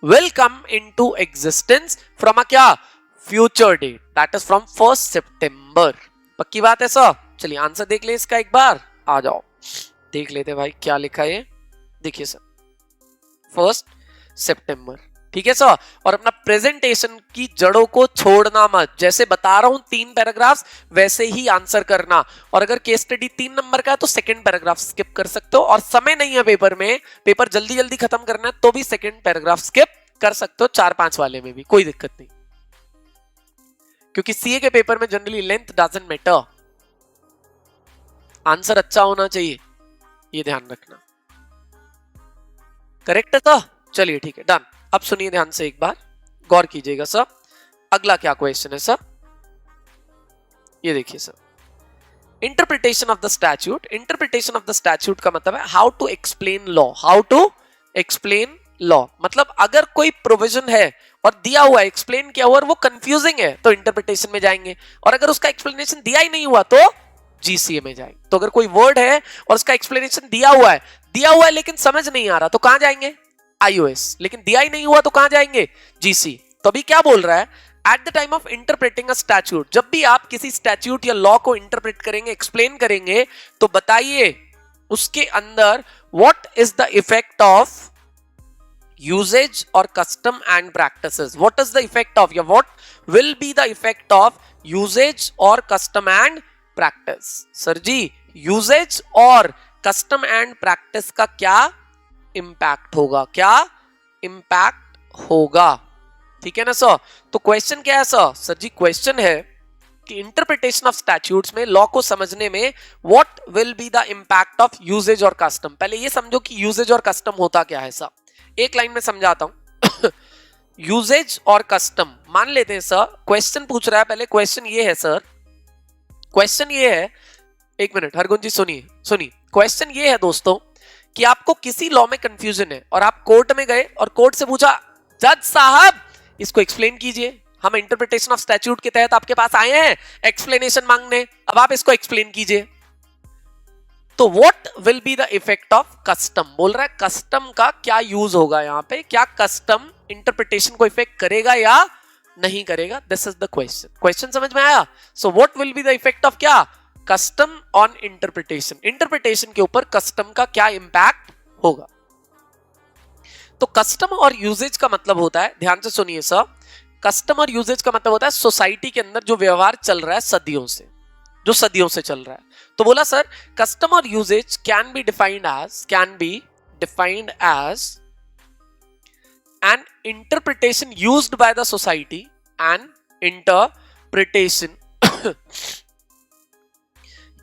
will come into existence from a क्या? Future date. That is from 1st September. पक्की बात है sir? चलिए answer देख ले इसका एक बार। आ जाओ देख लेते भाई क्या लिखा है। देखिए सर 1st सितंबर, ठीक है सर। और अपना प्रेजेंटेशन की जड़ों को छोड़ना मत, जैसे बता रहा हूं 3 पैराग्राफ्स वैसे ही आंसर करना। और अगर केस स्टडी 3 नंबर का है तो सेकंड पैराग्राफ स्किप कर सकते हो, और समय नहीं है पेपर में, पेपर जल्दी जल्दी खत्म करना है तो भी सेकंड पैराग्राफ स्किप कर सकते हो, 4-5 वाले में भी कोई दिक्कत नहीं, क्योंकि सीए के पेपर में generally length doesn't matter, answer अच्छा होना चाहिए, ये ध्यान रखना। करेक्ट है सर? चलिए ठीक है, डन। अब सुनिए ध्यान से एक बार, गौर कीजिएगा सर। अगला क्या क्वेश्चन है सर? ये देखिए sir, interpretation of the statute. Interpretation of the statute का मतलब है how to explain law. How to explain law मतलब अगर कोई प्रोविजन है और दिया हुआ है, एक्सप्लेन किया हुआ और वो कंफ्यूजिंग है तो इंटरप्रिटेशन में जाएंगे, और अगर उसका एक्सप्लेनेशन दिया ही नहीं हुआ तो जीसीए में जाएंगे। तो अगर कोई वर्ड है और उसका एक्सप्लेनेशन दिया हुआ है लेकिन समझ नहीं आ रहा तो कहां जाएंगे? आईओएस। लेकिन दिया ही नहीं हुआ तो कहां जाएंगे? जीसी। तो अभी क्या बोल रहा है? At the time of interpreting a statute, जब भी आप किसी स्टैट्यूट या लॉ को इंटरप्रेट करेंगे, एक्सप्लेन करेंगे, तो बताइए उसके अंदर what is the effect of usage or custom and practices. What is the effect of, या what will be the effect of usage or custom and practice. Sir ji usage or custom and practice का क्या impact होगा? क्या impact होगा? ठीक है ना sir? तो क्वेश्चन क्या है सर? सर जी क्वेश्चन है कि इंटरप्रिटेशन ऑफ स्टैट्यूट्स में, लॉ को समझने में, what will be the impact of usage or custom. पहले ये समझो कि यूसेज और कस्टम होता क्या है सर, एक लाइन में समझाता हूं। यूसेज और कस्टम मान लेते हैं सर, क्वेश्चन पूछ रहा है, पहले क्वेश्चन ये है सर, क्वेश्चन ये है, एक मिनट हरगुन जी सुनिए। क्वेश्चन ये है दोस्तों कि आपको किसी लॉ में कंफ्यूजन है और आप कोर्ट में गए और कोर्ट से पूछा, जज साहब इसको एक्सप्लेन कीजिए। हम इंटरप्रिटेशन ऑफ स्टैट्यूट के तहत आपके पास आए हैं एक्सप्लेनेशन मांगने, अब आप इसको एक्सप्लेन कीजिए। तो what will be the effect of custom, बोल रहा है कस्टम का क्या यूज होगा यहाँ पे, क्या कस्टम इंटरप्रिटेशन को इफेक्ट करेगा या नहीं करेगा? This is the question. Question समझ में आया? So what will be the effect of क्या? Custom on interpretation. इंटरप्रिटेशन के ऊपर कस्टम का क्या इंपैक्ट होगा? तो कस्टम और यूजेज का मतलब होता है, ध्यान से सुनिए सर, कस्टम और यूजेज का मतलब होता है सोसाइटी के अंदर जो व्यवहार चल रहा है सदियों से, जो सदियों से चल रहा है। तो बोला सर कस्टम और usages can be defined as an interpretation used by the society, an interpretation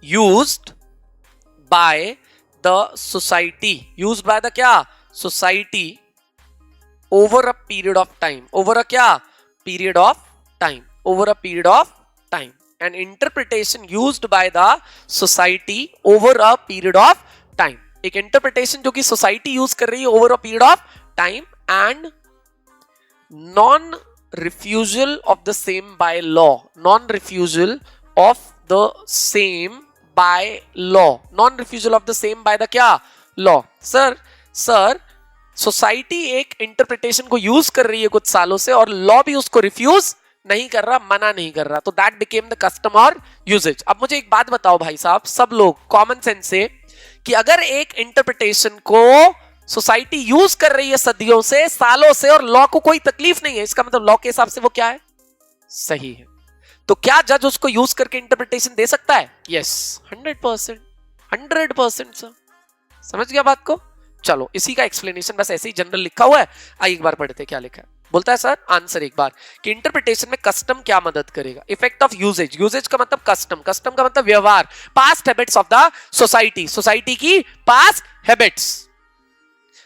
used by the society, used by the क्या? Society over a period of time, over a क्या? Period of time, over a period of time, an interpretation used by the society over a period of time। एक interpretation जो कि society use कर रही है over a period of time, and non-refusal of the same by law, non-refusal of the same by law, non-refusal of the same by the क्या? law। Sir society एक interpretation को use कर रही है कुछ सालों से और लॉ भी उसको रिफ्यूज नहीं कर रहा, मना नहीं कर रहा, तो दैट बिकेम द कस्टम और यूजेज। अब मुझे एक बात बताओ भाई साहब, सब लोग कॉमन सेंस से, कि अगर एक इंटरप्रिटेशन को सोसाइटी यूज कर रही है सदियों से, सालों से, और लॉ को कोई तकलीफ नहीं है, इसका मतलब लॉ के हिसाब से वो क्या है? सही है। तो क्या जज उसको यूज करके इंटरप्रिटेशन दे सकता है? Yes, 100%, 100% sir. समझ गया बात को? चलो इसी का एक्सप्लेनेशन बस ऐसे ही जनरल लिखा हुआ है, आइए एक बार पढ़ते क्या लिखा है। बोलता है सर आंसर एक बार कि इंटरप्रिटेशन में कस्टम क्या मदद करेगा। इफेक्ट ऑफ यूजेज, यूजेज का मतलब कस्टम, कस्टम का मतलब व्यवहार, past habits of the society, society की past habits.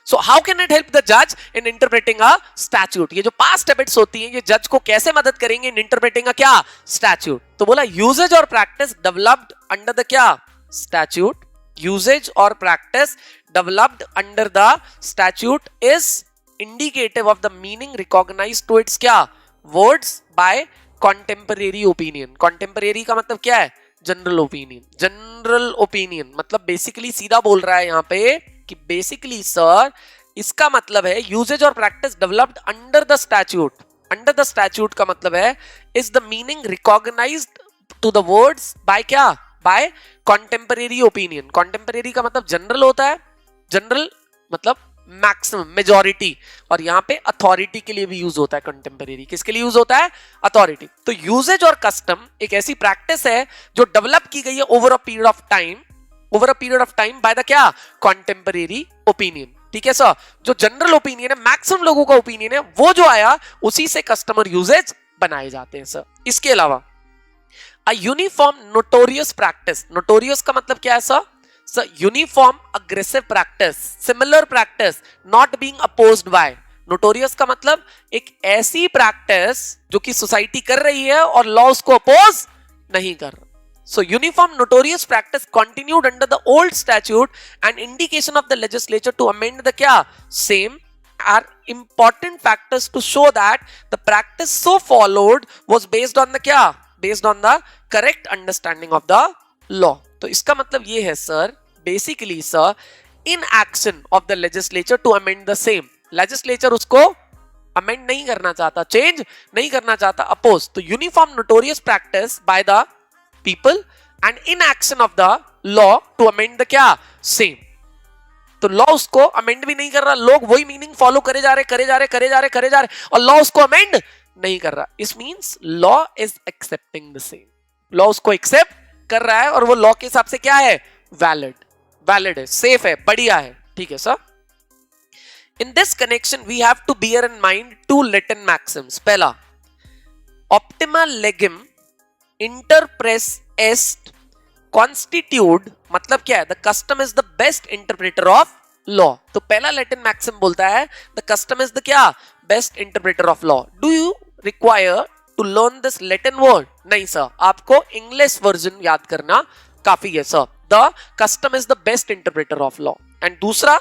So how can it help the judge in interpreting a statute? ये जो past habits होती हैं ये जज को कैसे मदद करेंगे in interpreting a क्या statute? तो बोला usage और practice developed under the क्या statute, usage और practice developed under the statute is indicative of the meaning recognized to its क्या words by contemporary opinion. Contemporary का मतलब क्या है? General opinion. जनरल ओपिनियन मतलब बेसिकली सीधा बोल रहा है यहां पे कि बेसिकली सर इसका मतलब है यूजेज और practice developed under the statute. Under the statute का मतलब है is the meaning recognised to the words by क्या बाय कॉन्टेम्परेरी ओपिनियन। कॉन्टेम्परेरी का मतलब जनरल होता है, जनरल मतलब मैक्सिमम मेजॉरिटी, और यहां पे अथॉरिटी के लिए भी यूज होता है कंटेम्परेरी। किसके लिए यूज होता है? अथॉरिटी। तो यूजेज और कस्टम एक ऐसी प्रैक्टिस है जो डेवलप की गई है over a period of time, over a period of time bye the क्या कंटेम्परेरी ओपिनियन। ठीक है सर, जो जनरल ओपिनियन है, मैक्सिमम लोगों का ओपिनियन है, वो जो आया उसी से कस्टमर यूजेज बनाए जाते हैं सर। इसके अलावा a uniform notorious practice, notorious का मतलब क्या है sir? So uniform aggressive practice, similar practice not being opposed by. Notorious का मतलब एक ऐसी प्रैक्टिस जो कि सोसाइटी कर रही है और लॉ उसको अपोज नहीं कर रहा। So uniform notorious practice continued under the old statute and indication of the legislature to amend the क्या same are important factors to show that the practice so followed was based on the क्या based on the correct understanding of the law. तो इसका मतलब ये है sir basically sir inaction of the legislature to amend the same. Legislature उसको amend नहीं करना चाहता, चेंज नहीं करना चाहता, अपोज। तो uniform notorious practice by the people and inaction of the law to amend the क्या same. तो लॉ उसको अमेंड भी नहीं कर रहा, लोग वही मीनिंग फॉलो करे जा रहे और लॉ उसको अमेंड नहीं कर रहा। इस means law is accepting the same, law उसको एक्सेप्ट कर रहा है और वो लॉ के हिसाब से क्या है? वैलिड, वैलिड है, सेफ है, बढ़िया है। ठीक है sir. In this connection we have to bear in mind two Latin maxims. पहला ऑप्टिमा लेगिम इंटर प्रेस एस्ट कॉन्स्टिट्यूट, मतलब क्या है? The custom is the best interpreter of law. तो पहला लैटिन मैक्सिम बोलता है द कस्टम इज द क्या best interpreter of law. Do you require to learn this Latin word? नहीं सर, आपको इंग्लिश वर्जन याद करना काफी है sir. The custom is the best interpreter of law. And दूसरा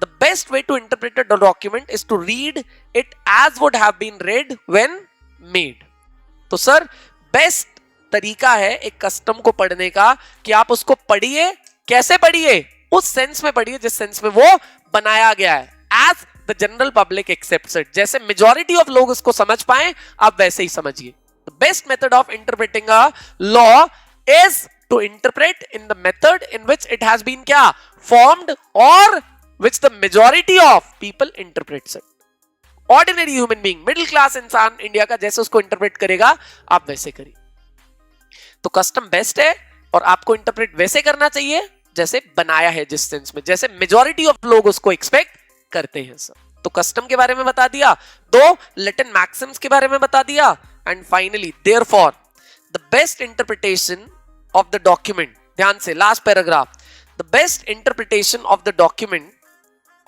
the best way to interpret the document is to read it as would have been read when made. तो sir best तरीका है एक custom को पढ़ने का कि आप उसको पढ़िए। कैसे पढ़िए? उस सेंस में पढ़िए जिस सेंस में वो बनाया गया है, as the general public accepts it. जैसे मेजॉरिटी ऑफ लोग उसको समझ पाए आप वैसे ही समझिए। The best method of interpreting a law is to interpret in the method in which it has been क्या फॉर्म्ड और which the majority of people interprets it. Ordinary human being, middle class इंसान India का जैसे उसको interpret करेगा आप वैसे करिए। तो कस्टम बेस्ट है और आपको इंटरप्रेट वैसे करना चाहिए जैसे बनाया है, जिस सेंस में जैसे मेजॉरिटी ऑफ लोग उसको एक्सपेक्ट करते हैं सर। तो कस्टम के बारे में बता दिया, दो लैटिन मैक्सिम्स के बारे में बता दिया, and finally therefore the best interpretation of the document. ध्यान से last paragraph, the best interpretation of the document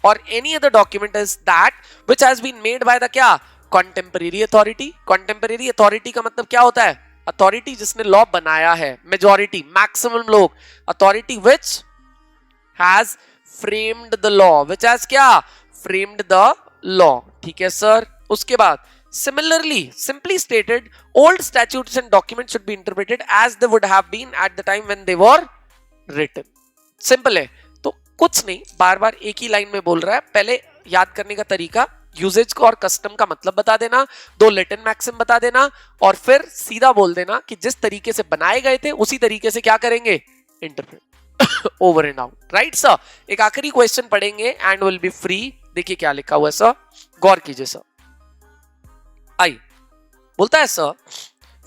और any other document is that which has been made by the क्या कंटेम्परेरी अथॉरिटी। कंटेम्परेरी अथॉरिटी का मतलब क्या होता है? Authority जिसने लॉ बनाया है, मेजॉरिटी मैक्सिमम लोग। Authority which has framed the law, which has क्या फ्रेम्ड द लॉ। ठीक है सर। उसके बाद similarly simply stated old statutes and documents should be interpreted as they would have been at the time when they were written. Simple है। तो कुछ नहीं, बार बार एक ही लाइन में बोल रहा है। पहले याद करने का तरीका, यूजेज को और कस्टम का मतलब बता देना, दो लैटिन मैक्सिम बता देना, और फिर सीधा बोल देना कि जिस तरीके से बनाए गए थे उसी तरीके से क्या करेंगे? Interpret. Over and out. Right sir. एक आखिरी क्वेश्चन पढ़ेंगे एंड विल बी फ्री। देखिए क्या लिखा हुआ है सर, गौर कीजिए सर। आई बोलता है sir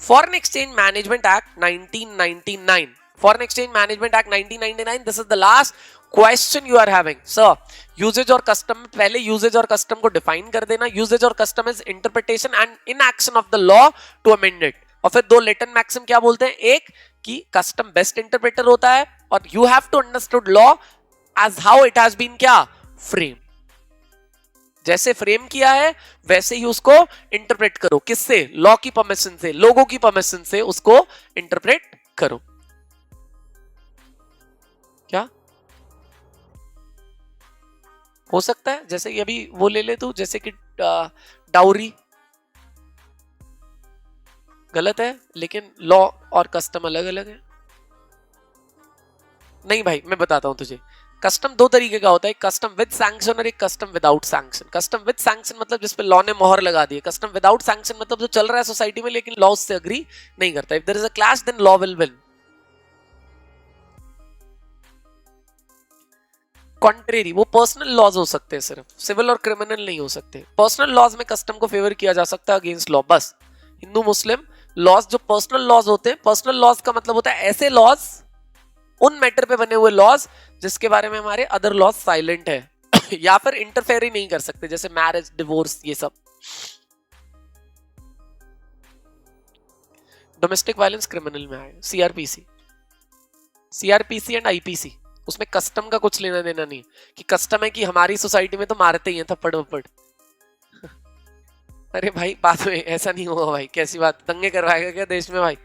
foreign exchange management act 1999, foreign exchange management act 1999, this is the last question you are having sir, usages और कस्टम में पहले यूजेज और कस्टम को डिफाइन कर देना. यूजेज और custom is interpretation and inaction of the law to amend it. और फिर दो लेटन मैक्सिम क्या बोलते हैं, एक कि कस्टम बेस्ट इंटरप्रेटर होता है और you have to understood law as how it has been क्या फ्रेम. जैसे फ्रेम किया है वैसे ही उसको इंटरप्रेट करो. किससे? लॉ की परमिशन से, लोगों की परमिशन से उसको इंटरप्रेट करो. क्या हो सकता है? जैसे कि अभी वो ले ले तू, जैसे कि डाउरी गलत है लेकिन लॉ और कस्टम अलग अलग है. नहीं भाई मैं बताता हूं तुझे. कस्टम दो तरीके का होता है, एक कस्टम विद सैंक्शन और एक custom without sanction. Custom with sanction मतलब जिस पे लॉ ने मोहर लगा दी है. कस्टम विदाउट सैंक्शन मतलब जो चल रहा है सोसाइटी में लेकिन लॉ उससे एग्री नहीं करता. If there is a clash then law will win. Contrary वो पर्सनल लॉज हो सकते हैं, सिर्फ सिविल और क्रिमिनल नहीं हो सकते. पर्सनल लॉज में कस्टम को फेवर किया जा सकता है अगेंस्ट लॉ. बस हिंदू मुस्लिम लॉज जो पर्सनल लॉज होते हैं, पर्सनल लॉज का मतलब होता है ऐसे लॉज, उन मैटर पे बने हुए लॉज जिसके बारे में हमारे अदर लॉज साइलेंट है या फिर इंटरफेयर ही नहीं कर सकते, जैसे मैरिज, डिवोर्स, ये सब. डोमेस्टिक वायलेंस क्रिमिनल में आए. सीआरपीसी, सीआरपीसी एंड आईपीसी, उसमें कस्टम का कुछ लेना देना नहीं कि कस्टम है कि हमारी सोसाइटी में तो मारते ही हैं थप्पड़ वप्पड़. अरे भाई बाद में ऐसा नहीं होगा भाई. कैसी बात, दंगे करवाएगा क्या देश में भाई?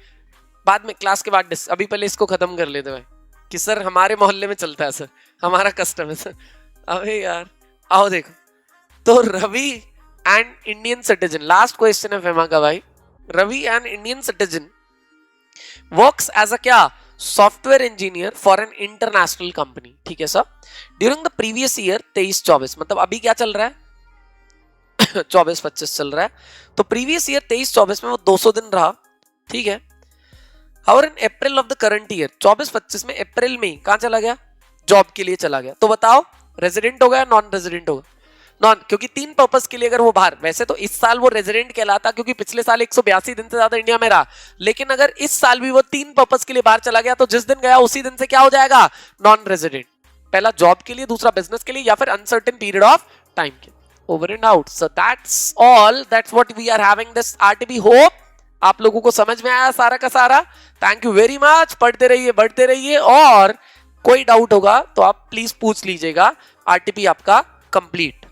बाद में क्लास के बाद अभी पहले इसको खत्म कर लेते भाई कि सर हमारे मोहल्ले में चलता है सर, हमारा कस्टम है सर. अबे यार आओ देखो. तो Ravi and Indian citizen, last question है फेमा का भाई. Ravi and Indian citizen works as a क्या, software engineer for an international company. ठीक है sir. During the previous year 23-24, मतलब अभी क्या चल रहा है 24-25 चल रहा है. तो प्रीवियस ईयर 23-24 में वो 200 दिन रहा. ठीक है. However, in April of the current year 24-25 में अप्रैल में कहां चला गया, जॉब के लिए चला गया. तो बताओ रेजिडेंट होगा या नॉन रेजिडेंट होगा? नॉन, क्योंकि तीन पर्पस के लिए अगर वो बाहर, वैसे तो इस साल वो रेजिडेंट कहलाता क्योंकि पिछले साल 182 दिन से ज्यादा इंडिया में रहा, लेकिन अगर इस साल भी वो तीन पर्पस के लिए बाहर चला गया तो जिस दिन गया उसी दिन से क्या हो जाएगा, नॉन रेजिडेंट. पहला जॉब के लिए, दूसरा बिजनेस के लिए, या फिर अनसर्टेन पीरियड ऑफ टाइम के. Over and out. So that's all, that's what we are having this RTP. Hope आप लोगों को समझ में आया सारा का सारा. Thank you very much. पढ़ते रहिए, बढ़ते रहिए, और कोई डाउट होगा तो आप प्लीज पूछ लीजिएगा. आरटीपी आपका कंप्लीट.